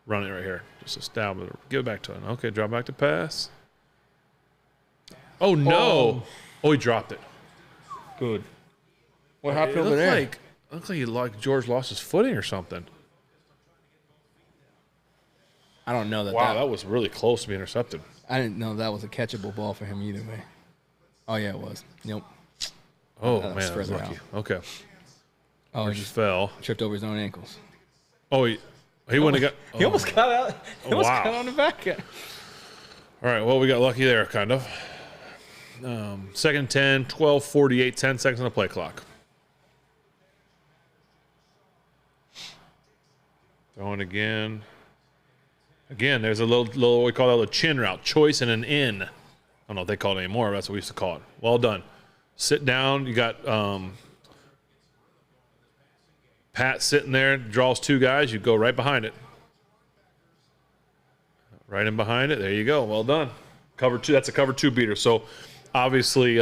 run it right here. Just establish it. Give it back to him. Okay, drop back to pass. Oh, no. Oh, he dropped it. Good. What happened over there? It looked like George lost his footing or something. I don't know that. Wow, that was really close to being intercepted. I didn't know that was a catchable ball for him either way. Oh, yeah, it was. Nope. Oh, man, that was lucky. Out. Okay. Oh, he just fell. Tripped over his own ankles. Oh, he wouldn't have got. He almost got out. He almost got on the back end. All right, well, we got lucky there, kind of. Second 10, 12:48, 10 seconds on the play clock. Throwing again. Again, there's a little we call that a chin route, choice and an in. I don't know if they call it anymore, but that's what we used to call it. Well done. Sit down. You got Pat sitting there, draws 2 guys. You go right behind it. Right in behind it. There you go. Well done. Cover 2. That's a cover 2 beater. So obviously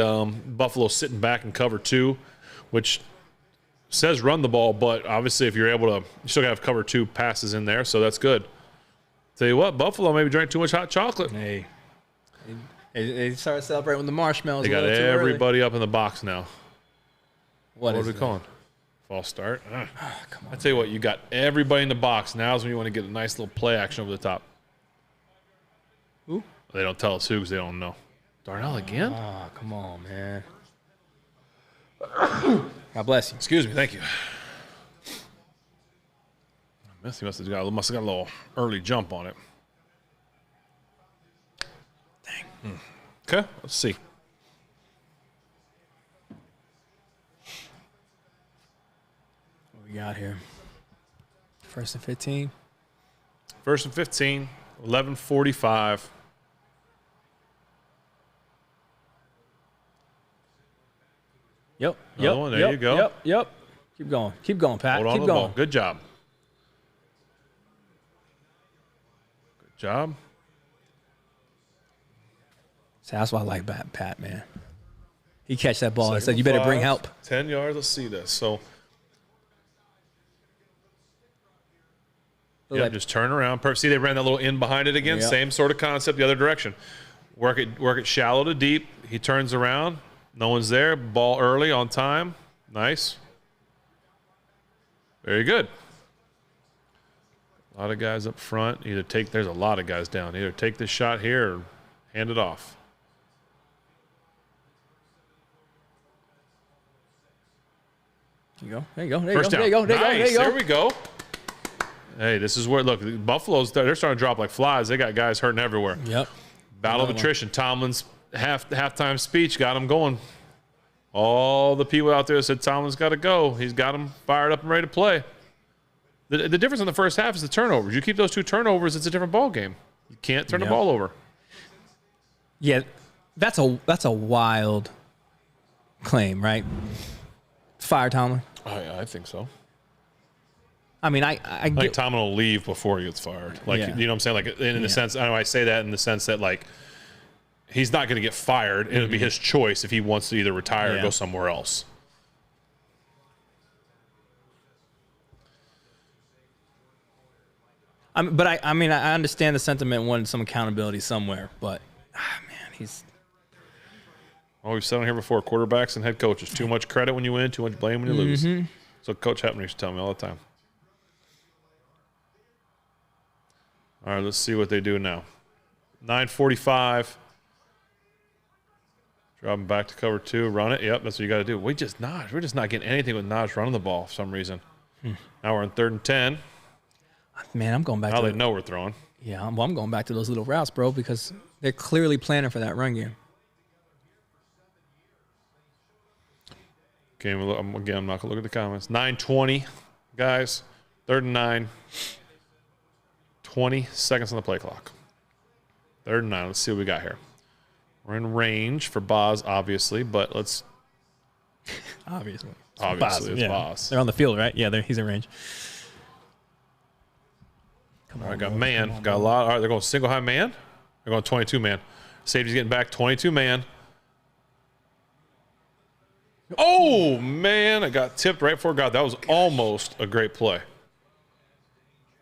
Buffalo's sitting back in cover 2, which says run the ball, but obviously if you're able to, you still got to have cover 2 passes in there, so that's good. Tell you what, Buffalo maybe drank too much hot chocolate. Hey. They started celebrating with the marshmallows. They got everybody up in the box now. What are we calling? False start. Come on. I tell you what, you got everybody in the box. Now's when you want to get a nice little play action over the top. Who? They don't tell us who because they don't know. Darnell again? Oh, come on, man. God bless you. Excuse me. Thank you. He must have got a little early jump on it. Dang. Okay, let's see. What we got here? 1st and 15. 1st and 15, 11:45. Yep. Another one. There you go. Yep. Keep going. Keep going, Pat. Hold on Keep to the going. ball. Good job. Good job. See, that's why I like Pat, man. He catch that ball and said, "You better bring help." 10 yards. Let's see this. So, yeah, just turn around. See, they ran that little in behind it again. Yep. Same sort of concept, the other direction. Work it shallow to deep. He turns around. No one's there. Ball early on time. Nice. Very good. A lot of guys up front. There's a lot of guys down. Either take this shot here or hand it off. There you go. There you go. There First down. you go. There you go. Nice. There you go. There we go. Hey, this is where, look, Buffalo's, they're starting to drop like flies. They got guys hurting everywhere. Yep. Battle of attrition. Tomlin's halftime speech got him going. All the people out there said Tomlin's got to go. He's got him fired up and ready to play. The difference in the first half is the turnovers. You keep those 2 turnovers, it's a different ball game. You can't turn the ball over. Yeah, that's a wild claim, right? Fire Tomlin. I think so. I mean, I Like get, Tomlin will leave before he gets fired. Like, Yeah. you know what I'm saying? Like, in the sense, I know I say that in the sense that, like, he's not going to get fired. It'll be his choice if he wants to either retire or go somewhere else. but I mean, I understand the sentiment wanting some accountability somewhere, but man, he's Oh, we've said on here before, quarterbacks and head coaches. Too much credit when you win, too much blame when you lose. So Coach Hepner used to tell me all the time. All right, let's see what they do now. 9:45. Drop him back to cover 2. Run it. Yep, that's what you got to do. We're just not getting anything with Naj running the ball for some reason. Now we're in 3rd and 10. man, I'm going back Now to they know we're throwing. I'm going back to those little routes, bro, because they're clearly planning for that run game. Okay, I'm not going to look at the comments. 9:20, guys. 3rd and 9. 20 seconds on the play clock. 3rd and 9. Let's see what we got here. We're in range for Boz, obviously, but let's... Obviously, it's Boz. They're on the field, right? Yeah, he's in range. Come All right, on, got bro. man. Come on, Got a bro. lot. All right, they're going single high man. They're going 22 man. Safety's getting back 22 man. Oh, man. I got tipped right before God. That was almost a great play.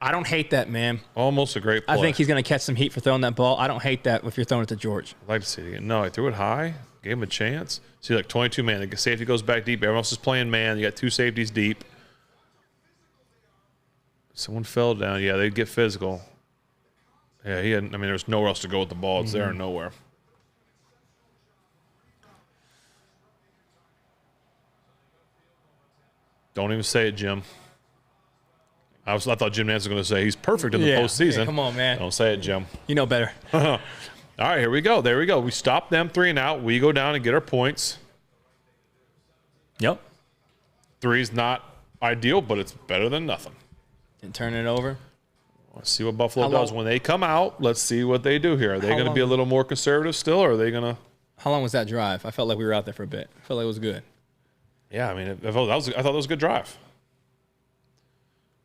I don't hate that, man. Almost a great play. I think he's going to catch some heat for throwing that ball. I don't hate that if you're throwing it to George. I'd like to see it again. No, I threw it high. Gave him a chance. See, like 22 man. The safety goes back deep. Everyone else is playing man. You got 2 safeties deep. Someone fell down. Yeah, they'd get physical. Yeah, there's nowhere else to go with the ball. It's there and nowhere. Don't even say it, Jim. I thought Jim Nance was going to say he's perfect in the postseason. Yeah, come on, man. Don't say it, Jim. You know better. All right, here we go. There we go. We stop them 3 and out. We go down and get our points. Yep. 3's not ideal, but it's better than nothing. And turn it over. Let's see what Buffalo does when they come out. Let's see what they do here. Are they going to be a little more conservative still, or are they going to? How long was that drive? I felt like we were out there for a bit. I felt like it was good. Yeah, I mean, I thought that was a good drive.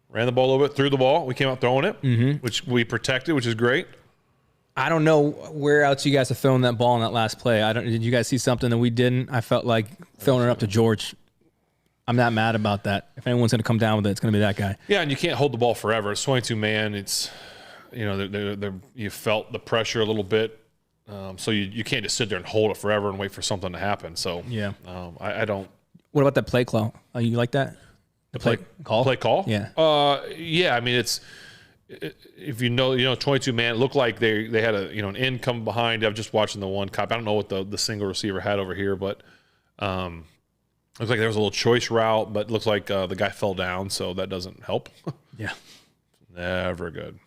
Ran the ball a little bit, threw the ball. We came out throwing it, which we protected, which is great. I don't know where else you guys are throwing that ball in that last play. Did you guys see something that we didn't? I felt like throwing it up to George. I'm not mad about that. If anyone's going to come down with it, it's going to be that guy. Yeah, and you can't hold the ball forever. It's 22 man. It's, you felt the pressure a little bit. So you can't just sit there and hold it forever and wait for something to happen. So Yeah. I don't. What about that play call? You like that? The play call? Play call? Yeah. Yeah. I mean, if you know, 22 man. It looked like they had an end come behind. I'm just watching the one cop. I don't know what the single receiver had over here, but looks like there was a little choice route, but looks like the guy fell down, so that doesn't help. Yeah. Never good.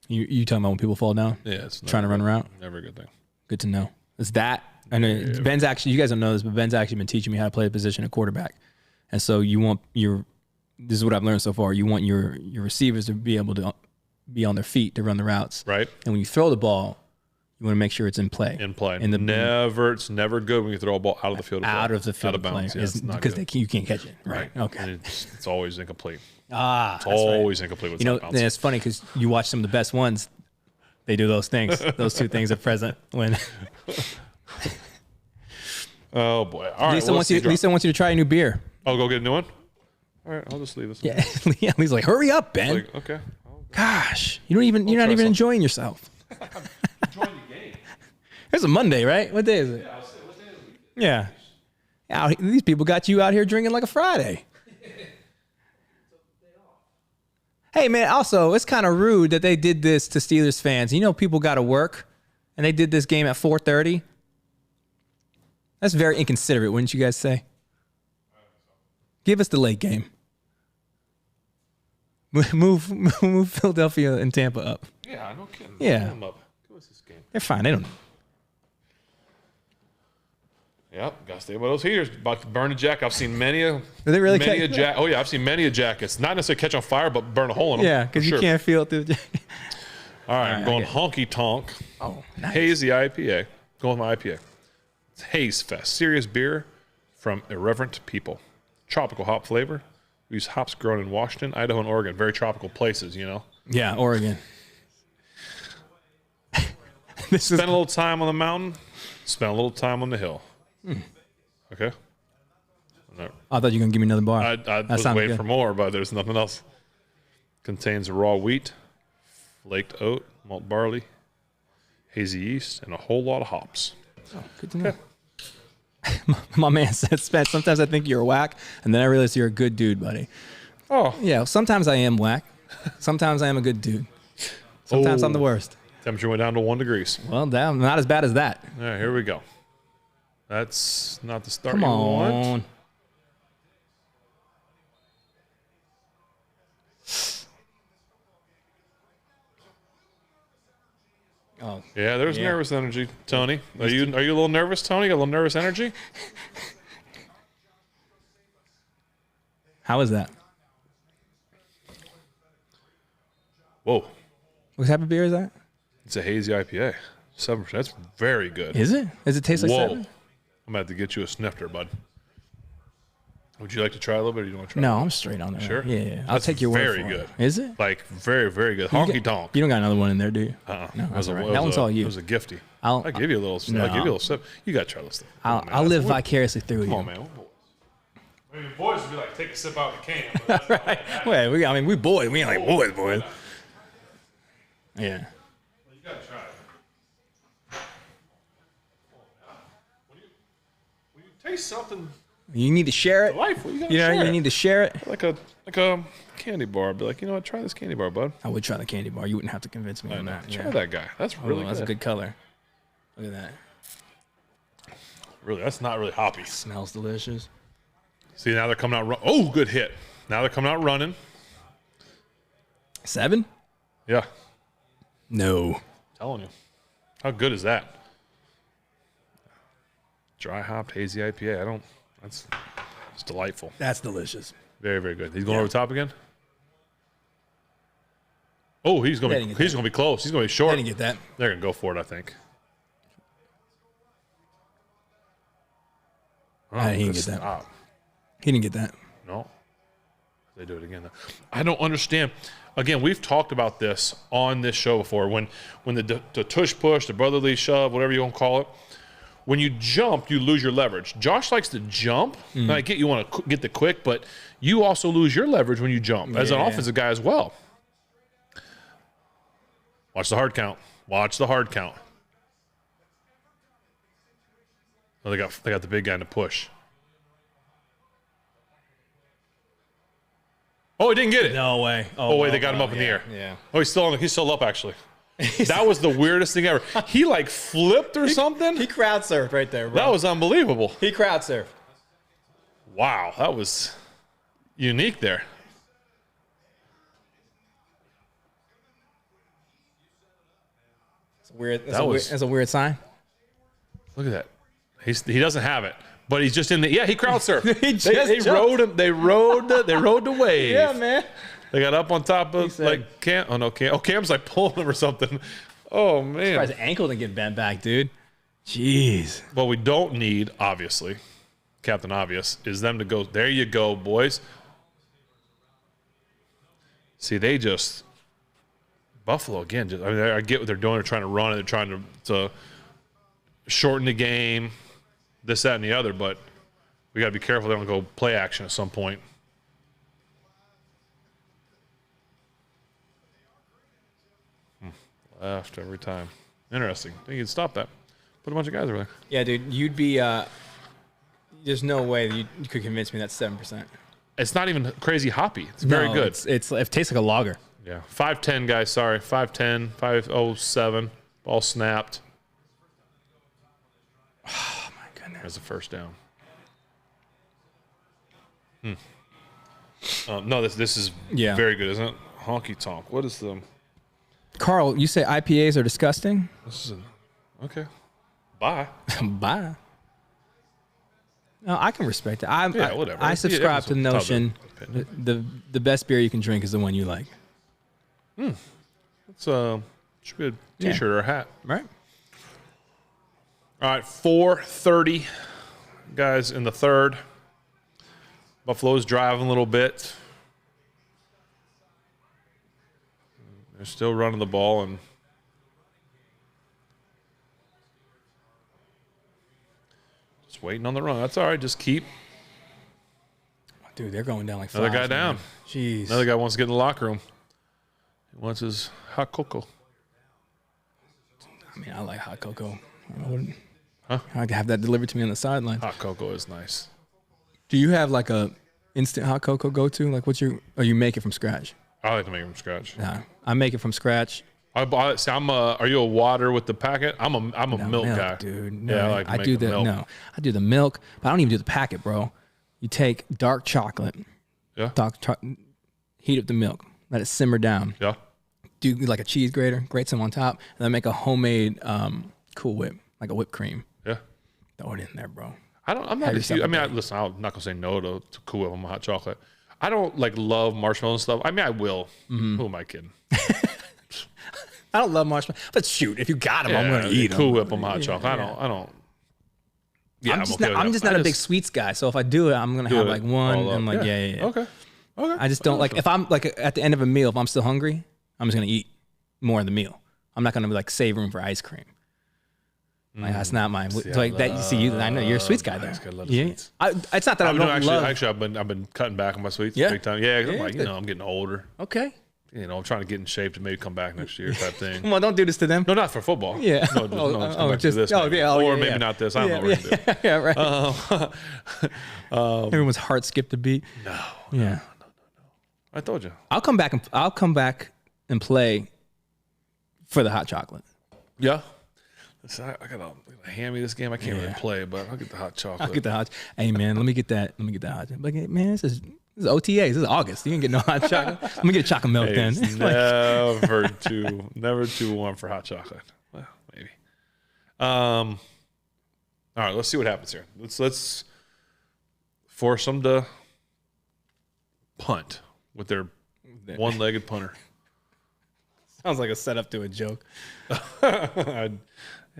You talking about when people fall down? Yeah, it's Trying to run around? Never a good thing. Good to know. It's that. I know Ben's actually, you guys don't know this, but Ben's actually been teaching me how to play the position of quarterback. And so this is what I've learned so far. You want your receivers to be able to be on their feet to run the routes. Right. And when you throw the ball, you want to make sure it's in play. In play. It's never good when you throw a ball out of the field. Out of the field of play. Yeah, because you can't catch it. Right. Okay. And it's always incomplete. It's always incomplete with and it's funny because you watch some of the best ones. They do those things. Those two things are present when. Oh boy! All right. Lisa wants you to try a new beer. I'll go get a new one. All right, I'll just leave this. Yeah, Lee's like, hurry up, Ben. Like, okay. Gosh, you're not even enjoying yourself. Enjoying the game. It's a Monday, right? What day is it? Yeah, I'll say, what day is it? Yeah. These people got you out here drinking like a Friday. Hey, man, also, it's kind of rude that they did this to Steelers fans. You know people got to work, and they did this game at 4:30. That's very inconsiderate, wouldn't you guys say? Give us the late game. Move Philadelphia and Tampa up. Yeah, no kidding. Yeah. Give them up. Give us this game. They're fine. They don't. Yep, got to stay by those heaters. About to burn a jacket. I've seen many a. Do they really many a jacket? Oh yeah, I've seen many a jackets. Not necessarily catch on fire, but burn a hole in them. Yeah, because you can't feel it through the jacket. All right, I'm going honky tonk. Oh, nice. Hazy IPA. Going with my IPA. It's Haze Fest. Serious beer from irreverent people. Tropical hop flavor. We use hops grown in Washington, Idaho, and Oregon. Very tropical places, you know. Yeah, Oregon. Spend a little time on the mountain. Spend a little time on the hill. Okay. No. I thought you were going to give me another bar. I was waiting for more, but there's nothing else. Contains raw wheat, flaked oat, malt barley, hazy yeast, and a whole lot of hops. Oh, good to know. My man said, Spence, sometimes I think you're whack, and then I realize you're a good dude, buddy. Oh. Yeah, sometimes I am whack. Sometimes I am a good dude. Sometimes I'm the worst. Temperature went down to 1 degree. Well, damn, not as bad as that. All right, here we go. That's not the start Come you on. want. Oh, Yeah, there's Yeah. nervous energy, Tony. Are you a little nervous, Tony? Got a little nervous energy? how is that? Whoa. What type of beer is that? It's a hazy IPA. 7%. That's very good. Is it? Does it taste like Whoa. 7? I'm going to have to get you a snifter, bud. Would you like to try a little bit, or do you want to try? No, I'm straight on that. Sure? Yeah. I'll That's take your word very for good. it. Is it? Like, very, very good. Honky tonk. You don't got another one in there, do you? No, that's all right. that That one's all you. It was a gifty. I'll give you a little. No. I'll give you a little sip. You got to try this stuff. I'll live vicariously through Come you. on, man. Maybe boys would be like, take a sip out of the can. But that's Right. Wait, we boys. We ain't like boys. Yeah. You got to try it. When you taste something You need to share it. delightful, you got to You know, share you it. need to share it. Like a candy bar. I'd be like, you know what? Try this candy bar, bud. I would try the candy bar. You wouldn't have to convince me on No, that. try Yeah. that guy. That's really Oh, that's a good. good color. Look at that. Really, that's not really hoppy. Smells delicious. See, now they're coming out. Oh, good hit. Now they're coming out running. 7? Yeah, No. telling you. How good is that? Dry hopped hazy IPA. It's delightful. That's delicious. Very, very good. He's going over the top again. Oh, he's going to be close. He's going to be I short. didn't get that. They're going to go for it, I think. I didn't good get that. stop. He didn't get that. No. They do it again. I don't understand. Again, we've talked about this on this show before. When the tush push, the brotherly shove, whatever you want to call it, when you jump, you lose your leverage. Josh likes to jump. And I get you want to get the quick, but you also lose your leverage when you jump as an Yeah. offensive guy as well. Watch the hard count. Watch the hard count. Oh, they got the big guy in the push. Oh, he didn't get it. No way. Oh, wait, they got him up in the air. Yeah. Oh, he's still up, actually. That was the weirdest thing ever. He, like, flipped or something. He crowd surfed right there, bro. That was unbelievable. He crowd surfed. Wow, that was unique there. That's a weird sign. Look at that. He doesn't have it, but he's just in the. Yeah, he crowd surfed. They rode him. They rode the wave. Yeah, man. They got up on top of Cam. Oh no, Cam. Oh, Cam's like pulling him or something. Oh man. His ankle didn't get bent back, dude. Jeez. What we don't need, obviously, Captain Obvious, is them to go. There you go, boys. See, they just Buffalo again. I get what they're doing. They're trying to run it. They're trying to shorten the game, this, that, and the other. But we got to be careful they don't go play action at some point. Left every time. Interesting. I think you can stop that. Put a bunch of guys over there. Yeah, dude. You'd be. There's no way that you could convince me that's 7%. It's not even crazy hoppy. It's very good. It tastes like a lager. Yeah. 5'10", guys. Sorry. 5'10", 5'07". Ball snapped. Oh, my goodness. There's a first down. No, this is very good, isn't it? Honky tonk. What is the... Carl, you say IPAs are disgusting? This is okay. Bye. Bye. No, I can respect it. Whatever. I subscribe to the notion the best beer you can drink is the one you like. It's should be a t-shirt or a hat. Right. All right, 4:30, guys, in the third. Buffalo's driving a little bit. They're still running the ball and just waiting on the run. That's all right. Just keep. Dude, they're going down like another flies, guy down. Man. Jeez. Another guy wants to get in the locker room. He wants his hot cocoa. I mean, I like hot cocoa. I like to have that delivered to me on the sideline. Hot cocoa is nice. Do you have like a instant hot cocoa go-to? Like or you make it from scratch? I like to make it from scratch. Nah, I make it from scratch. Are you a water with the packet? I'm a milk guy, dude. No, yeah, I like to make the milk. No, I do the milk, but I don't even do the packet, bro. You take dark chocolate, heat up the milk, let it simmer down. Yeah. Do like a cheese grater, grate some on top, and then make a homemade Cool Whip, like a whipped cream. Yeah. Throw it in there, bro. I'm not. Listen, I'm not gonna say no to Cool Whip on my hot chocolate. I don't love marshmallows and stuff. I mean, I will. Mm-hmm. Who am I kidding? I don't love marshmallows, but shoot, if you got them, I'm gonna eat them. Cool Whip on my hot chocolate. I don't. Yeah, I'm just not a big sweets guy. So if I do it, I'm gonna have like one and like yeah. Okay. I just don't like if I'm like at the end of a meal. If I'm still hungry, I'm just gonna eat more of the meal. I'm not gonna be like save room for ice cream. Like that's not my like that. You see, I know you're a sweets guy there. Yeah, it's not that I don't love. Actually, I've been cutting back on my sweets big time. Yeah, I'm getting older. Okay. I'm trying to get in shape to maybe come back next year type thing. Well, don't do this to them. No, not for football. Yeah. No, just this. Or maybe not this. I don't know what to do. Yeah, right. Everyone's heart skipped a beat. No. Yeah. No. I told you. I'll come back and play for the hot chocolate. Yeah. Listen, I gotta hand me this game. I can't really play, but I'll get the hot chocolate. I'll get the hot. Hey man, let me get that hot chocolate. Like, man, this is OTAs. This is August. You can get no hot chocolate. Let me get a chocolate milk then. Never too warm for hot chocolate. Well, maybe. All right, let's see what happens here. Let's force them to punt with their one-legged punter. Sounds like a setup to a joke.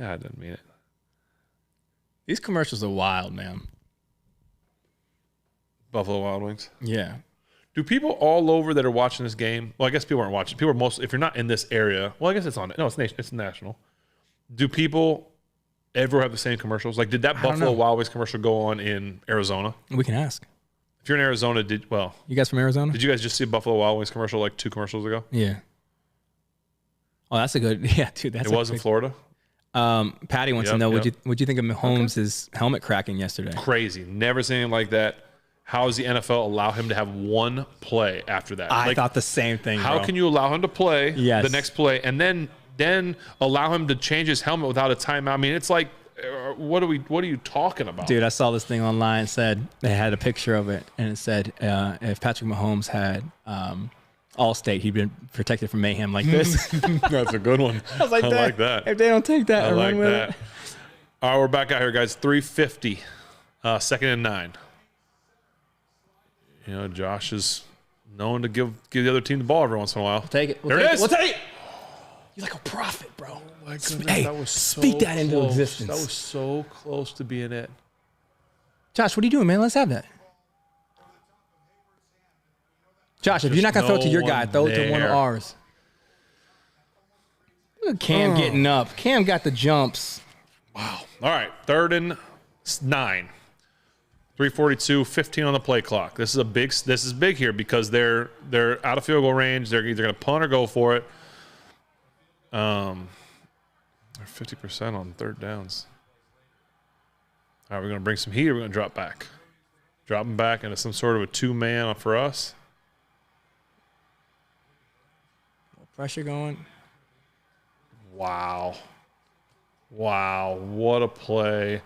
I didn't mean it. These commercials are wild, man. Buffalo Wild Wings. Yeah. Do people all over that are watching this game? Well, I guess people aren't watching. People are mostly, if you're not in this area, well, I guess it's on. No, it's national. Do people ever have the same commercials? Like, did that Buffalo Wild Wings commercial go on in Arizona? We can ask. If you're in Arizona, you guys from Arizona? Did you guys just see a Buffalo Wild Wings commercial like 2 commercials ago? Yeah. Oh, that's a good. Yeah, dude. It was in Florida. Patty wants to know what'd you think of Mahomes' helmet cracking yesterday? Crazy. Never seen anything like that. How does the NFL allow him to have one play after that? I thought the same thing. How can you allow him to play the next play and then allow him to change his helmet without a timeout? I mean, it's like, what are you talking about? Dude, I saw this thing online. Said they had a picture of it, and it said if Patrick Mahomes had Allstate, he'd been protected from mayhem like this. That's a good one. I was like, like that. If they don't take that, I like that. It. All right, we're back out here, guys. 3:50, 2nd and 9. You know, Josh is known to give the other team the ball every once in a while. Take it. There it is. We'll take it. You're like a prophet, bro. Oh my goodness, Hey, that was so speak that into close. existence. That was so close to being it. Josh, what are you doing, man? Let's have that. Josh, if you're not going to throw it to your guy, throw it to one of ours. Look at Cam getting up. Cam got the jumps. Wow. All right, 3rd and 9. 3:42, 15 on the play clock. This is big here because they're out of field goal range. They're either going to punt or go for it. They're 50% on 3rd downs. All right, we're going to bring some heat or we're going to drop back. Drop them back into some sort of a 2-man for us. Pressure going. Wow. What a play.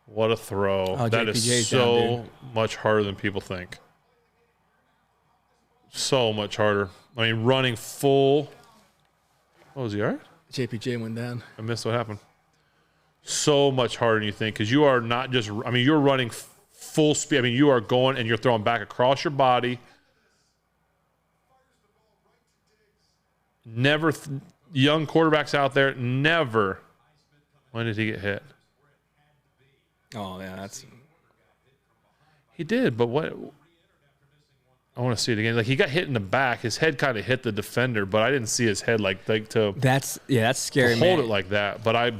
What a throw. Oh, that is JPJ's so down, much harder than people think. So much harder. I mean, running full. Oh, was he all right? JPJ went down. I missed what happened. So much harder than you think because you are not just, I mean, you're running full speed. I mean, you are going and you're throwing back across your body. Never, young quarterbacks out there, never. When did he get hit? Oh, yeah, that's. He did, but what? I want to see it again. Like, he got hit in the back. His head kind of hit the defender, but I didn't see his head to. That's scary, to man. hold it like that. But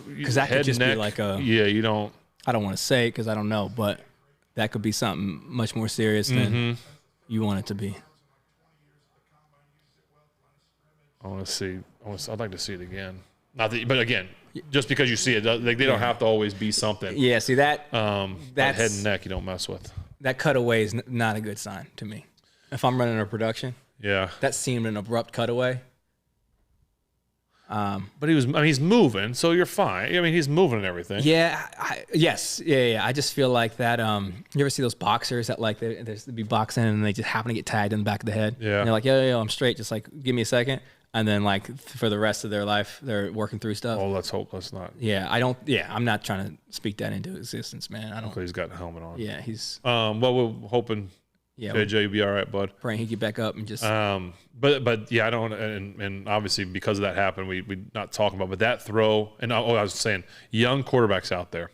because that could just be like a. Yeah, you don't. I don't want to say it because I don't know, but that could be something much more serious than you want it to be. I want to see. I'd like to see it again. Not that, but again, just because you see it, they don't have to always be something. Yeah, see that. That head and neck you don't mess with. That cutaway is not a good sign to me. If I'm running a production, yeah, that seemed an abrupt cutaway. But he's moving, so you're fine. I mean, he's moving and everything. Yeah, yeah. I just feel like that. You ever see those boxers that like they be boxing and they just happen to get tagged in the back of the head? Yeah. And they're like, yo, I'm straight. Just like, give me a second. And then like for the rest of their life, they're working through stuff. Oh, let's hope that's not. Yeah, I don't. Yeah, I'm not trying to speak that into existence, man. I don't. He's got a helmet on. Yeah, he's. Well, we're hoping. Yeah, JJ, you'll be all right, bud. Praying he get back up and just. But yeah, I don't. And obviously because of that happened, we not talking about. But that throw, and I was saying, young quarterbacks out there,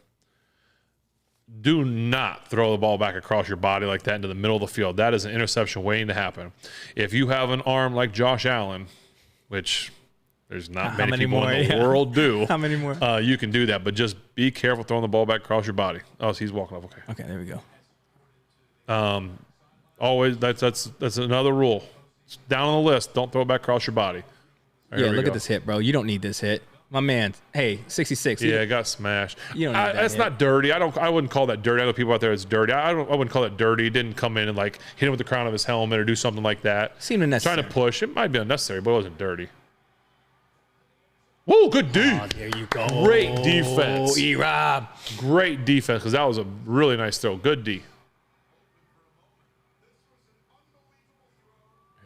do not throw the ball back across your body like that into the middle of the field. That is an interception waiting to happen. If you have an arm like Josh Allen, which there's not many people in the world do. How many more? You can do that, but just be careful throwing the ball back across your body. Oh, so he's walking up. Okay. Okay, there we go. Always, that's another rule. It's down on the list. Don't throw it back across your body. Yeah, look at this hit, bro. You don't need this hit. My man, hey, 66. Yeah, it got smashed. You don't need that that's hit. not dirty. I wouldn't call that dirty. I know people out there it's dirty. I wouldn't call that dirty. He didn't come in and like hit him with the crown of his helmet or do something like that. Seemed unnecessary. Trying to push. It might be unnecessary, but it wasn't dirty. Whoa, good D. Oh, there you go. Great defense. Oh, E-Rob. Great defense because that was a really nice throw. Good D.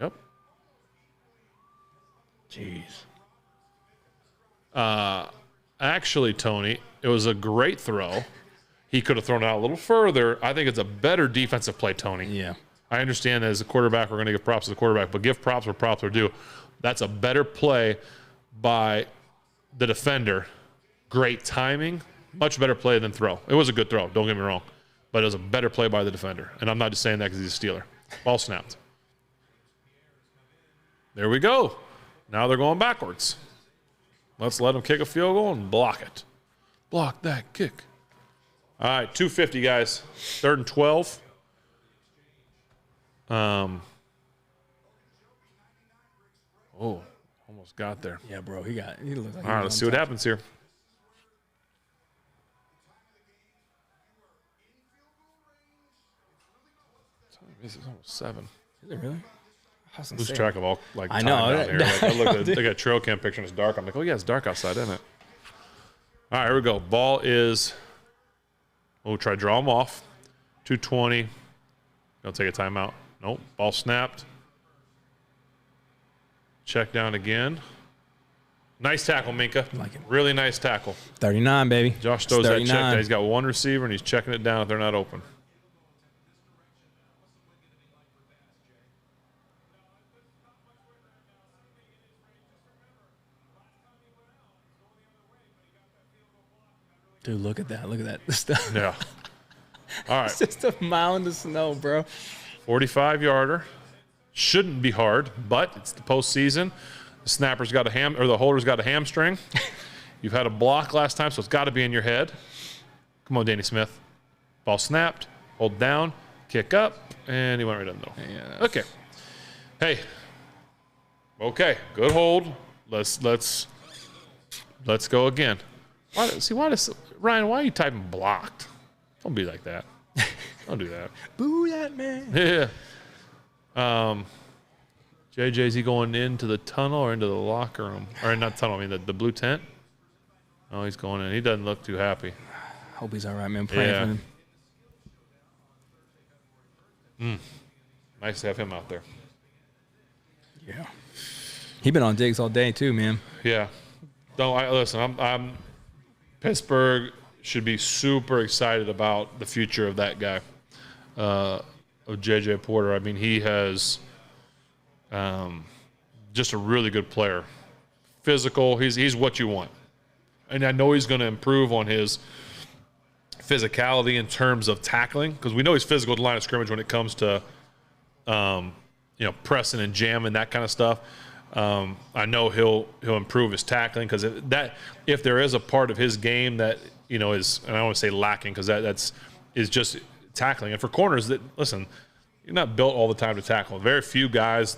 Yep. Jeez. Actually, Tony, it was a great throw. He could have thrown it out a little further. I think it's a better defensive play, Tony. Yeah. I understand that as a quarterback, we're going to give props to the quarterback, but give props where props are due. That's a better play by the defender. Great timing. Much better play than throw. It was a good throw, don't get me wrong, but it was a better play by the defender. And I'm not just saying that because he's a Steeler. Ball snapped. There we go. Now they're going backwards. Let's let them kick a field goal and block it. Block that kick. All right, 250, guys. 3rd and 12. Oh, almost got there. Yeah, bro. He looked like. All right, let's see what happens here. This is almost 7. Is it really? Lose track of all like I time know. down here. Like, I looked at a trail cam picture and it's dark. I'm like, oh yeah, it's dark outside, isn't it? All right, here we go. Ball is. We'll try to draw them off. 220. Gonna take a timeout. Nope. Ball snapped. Check down again. Nice tackle, Minka. Like it. Really nice tackle. 39, baby. Josh It's throws that 39. check down. He's got one receiver, and he's checking it down if they're not open. Dude, look at that. Look at that stuff. Yeah. All right. It's just a mound of snow, bro. 45-yarder. Shouldn't be hard, but it's the postseason. The snapper's got the holder's got a hamstring. You've had a block last time, so it's got to be in your head. Come on, Danny Smith. Ball snapped. Hold down. Kick up, and he went right in the middle. Yeah, okay. Hey. Okay. Good hold. Let's go again. Ryan? Why are you typing blocked? Don't be like that. Don't do that. Boo that man. Yeah. JJ's he going into the tunnel or into the locker room? Or not tunnel, I mean the blue tent? Oh, he's going in. He doesn't look too happy. Hope he's all right, man. Praying for him. Nice to have him out there. Yeah. He been on digs all day too, man. Yeah. Listen, I'm Pittsburgh should be super excited about the future of that guy, of JJ Porter. I mean, he has just a really good player. Physical, he's what you want. And I know he's going to improve on his physicality in terms of tackling, because we know he's physical at the line of scrimmage when it comes to pressing and jamming, that kind of stuff. I know he'll improve his tackling, because if there is a part of his game that is, and I don't want to say lacking, because is just tackling. And for corners, listen, you're not built all the time to tackle. Very few guys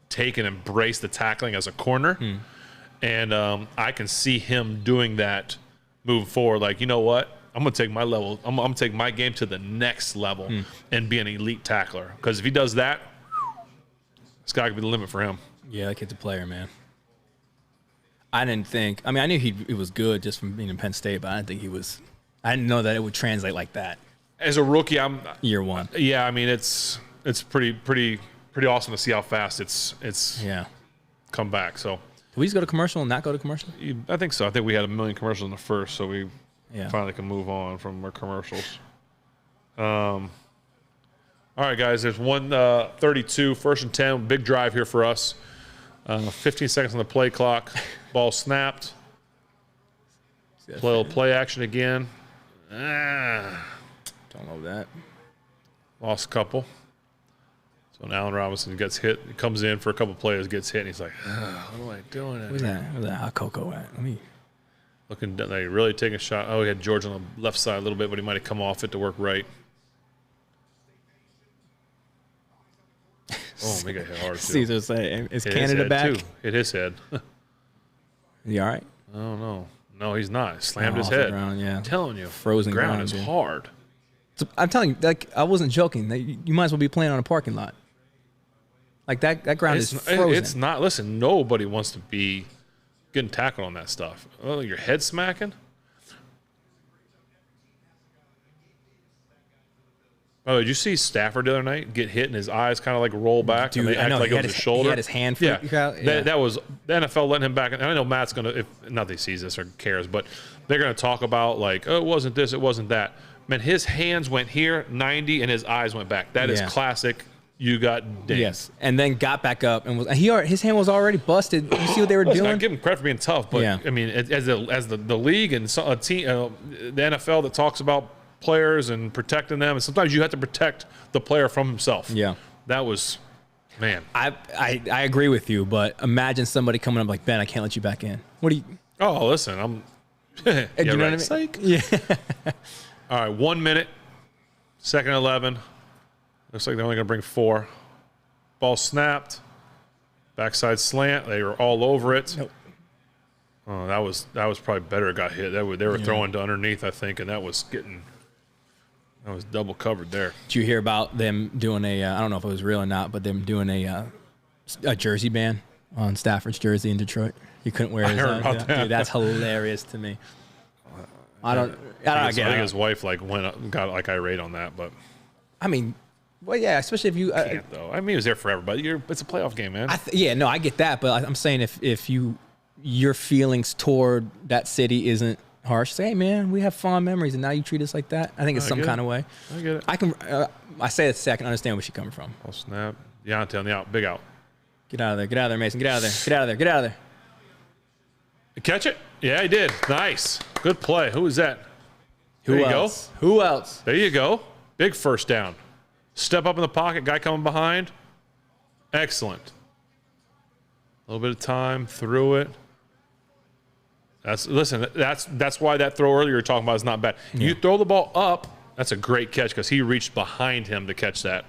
take and embrace the tackling as a corner, and I can see him doing that moving forward. Like, you know what? I'm gonna take my level. I'm gonna take my game to the next level and be an elite tackler. Because if he does that, sky could be the limit for him. Yeah, that kid's a player, man. I knew he was good just from being in Penn State, but I didn't know that it would translate like that. As a rookie, Year one. Yeah, I mean it's pretty awesome to see how fast it's come back. So Did we just go to commercial and not go to commercial? I think so. I think we had 1 million commercials in the first, so we finally can move on from our commercials. All right, guys. There's 1:32, 1st and 10. Big drive here for us. 15 seconds on the play clock. Ball snapped. Play action again. Don't know that. Lost a couple. So when Allen Robinson gets hit, he comes in for a couple plays, gets hit, and he's like, what am I doing? Where's that hot cocoa at? Looking down, they really taking a shot. Oh, he had George on the left side a little bit, but he might have come off it to work right. Oh, he got hit hard, too. Caesar say, is Canada back? Too. Hit his head. He all right? Oh, no. No, he's not. He slammed his head. Ground, yeah. I'm telling you. Frozen ground ground is dude. hard. So I'm telling you, I wasn't joking. You might as well be playing on a parking lot. Like that ground is frozen. It's not. Listen, nobody wants to be getting tackled on that stuff. Oh, your head smacking. Oh, did you see Stafford the other night get hit and his eyes kind of like roll back? Dude, and they act like it was his shoulder. He had his hand. That was the NFL letting him back. And I know Matt's gonna, if not that he sees this or cares, but they're gonna talk about like, oh, it wasn't this, it wasn't that. Man, his hands went here 90 and his eyes went back. That is classic. You got dinged. Yes, and then got back up and his hand was already busted. You see what they were doing? I give him credit for being tough, but I mean, as the league and a team, the NFL that talks about players and protecting them, and sometimes you have to protect the player from himself. Yeah, that was, man. I agree with you, but imagine somebody coming up like, Ben, I can't let you back in. What do you? Oh, listen, I'm. Yeah, you know what I mean? Yeah. All right, 1 minute, 2nd and 11. Looks like they're only going to bring 4. Ball snapped. Backside slant. They were all over it. Nope. Oh, that was probably better. It got hit. They were throwing to underneath, I think, and that was double covered there. Did you hear about them doing I don't know if it was real or not, but them doing a jersey ban on Stafford's jersey in Detroit? He couldn't wear his own. Dude, that's hilarious to me. I think his wife got irate on that, but I mean, Well, yeah, especially if you Can't though. I mean, he was there forever, but it's a playoff game, man. yeah, no, I get that, but I'm saying if your feelings toward that city isn't harsh, say, hey man, we have fond memories, and now you treat us like that. I think it's some kind of way. I get it. I say it so I can understand where she's coming from. Oh snap! Deontay on the out, big out. Get out of there! Get out of there, Mason! Get out of there! Get out of there! Get out of there! Catch it? Yeah, he did. Nice, good play. Who is that? Who else? Who else? There you go. Big first down. Step up in the pocket. Guy coming behind. Excellent. A little bit of time through it. That's why that throw earlier you're talking about is not bad. Yeah. You throw the ball up, that's a great catch because he reached behind him to catch that.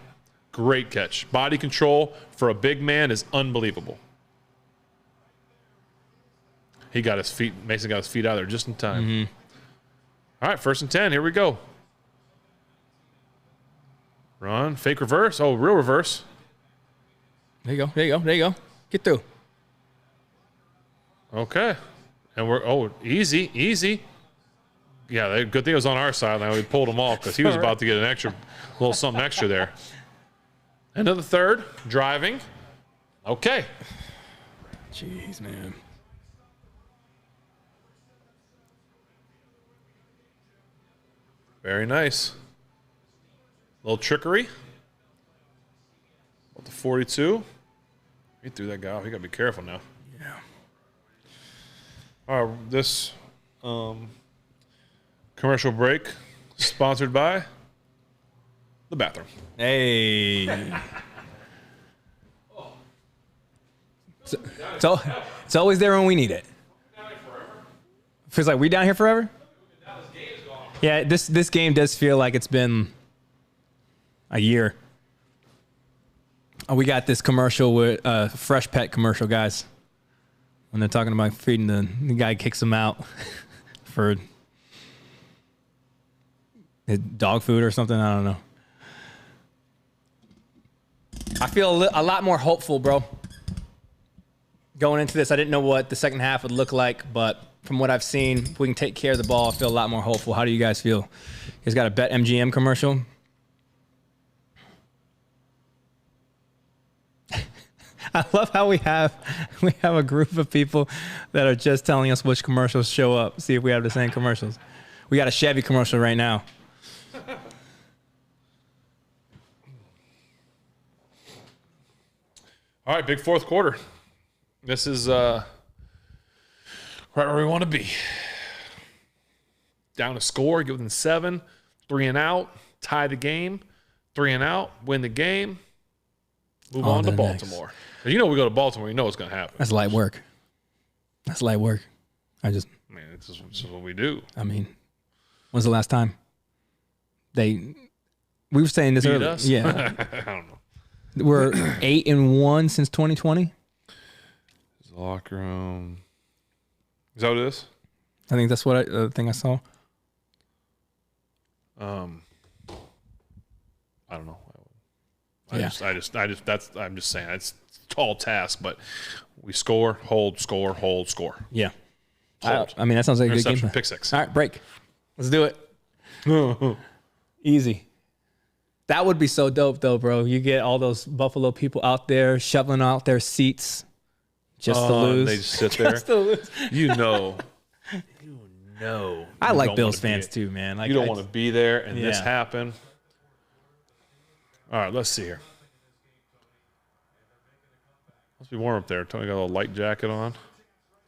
Great catch. Body control for a big man is unbelievable. He got his feet. Mason got his feet out there just in time. Mm-hmm. All right, 1st and 10. Here we go. Run, fake reverse. Oh, real reverse. There you go. There you go. There you go. Get through. Okay. And easy. Yeah, good thing it was on our side. Now we pulled him off because he was about to get a little something extra there. End of the third, driving. Okay. Jeez, man. Very nice. Little trickery. About the 42. He threw that guy off. You got to be careful now. Yeah. All right, this commercial break sponsored by the bathroom. Hey. It's always there when we need it. Feels like we down here forever? Yeah, this game does feel like it's been a year. Oh, we got this commercial with Fresh Pet commercial, guys. When they're talking about feeding the guy kicks him out for his dog food or something. I don't know. I feel a lot more hopeful, bro. Going into this, I didn't know what the second half would look like, but from what I've seen, if we can take care of the ball, I feel a lot more hopeful. How do you guys feel? You guys got a BetMGM commercial? I love how we have a group of people that are just telling us which commercials show up. See if we have the same commercials. We got a Chevy commercial right now. All right, big fourth quarter. This is right where we want to be. Down to score, get within 7, 3 and out, tie the game, 3 and out, win the game, move on to Baltimore. Next. You know we go to Baltimore, you know what's going to happen. That's light work. That's light work. It's just what we do. I mean, when's the last time we were saying this earlier? Us? Yeah. I don't know. We're 8-1 since 2020. Locker room. Is that what it is? I think that's what the thing I saw. I don't know. I'm just saying it's a tall task, but we score, hold, score, hold, score. Yeah. I mean, that sounds like a good game. Pick 6. All right, break. Let's do it. Easy. That would be so dope, though, bro. You get all those Buffalo people out there shoveling out their seats just to lose. They just sit there. Just to lose. You know. I like Bills fans too, man. Like, you don't want to be there and this happen. All right, let's see here. Must be warm up there. Tony got a little light jacket on.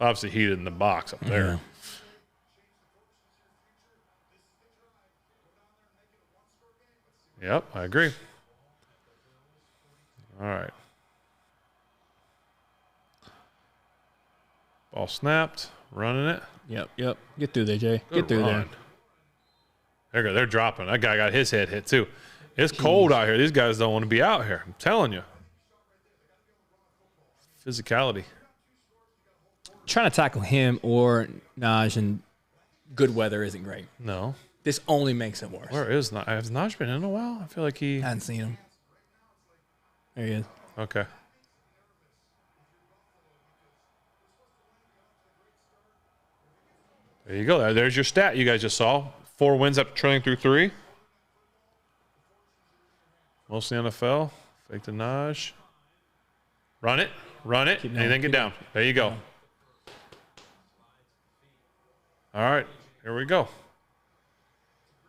Obviously heated in the box up there. Yep, I agree. All right. Ball snapped, running it. Yep. Get through there, Jay. Get through there. They're dropping. That guy got his head hit too. It's cold out here. These guys don't want to be out here. I'm telling you. Physicality. Trying to tackle him or Naj in good weather isn't great. No. This only makes it worse. Where is Naj? Has Naj been in a while? I feel like I hadn't seen him. There he is. Okay. There you go. There's your stat you guys just saw. 4 wins after trailing through 3. Mostly NFL. Fake to Naj. Run it. Run it. And then get down. There you go. All right. Here we go.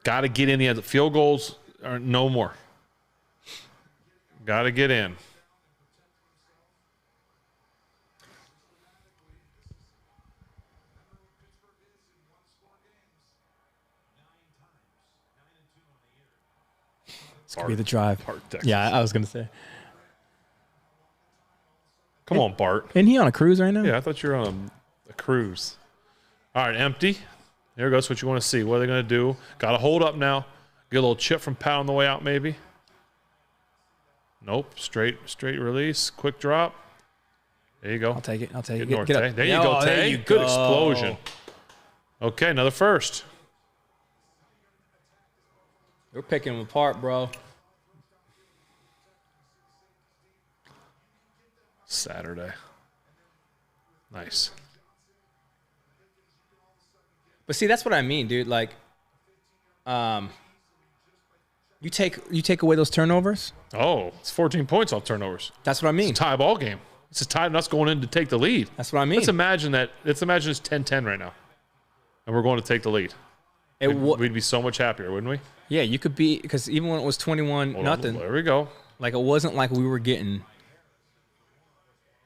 Got to get in the end. Field goals are no more. Got to get in. It's going to be the drive. Bart, Texas. Yeah, I was going to say. Come on, Bart. Isn't he on a cruise right now? Yeah, I thought you were on a cruise. All right, empty. There goes what you want to see. What are they going to do? Got to hold up now. Get a little chip from Pat on the way out, maybe. Nope. Straight release. Quick drop. There you go. I'll take it. I'll take it. North, Get Tay. up. There you go, Tay. There you Good go. explosion. Okay, another first. We're picking them apart, bro. Saturday. Nice. But see, that's what I mean, dude. Like, you take away those turnovers. Oh, it's 14 points off turnovers. That's what I mean. It's a tie ball game. It's a tie and us going in to take the lead. That's what I mean. Let's imagine it's 10-10 right now. And we're going to take the lead. We'd be so much happier, wouldn't we? Yeah, you could be, because even when it was 21-0, There we go. like, it wasn't like we were getting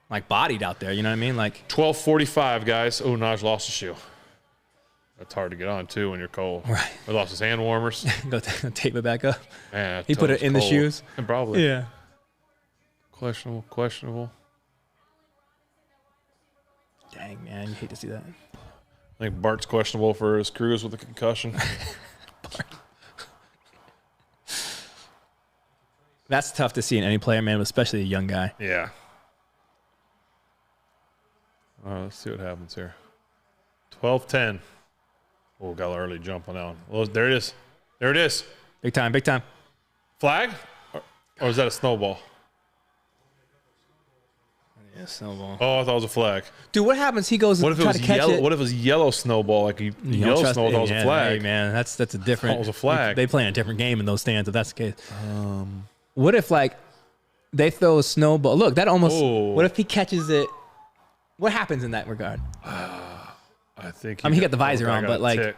like bodied out there. You know what I mean? Like 12:45, guys. Oh, Naj lost his shoe. That's hard to get on too when you're cold. Right. He lost his hand warmers. go tape it back up. Man, He put it in the shoes. And probably. Yeah. Questionable. Dang, man, you hate to see that. I think Bart's questionable for his cruise with a concussion. That's tough to see in any player, man, especially a young guy. Yeah. All right, let's see what happens here. 12-10. Oh, got an early jump on that one. Well, there it is. There it is. Big time, big time. Flag? Or is that a snowball? Yeah, snowball. Oh, I thought it was a flag. Dude, what happens? He goes What and if it try was to catch yellow? it. What if it was yellow snowball? Like You yellow don't snowball was a flag. Hey, man, that's a different. That was a flag. They play in a different game in those stands. If that's the case. What if like they throw a snowball? Look, that almost. Oh. What if he catches it? What happens in that regard? I think. I mean, he got the visor on, but like,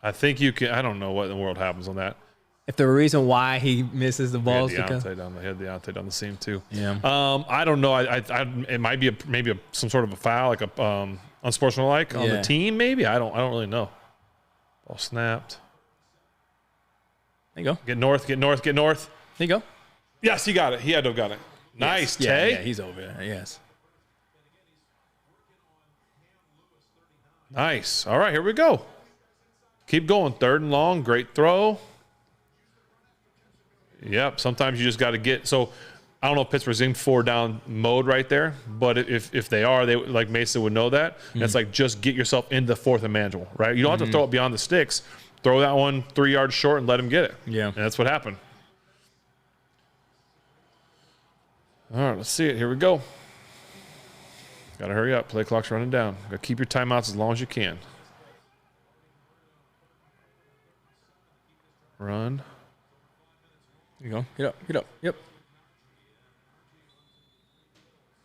I think you can. I don't know what in the world happens on that. if the reason why he misses the balls, He had Deontay down the seam too. Yeah. I don't know. It might be maybe some sort of a foul, like a unsportsmanlike on the team. Maybe I don't really know. Ball snapped. There you go. Get north. There you go. Yes, he got it. He had to have got it. Nice, Tay. Yeah, he's over there. Yes. Nice. All right, here we go. Keep going. 3rd and long. Great throw. Yep. Sometimes you just got to get. So I don't know if Pittsburgh's in 4-down mode right there, but if they are, they like Mason would know that. And it's like just get yourself into 4th and manageable, right? You don't have to throw it beyond the sticks. Throw that one 3 yards short and let him get it. Yeah. And that's what happened. All right, let's see it. Here we go. Got to hurry up. Play clock's running down. Got to keep your timeouts as long as you can. Run. There you go. Get up. Yep.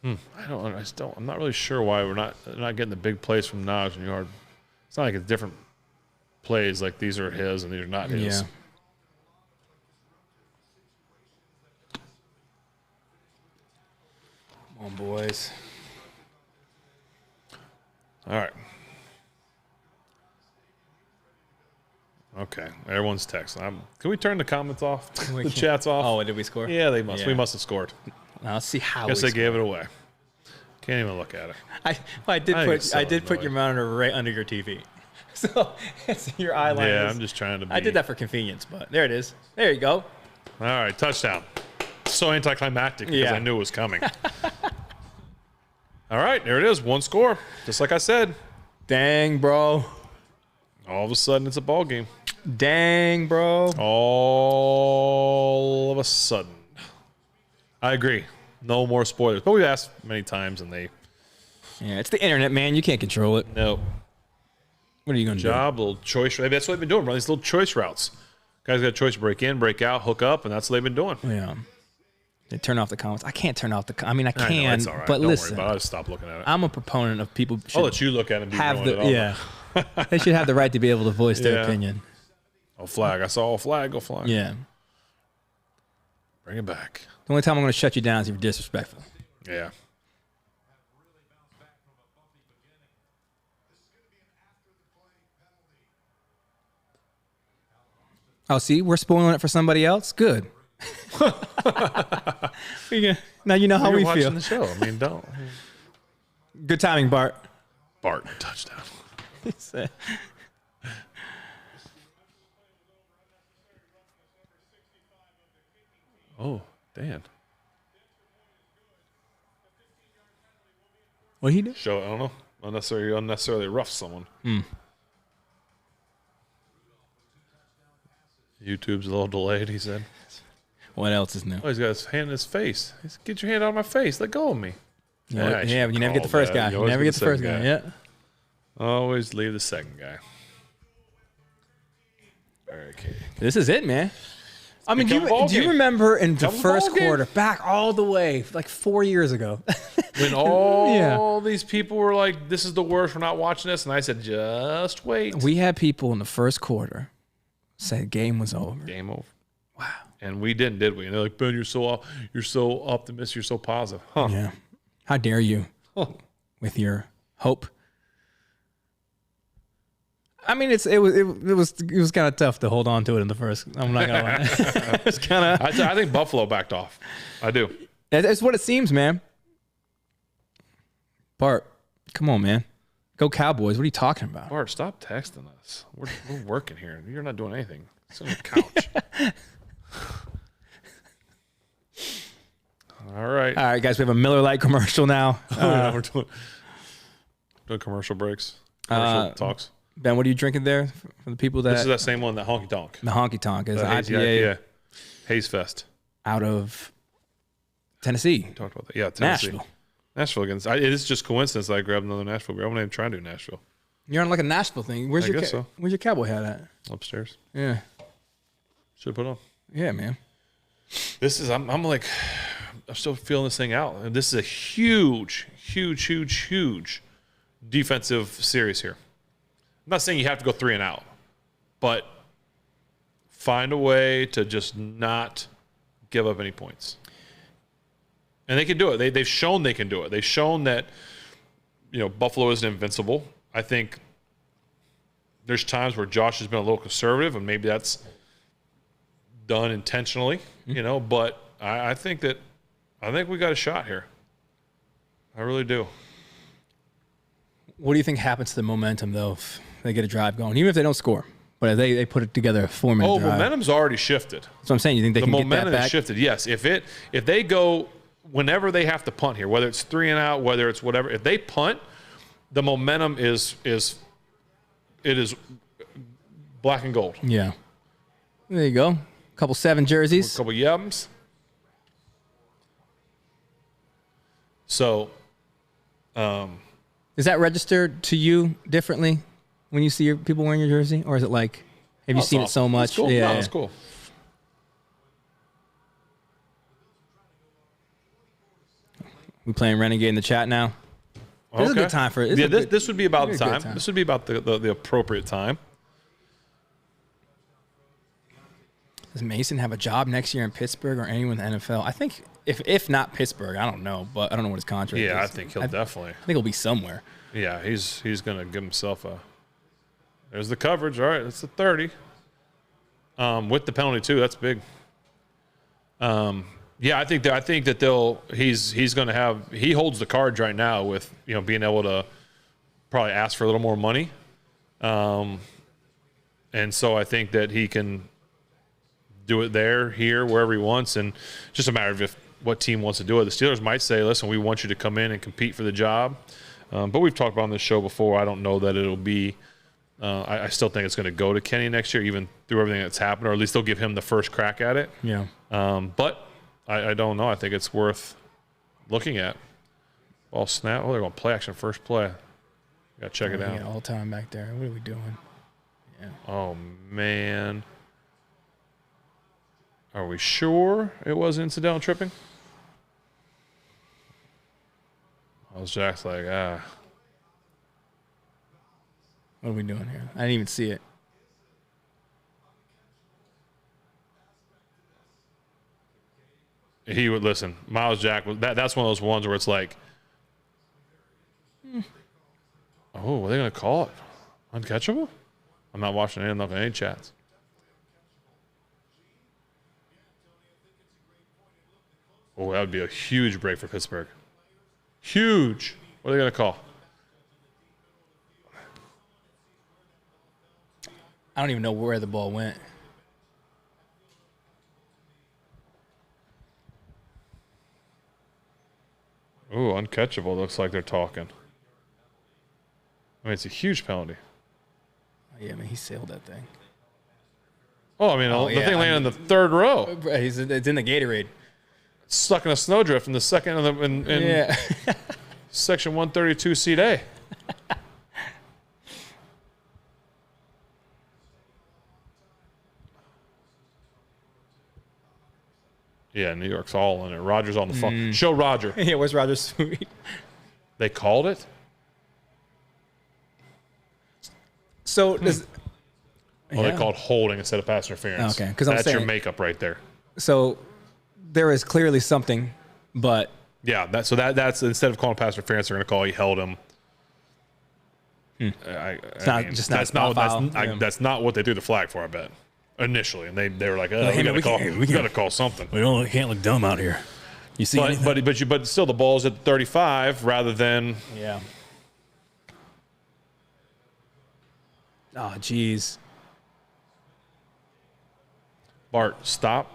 I'm not really sure why we're not getting the big plays from Naj and Yard. It's not like it's different plays. Like these are his and these are not his. Yeah. Come on, boys. All right. Okay. Everyone's texting. Can we turn the comments off? The chat's off? Oh, did we score? Yeah, they must. Yeah. We must have scored. Now let's see how. Guess they gave it away. Can't even look at it. I did think it's so put your annoying. monitor right under your TV, so it's your eye line. Yeah, is- I'm just trying to be. I did that for convenience, but there it is. There you go. All right, touchdown. So anticlimactic because Yeah. I knew it was coming. All right, there it is. One score. Just like I said. Dang, bro. All of a sudden, it's a ball game. Dang, bro. All of a sudden. I agree. No more spoilers. But we've asked many times, and they Yeah, it's the internet, man. You can't control it. no What are you gonna job, little choice. Maybe that's what they've been doing. Run these little choice routes. Guys got a choice to break in, break out, hook up, and that's what they've been doing. Yeah. They turn off the comments. I can't turn off the. I mean, I I know, can, it's all right. but Don't listen, worry about it. I'll just stop looking at it. I'm a proponent of people. I'll let you look at it and be have going the it off. yeah. They should have the right to be able to voice their Yeah. opinion. Oh, flag. I saw a flag. Go flag. Yeah. Bring it back. The only time I'm going to shut you down is if you're disrespectful. Yeah. Oh, see, we're spoiling it for somebody else. Good. Now you know how You're we watching feel. the show. I mean, don't. Good timing, Bart. Bart, touchdown. Oh, Dan. What he do? Show, I don't know. Unnecessarily rough someone. YouTube's a little delayed, he said. What else is new? Oh, he's got his hand in his face. He said, get your hand out of my face. Let go of me. Yeah, Yeah, but you never get the first guy. You never get the first guy. Yeah. Always leave the second guy. Okay. This is it, man. I mean, do become a ball you game. remember in the Become a first ball game. quarter, back all the way, like 4 years ago? When all these people were like, this is the worst, we're not watching this. And I said, just wait. We had people in the first quarter say game was over. Game over. Wow. And we didn't, did we? And they're like, Ben, you're so optimistic, you're so positive. Huh. Yeah. How dare you with your hope? I mean, it was kind of tough to hold on to it in the first. I'm not gonna lie. It's kind of. I think Buffalo backed off. I do. That's what it seems, man. Bart, come on, man. Go Cowboys. What are you talking about? Bart, stop texting us. We're working here. You're not doing anything. Sit on the couch. All right. All right, guys. We have a Miller Lite commercial now. We're doing commercial breaks. Commercial talks. Ben, what are you drinking there for the people that? This is that same one, that honky tonk. The honky tonk is The an hazy IPA Haze Fest. out of Tennessee. Talked about that. Yeah, Tennessee. Nashville. against. It is just coincidence that I grabbed another Nashville beer. I'm not even trying to do Nashville. You're on like a Nashville thing. Where's I guess so. Where's your cowboy hat at? Upstairs. Yeah. Should put on. Yeah, man. This is. I'm like. I'm still feeling this thing out. And this is a huge defensive series here. I'm not saying you have to go 3 and out, but find a way to just not give up any points. And they can do it. They've shown they can do it. They've shown that, Buffalo isn't invincible. I think there's times where Josh has been a little conservative, and maybe that's done intentionally, but I think we got a shot here. I really do. What do you think happens to the momentum, though, if they get a drive going? Even if they don't score, but if they put it together a 4-minute drive. Momentum's already shifted. That's what I'm saying. You think they can get that momentum back? has shifted, yes. If they go, whenever they have to punt here, whether it's 3 and out, whether it's whatever, if they punt, the momentum is black and gold. Yeah. There you go. A couple 7 jerseys. A couple yums. So, Is that registered to you differently when you see your people wearing your jersey? Or is it like, have you seen it so much? It's cool. Yeah, No, it's cool. We playing Renegade in the chat now. This is a good time for it. This would be about the time. time. This would be about the appropriate time. Does Mason have a job next year in Pittsburgh or anyone in the NFL? I think if not Pittsburgh, I don't know, but I don't know what his contract is. Yeah, I think he'll definitely. I think he'll be somewhere. Yeah, he's going to give himself a. There's the coverage. All right, that's the 30. With the penalty too, that's big. Yeah, I think that he's going to have. He holds the cards right now with being able to probably ask for a little more money, and so I think that he can do it there, here, wherever he wants, and just a matter of what team wants to do it. The Steelers might say, "Listen, we want you to come in and compete for the job," but we've talked about on this show before. I don't know that it'll be. I still think it's going to go to Kenny next year, even through everything that's happened, or at least they'll give him the first crack at it. Yeah. But I don't know. I think it's worth looking at. Ball snap. Oh, they're going play action first play. Got to check it out. All time back there. What are we doing? Yeah. Oh, man. Are we sure it was incidental tripping? Jack's like, What are we doing here? I didn't even see it. He would listen. Miles Jack was that's one of those ones where it's like, oh, are they gonna call it uncatchable? I'm not watching any. I'm not looking at any chats. Oh, that would be a huge break for Pittsburgh. Huge. What are they gonna call? I don't even know where the ball went. Oh, uncatchable. Looks like they're talking. I mean, it's a huge penalty. Oh, yeah, man, he sailed that thing. Oh, I mean, the thing landed in the third row. It's in the Gatorade. It's stuck in a snowdrift in the second in section 132 seat A. Yeah, New York's all in it. Roger's on the phone. Show Roger. Yeah, where's Roger's suite? They called it? So does Oh, they called holding instead of pass interference. Okay, 'cause I'm that's your saying- makeup right there. so there is clearly something, but Yeah, that's instead of calling pass interference, they're going to call he held him. That's not what they threw the flag for, I bet. Initially, and they were like, we got to call something. We can't look dumb out here. You see, But still, the ball's at 35 rather than yeah. Oh, jeez. Bart. Stop.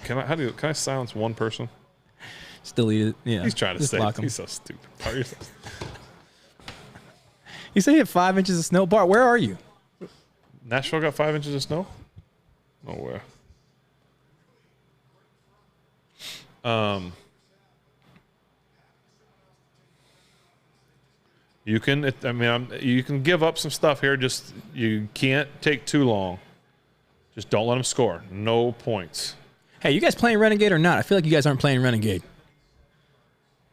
Can I silence one person? Still eat it. Yeah. He's trying to Just say block him. he's so stupid. Bart, you're so You say you had 5 inches of snow. Bart, where are you? Nashville got 5 inches of snow? Nowhere. You can. You can give up some stuff here. Just you can't take too long. Just don't let them score. No points. Hey, you guys playing Renegade or not? I feel like you guys aren't playing Renegade.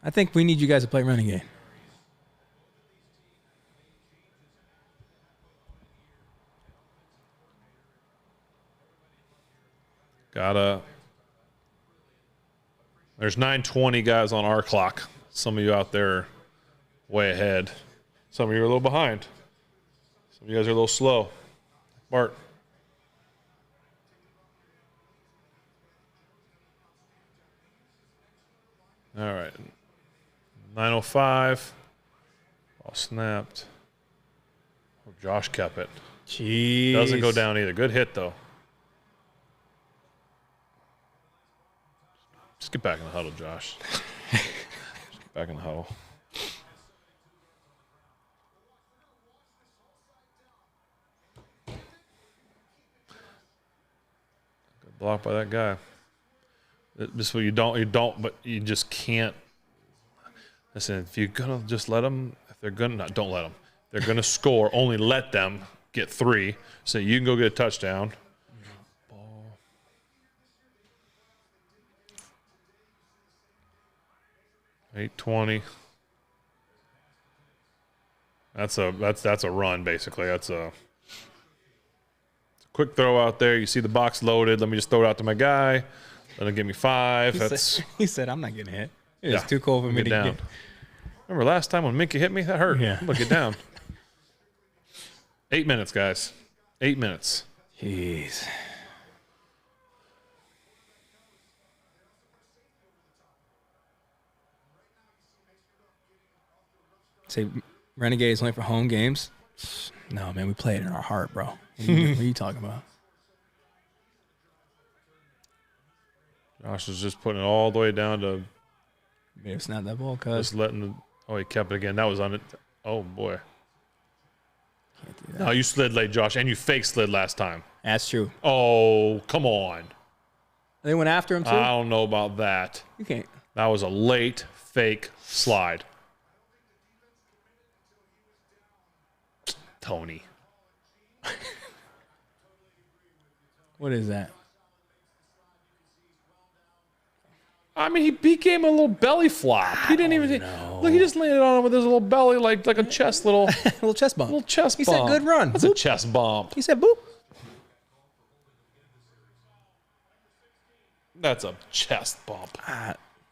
I think we need you guys to play Renegade. There's 9:20 guys on our clock. Some of you out there are way ahead. Some of you are a little behind. Some of you guys are a little slow. Bart. All right. 9:05. All snapped. Oh, Josh kept it. Jeez. Doesn't go down either. Good hit, though. Just get back in the huddle, Josh. Just get back in the huddle. Good block by that guy. This what you don't, but you just can't. Listen, if you're gonna just let them, if they're gonna, don't let them. They're gonna score. Only let them get 3, so you can go get a touchdown. Ball. $8:20. That's a run basically. That's a quick throw out there. You see the box loaded. Let me just throw it out to my guy. Let him give me 5. He said, I'm not getting hit. It's too cold for me to down. get. Remember last time when Minka hit me? That hurt. Yeah. Look, get down. 8 minutes, guys. 8 minutes. Jeez. Say Renegades only for home games? No, man, we play it in our heart, bro. What are you talking about? Josh is just putting it all the way down to Maybe it's not that ball, cuz. just letting the. Oh, he kept it again. That was on it. Oh, boy. Can't do that. No, you slid late, Josh, and you fake slid last time. That's true. Oh, come on. They went after him, too? I don't know about that. You can't. That was a late fake slide. Tony. What is that? I mean, he gave him a little belly flop. He didn't even look. He just landed on him with his little belly, like a chest little little chest bump. little chest He bump. said, "Good run." That's Boop. a chest bump. He said, "Boop." That's a chest bump.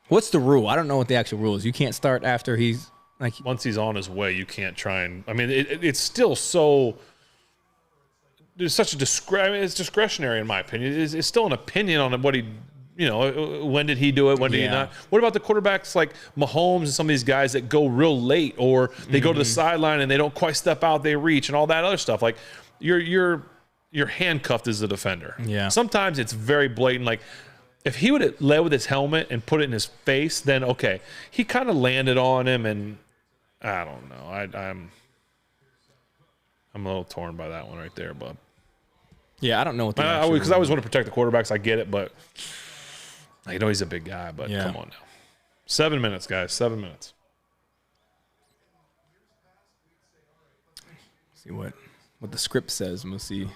What's the rule? I don't know what the actual rule is. You can't start after he's like. Once he's on his way, you can't try and. I mean, it's still so. There's such a it's discretionary in my opinion. It's still an opinion on what he. When did he do it? When did he not? What about the quarterbacks like Mahomes and some of these guys that go real late, or they go to the sideline and they don't quite step out, they reach, and all that other stuff? Like you're handcuffed as a defender. Yeah. Sometimes it's very blatant. Like if he would have led with his helmet and put it in his face, then okay. He kind of landed on him, and I don't know. I'm a little torn by that one right there, but Yeah, I don't know what the because I always want to protect the quarterbacks. I get it, but. He's a big guy, but come on now. 7 minutes, guys. 7 minutes. See what the script says. We'll see.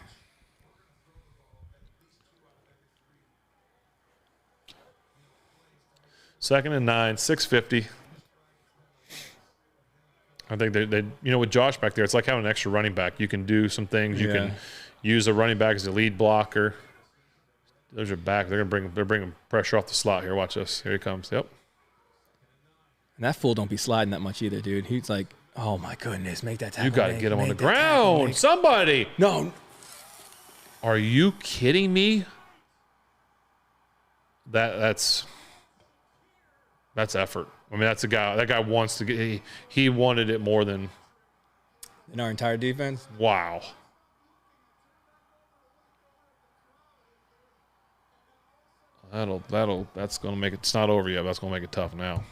Second and 9, 6:50. I think they with Josh back there, it's like having an extra running back. You can do some things. You can use a running back as a lead blocker. Those are back. They're bringing pressure off the slot here. Watch this. Here he comes. Yep. And that fool don't be sliding that much either, dude. He's like, oh my goodness, make that tackle. You got to get him on the ground. Somebody. No. Are you kidding me? That's effort. I mean, that's a guy. That guy wants to get. He wanted it more than. In our entire defense. Wow. That's going to make it. It's not over yet. That's going to make it tough now.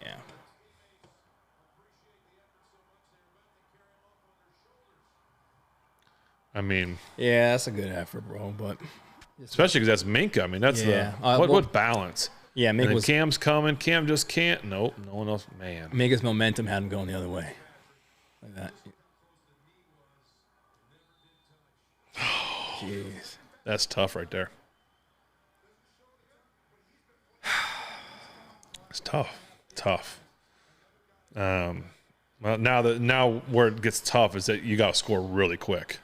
Yeah. I mean. Yeah, that's a good effort, bro. But especially because that's Minka. I mean, that's what balance. Yeah, Minka and Cam's coming. Cam just can't. Nope. No one else. Man. Minka's momentum had him going the other way. Like that. Jeez. That's tough right there. It's tough. Well, now where it gets tough is that you got to score really quick.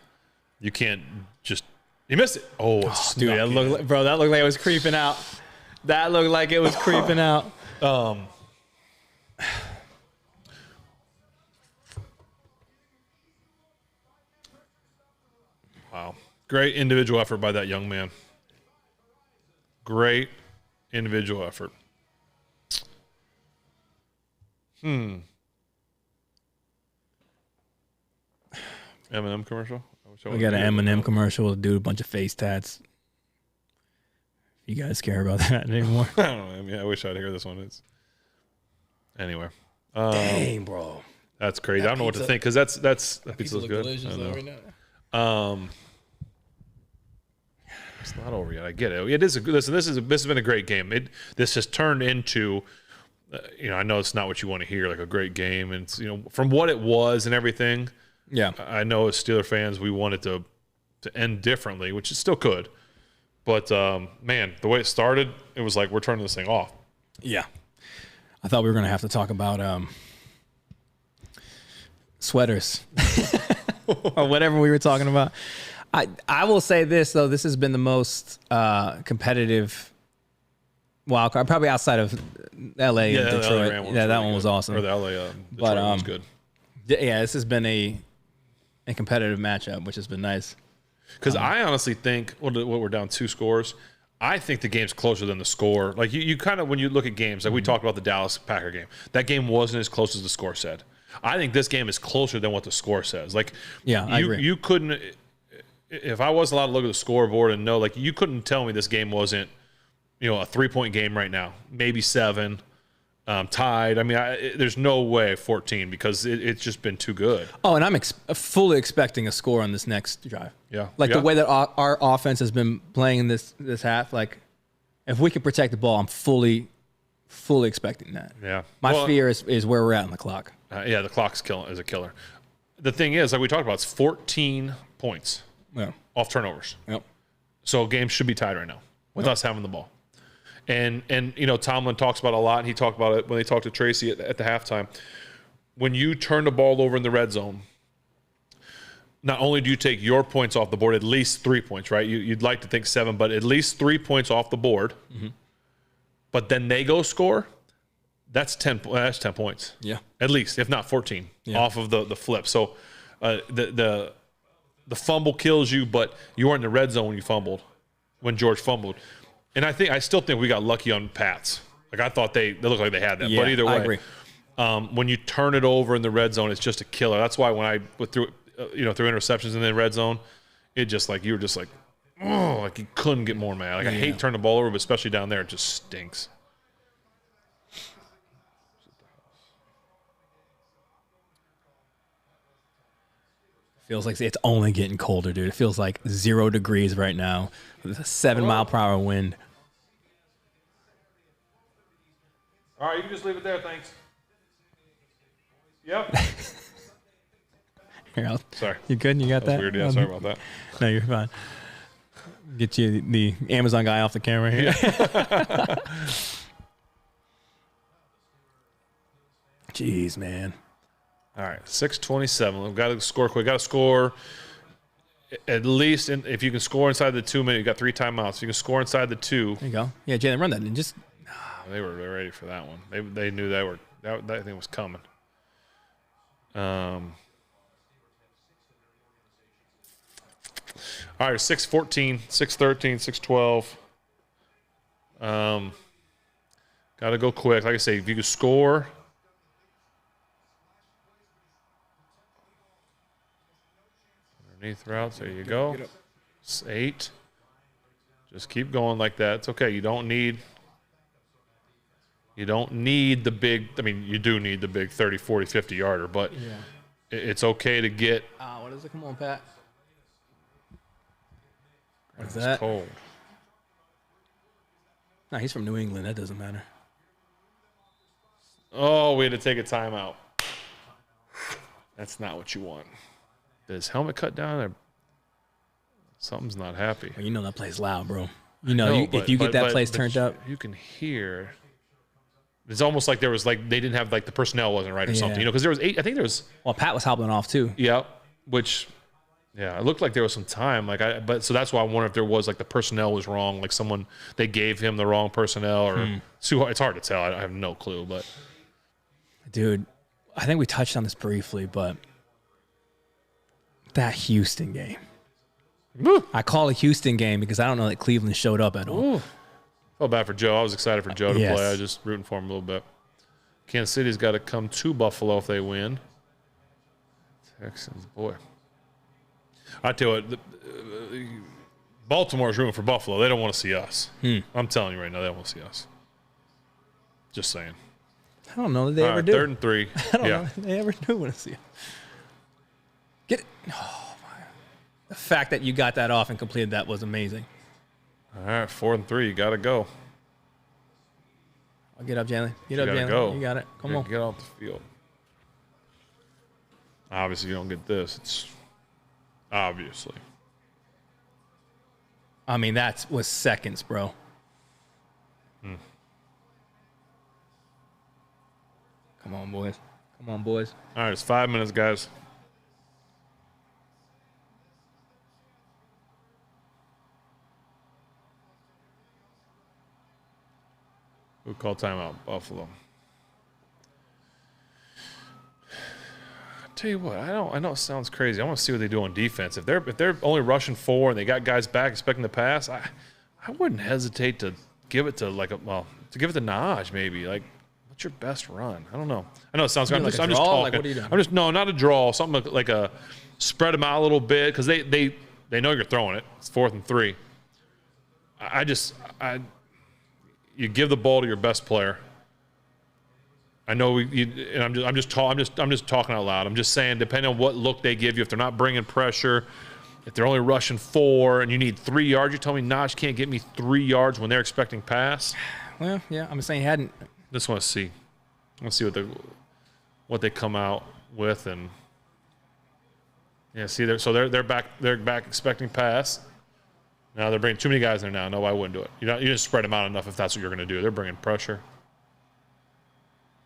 You can't just. You missed it. Oh, dude, that looked like it was creeping out. That looked like it was creeping out. Wow, great individual effort by that young man. Great individual effort. M&M commercial? We got an M&M commercial to do a bunch of face tats. You guys care about that anymore? I don't know. I mean, I wish I'd hear this one. Anyway. Dang, bro. That's crazy. I don't know what to think because that pizza looks good. Delicious right now. It's not over yet. I get it. It is. Listen, this has been a great game. This has turned into. I know it's not what you want to hear, like a great game, and it's, from what it was and everything. Yeah, I know as Steeler fans, we want it to end differently, which it still could. But man, the way it started, it was like we're turning this thing off. Yeah, I thought we were going to have to talk about sweaters or whatever we were talking about. I will say this though, this has been the most competitive wild card, probably outside of LA and Detroit. That one was awesome. Or the LA Detroit one was good. Yeah, this has been a competitive matchup, which has been nice. Because I honestly think what we're down 2 scores. I think the game's closer than the score. Like you kind of when you look at games, like we talked about the Dallas Packer game, that game wasn't as close as the score said. I think this game is closer than what the score says. Like, I agree. You couldn't. If I was allowed to look at the scoreboard and know, like, you couldn't tell me this game wasn't, a 3-point game right now, maybe 7. Tied. I mean, there's no way 14 because it's just been too good. Oh, and I'm fully expecting a score on this next drive. Yeah. Like the way that our offense has been playing in this half, like if we can protect the ball, I'm fully expecting that. Yeah. My fear is where we're at on the clock. The clock's is a killer. The thing is, like we talked about, it's 14 points off turnovers. Yep. So games should be tied right now with us having the ball. And Tomlin talks about it a lot, and he talked about it when they talked to Tracy at the halftime. When you turn the ball over in the red zone, not only do you take your points off the board, at least 3 points, right? You'd like to think 7, but at least 3 points off the board. Mm-hmm. But then they go score. That's 10 points. Yeah. At least, if not 14, off of the flip. So the fumble kills you, but you weren't in the red zone when you fumbled, when George fumbled. And I still think we got lucky on Pats. Like, I thought they looked like they had that. Yeah, but either way, I agree. When you turn it over in the red zone, it's just a killer. That's why when I went through interceptions in the red zone, it just like, you were just like, oh, like you couldn't get more mad. Like, I hate turning the ball over, but especially down there, it just stinks. Feels like it's only getting colder, dude. It feels like 0 degrees right now with a 7-mile-per-hour wind. All right, you can just leave it there. Thanks. Yep. Here, Sorry. You good? You got that? Weird. Yeah, sorry about that. No, you're fine. Get you the Amazon guy off the camera here. Jeez, man. All right, 6:27. We've got to score quick. Got to score at least, if you can score inside the 2 minute, you got 3 timeouts. If you can score inside the 2. There you go. Yeah, Jalen, run that and just. They were ready for that one. They knew that thing was coming. All right, 6:14, 6:13, 6:12. Got to go quick. Like I say, if you can score. Underneath routes, there you go. 8. Just keep going like that. It's okay. You don't need the big, I mean, you do need the big 30, 40, 50 yarder, but it's okay to get. What is it? Come on, Pat. What's It's that? cold. No, he's from New England. That doesn't matter. Oh, we had to take a timeout. That's not what you want. Did his helmet cut down? Or something's not happy. Well, you know that place loud, bro. If you get that place turned up. You can hear. It's almost like there was they didn't have the personnel wasn't right or something, because there was 8. I think there was. Well, Pat was hobbling off too. Yeah, which, it looked like there was some time. So that's why I wonder if there was the personnel was wrong, they gave him the wrong personnel, or it's hard to tell. I have no clue, but. Dude, I think we touched on this briefly, but that Houston game. Woo. I call it Houston game because I don't know that Cleveland showed up at all. Ooh. Felt bad for Joe. I was excited for Joe to Yes. play. I was just rooting for him a little bit. Kansas City's got to come to Buffalo if they win. Texans, boy. I tell you what, Baltimore's rooting for Buffalo. They don't want to see us. I'm telling you right now, they don't want to see us. Just saying. I don't know that they All ever right, do. 3rd and 3. I don't know if they ever do want to see it. Get it. Oh, my. The fact that you got that off and completed that was amazing. All right, 4th and 3. You got to go. I'll get up, Jalen. Get You up, gotta Jalen. go. You got it. Come on. Get off the field. Obviously, you don't get this. It's obviously. I mean, that was seconds, bro. Come on, boys. Come on, boys. All right, it's 5 minutes, guys. Who called timeout? Buffalo. Tell you what, I know it sounds crazy. I want to see what they do on defense. If they're only rushing 4 and they got guys back expecting to pass, I wouldn't hesitate to give it to give it to Naj maybe. What's your best run? I don't know. I know it sounds. I'm just talking. What are you doing? Not a draw. Something like a spread them out a little bit because they know you're throwing it. It's 4th and 3. You give the ball to your best player. I know I'm just talking out loud. I'm just saying, depending on what look they give you, if they're not bringing pressure, if they're only rushing 4 and you need 3 yards, you tell me Naj can't get me 3 yards when they're expecting pass. Well, yeah, I'm saying he hadn't. Just want to see. I want to see what they come out with, and they're back expecting pass. No, they're bringing too many guys there now. No, I wouldn't do it. You didn't spread them out enough if that's what you're going to do. They're bringing pressure.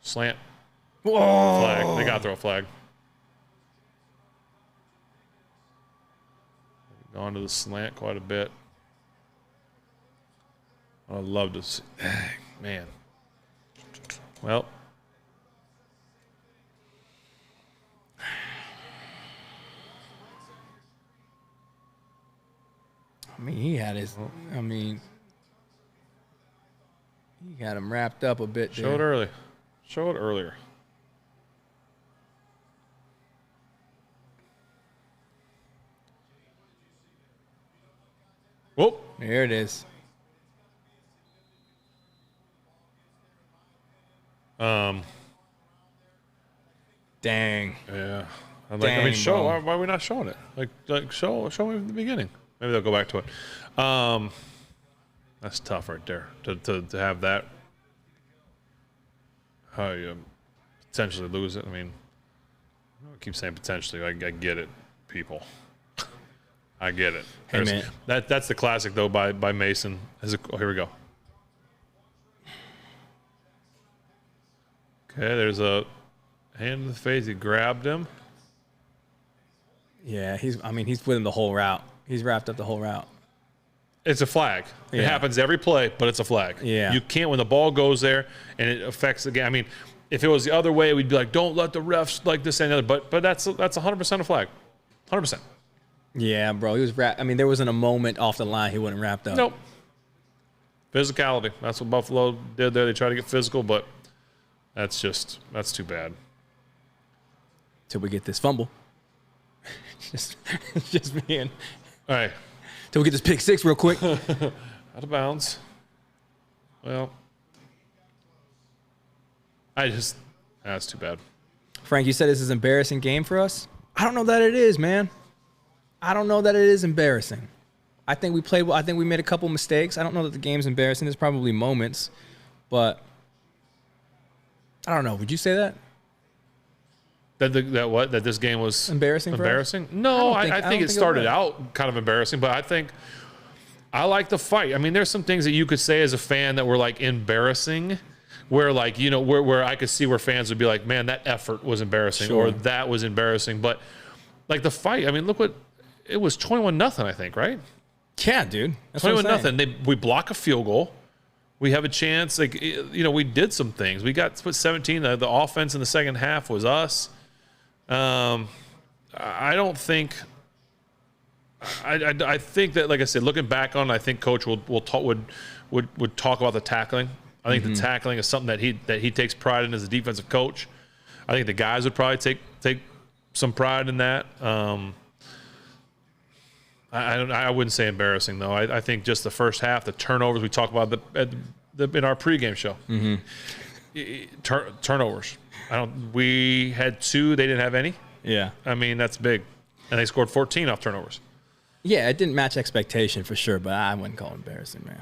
Slant. Whoa. Flag. They got to throw a flag. Going to the slant quite a bit. I'd love to see. Man. Well. I mean, he had him wrapped up a bit there. Show it early. Show it earlier. Whoop. There it is. Dang. Yeah. Dang, show. bro. Why are we not showing it? Like show me in the beginning. Maybe they'll go back to it. That's tough right there to have that. How you potentially lose it. I mean, I keep saying potentially. I get it, people. I get it. Hey, man. That's the classic though by Mason. Here we go. Okay, there's a hand in the face. He grabbed him. Yeah, he's with him the whole route. He's wrapped up the whole route. It's a flag. Yeah. It happens every play, but it's a flag. Yeah. You can't, when the ball goes there and it affects the game. I mean, if it was the other way, we'd be like, don't let the refs like this and the other. But that's 100% a flag. 100%. Yeah, bro. He was wrapped. I mean, there wasn't a moment off the line he wasn't wrapped up. Nope. Physicality. That's what Buffalo did there. They tried to get physical, but that's too bad. Till we get this fumble. just being. All right. Till we get this pick six real quick. Out of bounds. Well, that's too bad. Frank, you said this is an embarrassing game for us. I don't know that it is, man. I don't know that it is embarrassing. I think we played well. I think we made a couple mistakes. I don't know that the game's embarrassing. There's probably moments, but I don't know. Would you say that? That this game was embarrassing? Embarrassing? No, I think it started out kind of embarrassing, but I think I like the fight. I mean, there's some things that you could say as a fan that were like embarrassing, where like, you know, where I could see where fans would be like, man, that effort was embarrassing, Sure. or that was embarrassing. But like the fight, I mean, look what it was, 21-0, I think, right? Yeah, dude. That's what I'm saying. 21-0. We block a field goal. We have a chance. Like, you know, we did some things. We got 17. The offense in the second half was us. I don't think. I think that, like I said, looking back on it, I think Coach would talk about the tackling. I think the tackling is something that he takes pride in as a defensive coach. I think the guys would probably take some pride in that. I wouldn't say embarrassing though. I think just the first half, the turnovers we talked about in our pregame show. Turnovers. We had 2. They didn't have any. Yeah. I mean, that's big. And they scored 14 off turnovers. Yeah, it didn't match expectation for sure, but I wouldn't call it embarrassing, man.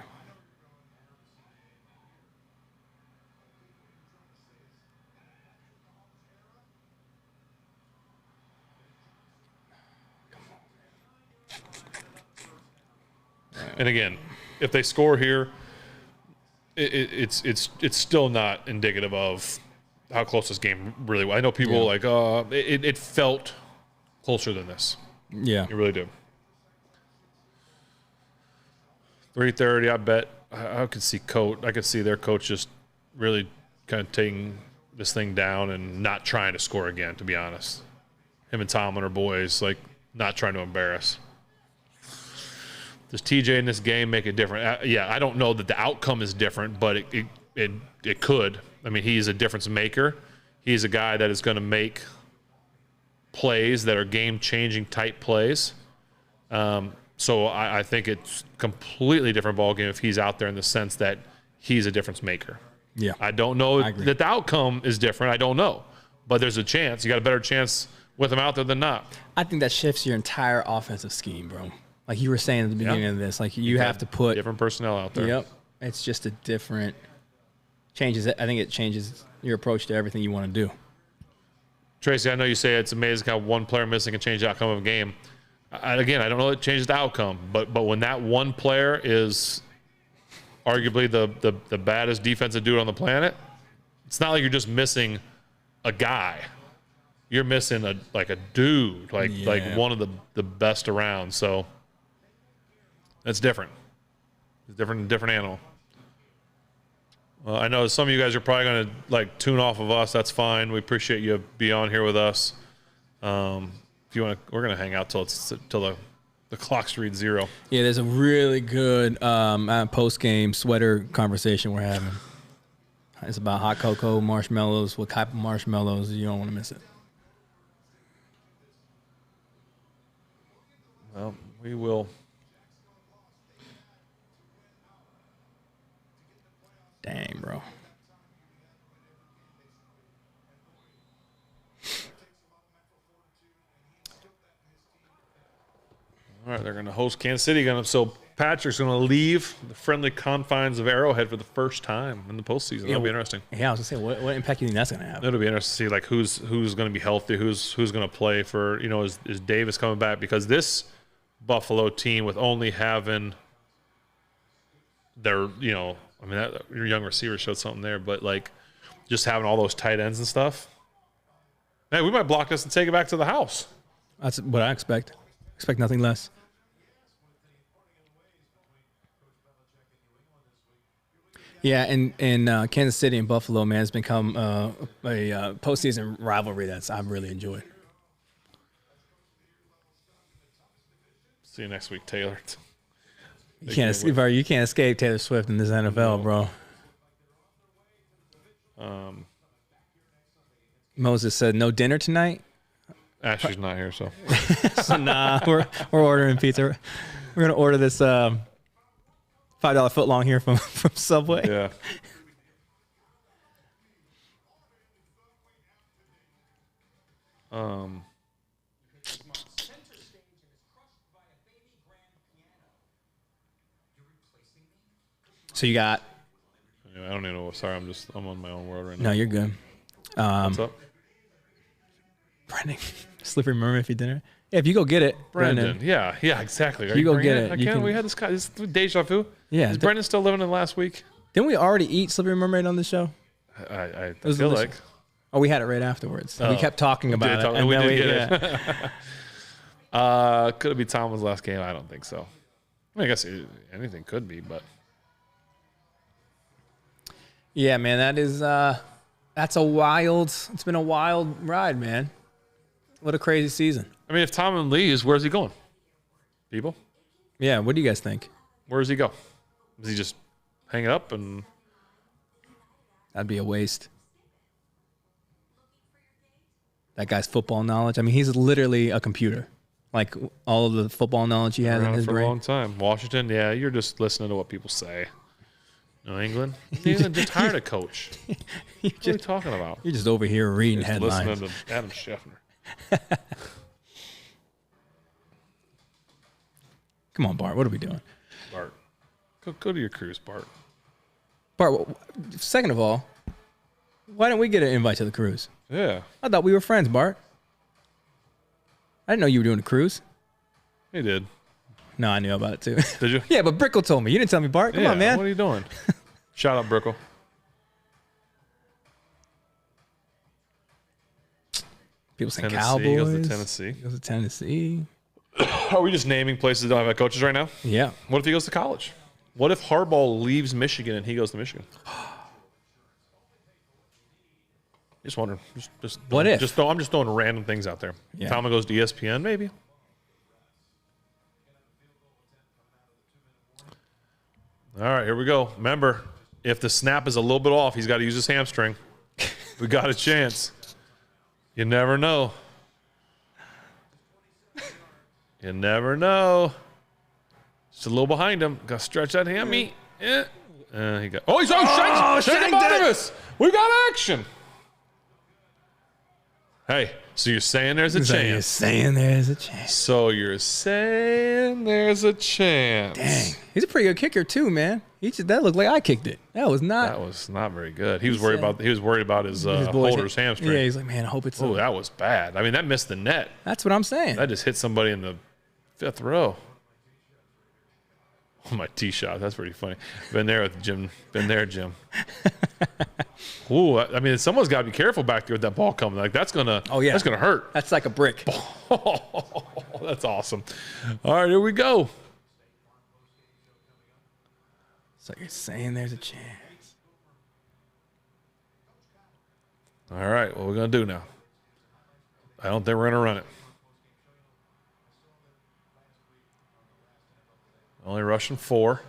And again, if they score here, it's still not indicative of how close this game really was. I know people it felt closer than this. Yeah. It really did. 3:30, I bet. I could see their coach just really kind of taking this thing down and not trying to score again, to be honest. Him and Tomlin are boys, like, not trying to embarrass. Does TJ in this game make it different? Yeah, I don't know that the outcome is different, but it could. I mean, he's a difference maker. He's a guy that is going to make plays that are game-changing type plays. So I think it's completely different ballgame if he's out there in the sense that he's a difference maker. Yeah. I don't know that the outcome is different. I don't know. But there's a chance. You got a better chance with him out there than not. I think that shifts your entire offensive scheme, bro. Like you were saying at the beginning of this, like you have to put different personnel out there. Yep. It's just a different changes. I think it changes your approach to everything you want to do. Tracy, I know you say it's amazing how one player missing can change the outcome of a game. Again, I don't know if it changes the outcome, but when that one player is arguably the baddest defensive dude on the planet, it's not like you're just missing a guy. You're missing a dude, like one of the best around. So that's different. It's different animal. I know some of you guys are probably going to tune off of us. That's fine. We appreciate you be on here with us. If you want to, we're going to hang out till the clocks read 0. Yeah, there's a really good post-game sweater conversation we're having. It's about hot cocoa, marshmallows, what type of marshmallows. You don't want to miss it. Well, we will. Dang, bro. All right, they're going to host Kansas City. So Patrick's going to leave the friendly confines of Arrowhead for the first time in the postseason. That'll be interesting. Yeah, I was going to say, what impact do you think that's going to have? It'll be interesting to see who's going to be healthy, who's going to play for, is Davis coming back? Because this Buffalo team, with only having their, your young receiver showed something there, but just having all those tight ends and stuff, man, we might block this and take it back to the house. That's what I expect. Expect nothing less. Yeah, and Kansas City and Buffalo, man, has become a postseason rivalry I've really enjoyed. See you next week, Taylor. You can't escape Taylor Swift in this NFL, bro. Moses said, "No dinner tonight." Ashley's not here, so. So nah, we're ordering pizza. We're gonna order this $5 footlong here from Subway. Yeah. So you got. I don't even know. Sorry, I'm on my own world right now. No, you're good. What's up? Brendan, Slippery Mermaid for dinner. Yeah, if you go get it, Brendan. Yeah, exactly. Are you go bringing get it. I can't. We had this guy. This is deja vu. Yeah. Is Brendan still living in last week? Didn't we already eat Slippery Mermaid on the show? I was feel delicious. like. Oh, we had it right afterwards. We kept talking about it. And we did get it. Could it be Tomlin's last game? I don't think so. I guess anything could be, but. Yeah, man, it's been a wild ride, man. What a crazy season. I mean, if Tomlin leaves, where's he going? People? Yeah, what do you guys think? Where does he go? Does he just hang it up and? That'd be a waste. That guy's football knowledge. I mean, he's literally a computer. Like all of the football knowledge he has in his for brain. a long time. Washington, yeah, you're just listening to what people say. New England, New England just hired a coach. What are you talking about? You're just over here reading just headlines. Listening to Adam Scheffner. Come on, Bart. What are we doing? Bart, go to your cruise, Bart. Bart, second of all, why didn't we get an invite to the cruise? Yeah. I thought we were friends, Bart. I didn't know you were doing a cruise. He did. No, I knew about it too. Did you? Yeah, but Brickle told me. You didn't tell me, Bart. Come on, man. What are you doing? Shout out, Brickle. People saying Tennessee, Cowboys. goes to Tennessee. Goes to Tennessee. Are we just naming places that don't have coaches right now? Yeah. What if he goes to college? What if Harbaugh leaves Michigan and he goes to Michigan? Just wondering. Just what if? I'm just throwing random things out there. Yeah. Tomlin goes to ESPN, maybe. All right, here we go. Remember, if the snap is a little bit off, he's got to use his hamstring. We got a chance. You never know. You never know. Just a little behind him. Got to stretch that ham meat. Yeah. He got. Oh, he's shaking Barnabas. We got action. Hey, so you're saying there's a chance? You're saying there's a chance. So you're saying there's a chance? Dang, he's a pretty good kicker too, man. That looked like I kicked it. That was not very good. He was worried about his holder's hamstring. Yeah, he's like, man, I hope it's. Oh, that was bad. I mean, that missed the net. That's what I'm saying. That just hit somebody in the Fifth row. Oh, my tee shot. That's pretty funny. Been there with Jim. Been there, Jim. Ooh, I mean, someone's got to be careful back there with that ball coming. Like that's gonna. Oh yeah, that's gonna hurt. That's like a brick. That's awesome. All right, here we go. So you're saying there's a chance? All right, what are we gonna do now? I don't think we're gonna run it. Only rushing 4.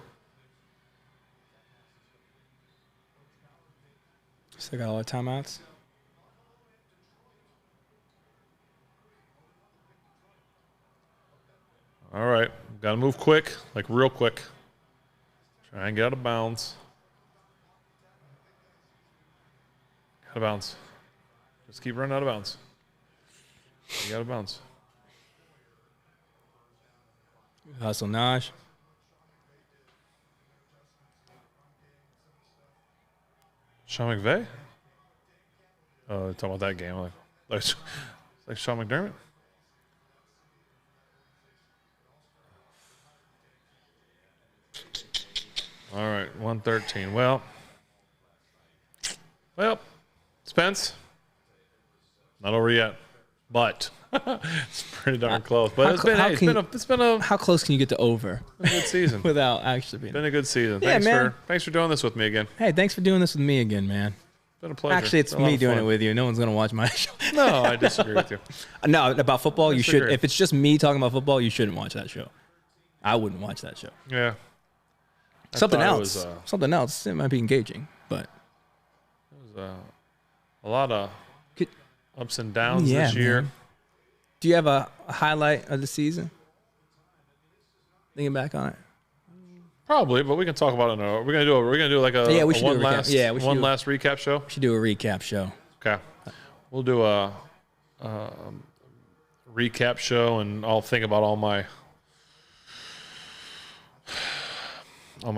Still got all the timeouts. All right, got to move quick, like real quick. Try and get out of bounds. Out of bounds. Just keep running out of bounds. You out of bounds. Hustle Naj. Sean McVay? Oh, they're talking about that game. Like Sean McDermott? All right, 113. Well, Spence, not over yet, but it's pretty darn close. But it's been a How close can you get to over good season. without actually being? Been a good season. Yeah, Thanks for doing this with me again. Hey, thanks for doing this with me again, man. Been a pleasure. Actually, it's been a lot me of doing fun. it with you. No one's gonna watch my show. No, I disagree with you. No, about football, you should. disagree. If it's just me talking about football, you shouldn't watch that show. I wouldn't watch that show. Yeah. Something thought it else. was, Something else. It might be engaging, but It was a lot of Could- ups and downs Yeah, this year. man. Do you have a highlight of the season? Thinking back on it. Probably, but we can talk about it. We're gonna do like a Yeah, we a should do a one recap. last Yeah, we should one do- last recap show. We should do a recap show. Okay, we'll do a recap show, and I'll think about all my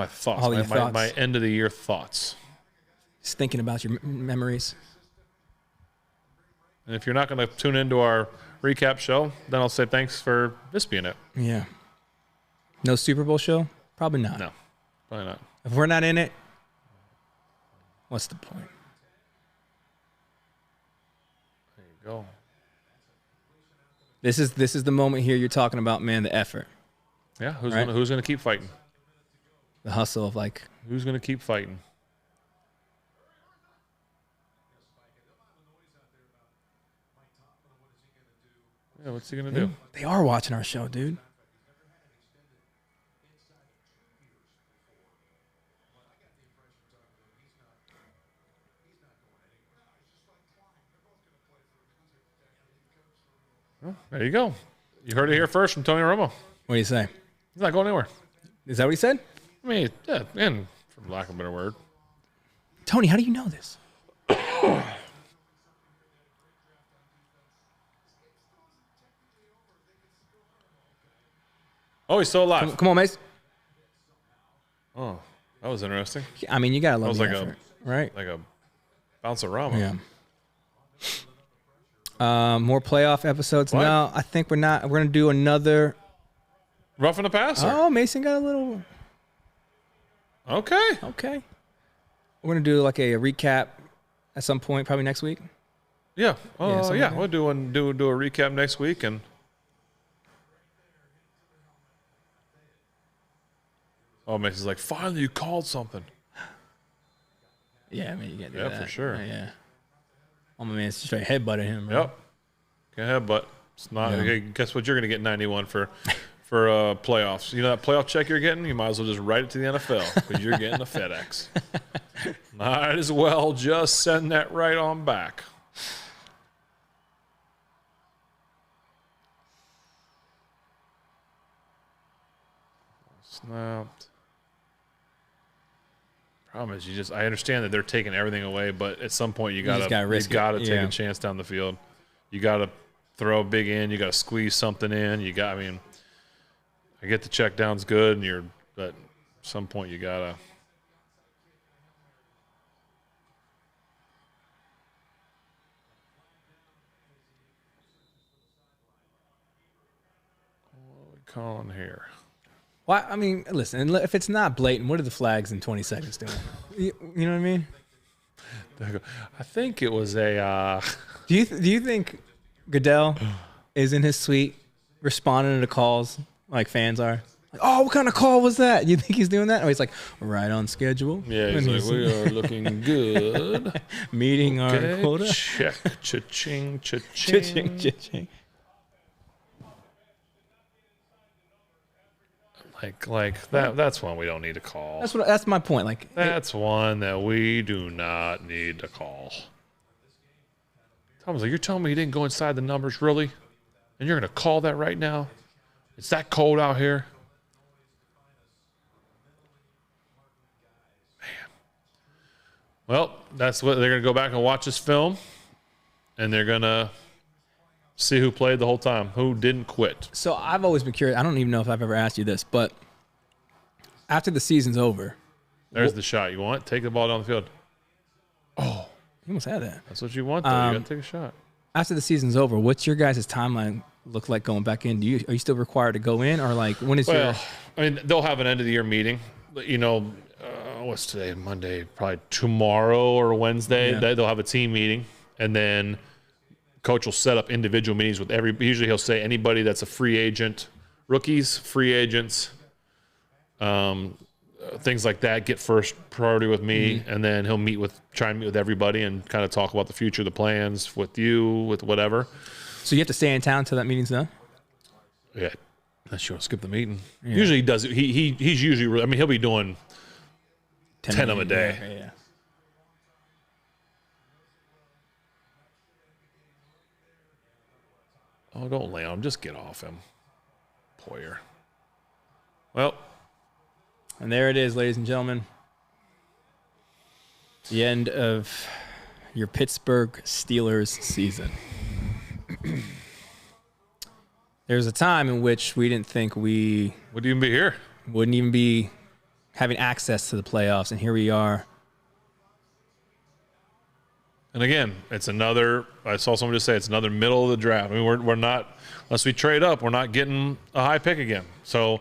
thoughts, All your thoughts. my end of the year thoughts. Just thinking about your memories. And if you're not going to tune into our recap show, then I'll say thanks for this being it. Yeah. No Super Bowl show? Probably not. No, probably not. If we're not in it, what's the point? There you go. This is the moment here you're talking about, man, the effort, Yeah, Right. who's gonna keep fighting? the hustle of like, Who's gonna keep fighting? Yeah, what's he gonna do? they are watching our show, dude. Well, there you go. You heard it here first from Tony Romo. What do you say? He's not going anywhere. Is that what he said? I mean, yeah, and for lack of a better word. Tony, how do you know this? Oh, he's still alive. Come on, Mace. Oh, that was interesting. I mean, you gotta love was the like effort, right? Like a bounce of Rama. Yeah. More playoff episodes. What? No, I think we're not. We're gonna do another. Roughing the passer. Oh, Mason got a little. Okay. Okay. We're gonna do like a recap at some point, probably next week. Yeah. Oh, something yeah. like We'll do a recap next week, and oh, Mason's like, finally, you called something. Yeah, I mean, you can't do Yeah, that. for sure. Yeah. Oh my man, it's straight headbutted him. Bro. Yep. Go ahead, but it's not. Yeah. Okay, guess what? You're going to get 91 for playoffs. You know that playoff check you're getting? You might as well just write it to the NFL because you're getting a FedEx. Might as well just send that right on back. Snapped. Problem is, I understand that they're taking everything away, but at some point you just gotta risk it. take Yeah. a chance down the field. You gotta throw a big in. You gotta squeeze something in. I get the check down's good, but at some point you gotta. calling here? Well, I mean, listen, if it's not blatant, what are the flags in 20 seconds doing? You know what I mean? I think it was a. Do you think Goodell is in his suite responding to calls like fans are? Like, oh, what kind of call was that? You think he's doing that? Or he's like, right on schedule. Yeah, he's like, we are looking good. Meeting our quota. Check. Cha-ching, cha-ching. Cha-ching, cha-ching. Like that. That's one we don't need to call. That's my point. Like That's one that we do not need to call. Tom's like, you're telling me you didn't go inside the numbers, really? And you're going to call that right now? It's that cold out here? Man. Well, that's what they're going to go back and watch this film, and they're going to see who played the whole time, who didn't quit. So I've always been curious. I don't even know if I've ever asked you this, but after the season's over. There's the shot. You want? Take the ball down the field. Oh, you almost had that. That's what you want, though. You got to take a shot. After the season's over, what's your guys' timeline look like going back in? Are you still required to go in, or like when is your? I mean, they'll have an end of the year meeting. You know, what's today? Monday, probably tomorrow or Wednesday. Yeah. They'll have a team meeting, and then coach will set up individual meetings with every. Usually, he'll say anybody that's a free agent, rookies, free agents, things like that get first priority with me, and then he'll try and meet with everybody and kind of talk about the future, the plans with you, with whatever. So you have to stay in town until that meeting's done? Yeah, unless you want to skip the meeting. Yeah. Usually he does it. He's usually. I mean, he'll be doing 10 of them a day. Yeah. Oh, don't lay on him. Just get off him. Poyer. Well. And there it is, ladies and gentlemen. The end of your Pittsburgh Steelers season. There's a time in which we didn't think we would even be here. Wouldn't even be having access to the playoffs, and here we are. And again, it's another. I saw someone just say it's another middle of the draft. I mean, we're not, unless we trade up, we're not getting a high pick again. So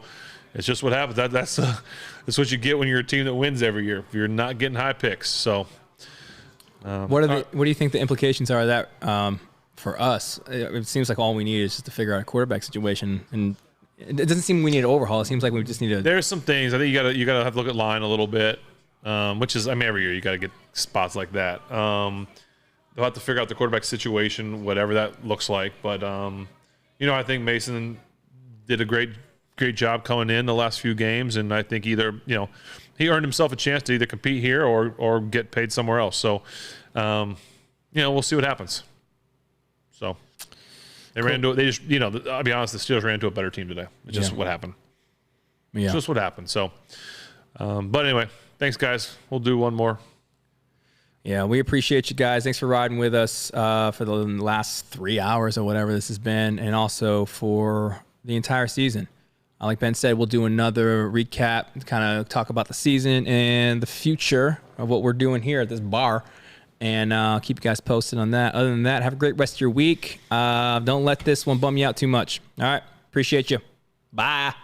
it's just what happens. That's what you get when you're a team that wins every year. You're not getting high picks. So what do you think the implications are of that for us? It seems like all we need is just to figure out a quarterback situation, and it doesn't seem we need an overhaul. It seems like we just need to. There's some things I think you gotta have to look at line a little bit, which is, I mean, every year you got to get spots like that. They'll have to figure out the quarterback situation, whatever that looks like. But I think Mason did a great job coming in the last few games, and I think either he earned himself a chance to either compete here or get paid somewhere else. So we'll see what happens. So they ran into it. They just I'll be honest, the Steelers ran into a better team today. It's just what happened. Yeah, it's just what happened. So, but anyway, thanks guys. We'll do one more. Yeah, we appreciate you guys. Thanks for riding with us for the last 3 hours or whatever this has been, and also for the entire season. Like Ben said, we'll do another recap, kind of talk about the season and the future of what we're doing here at this bar, and keep you guys posted on that. Other than that, have a great rest of your week. Don't let this one bum you out too much. All right, appreciate you. Bye.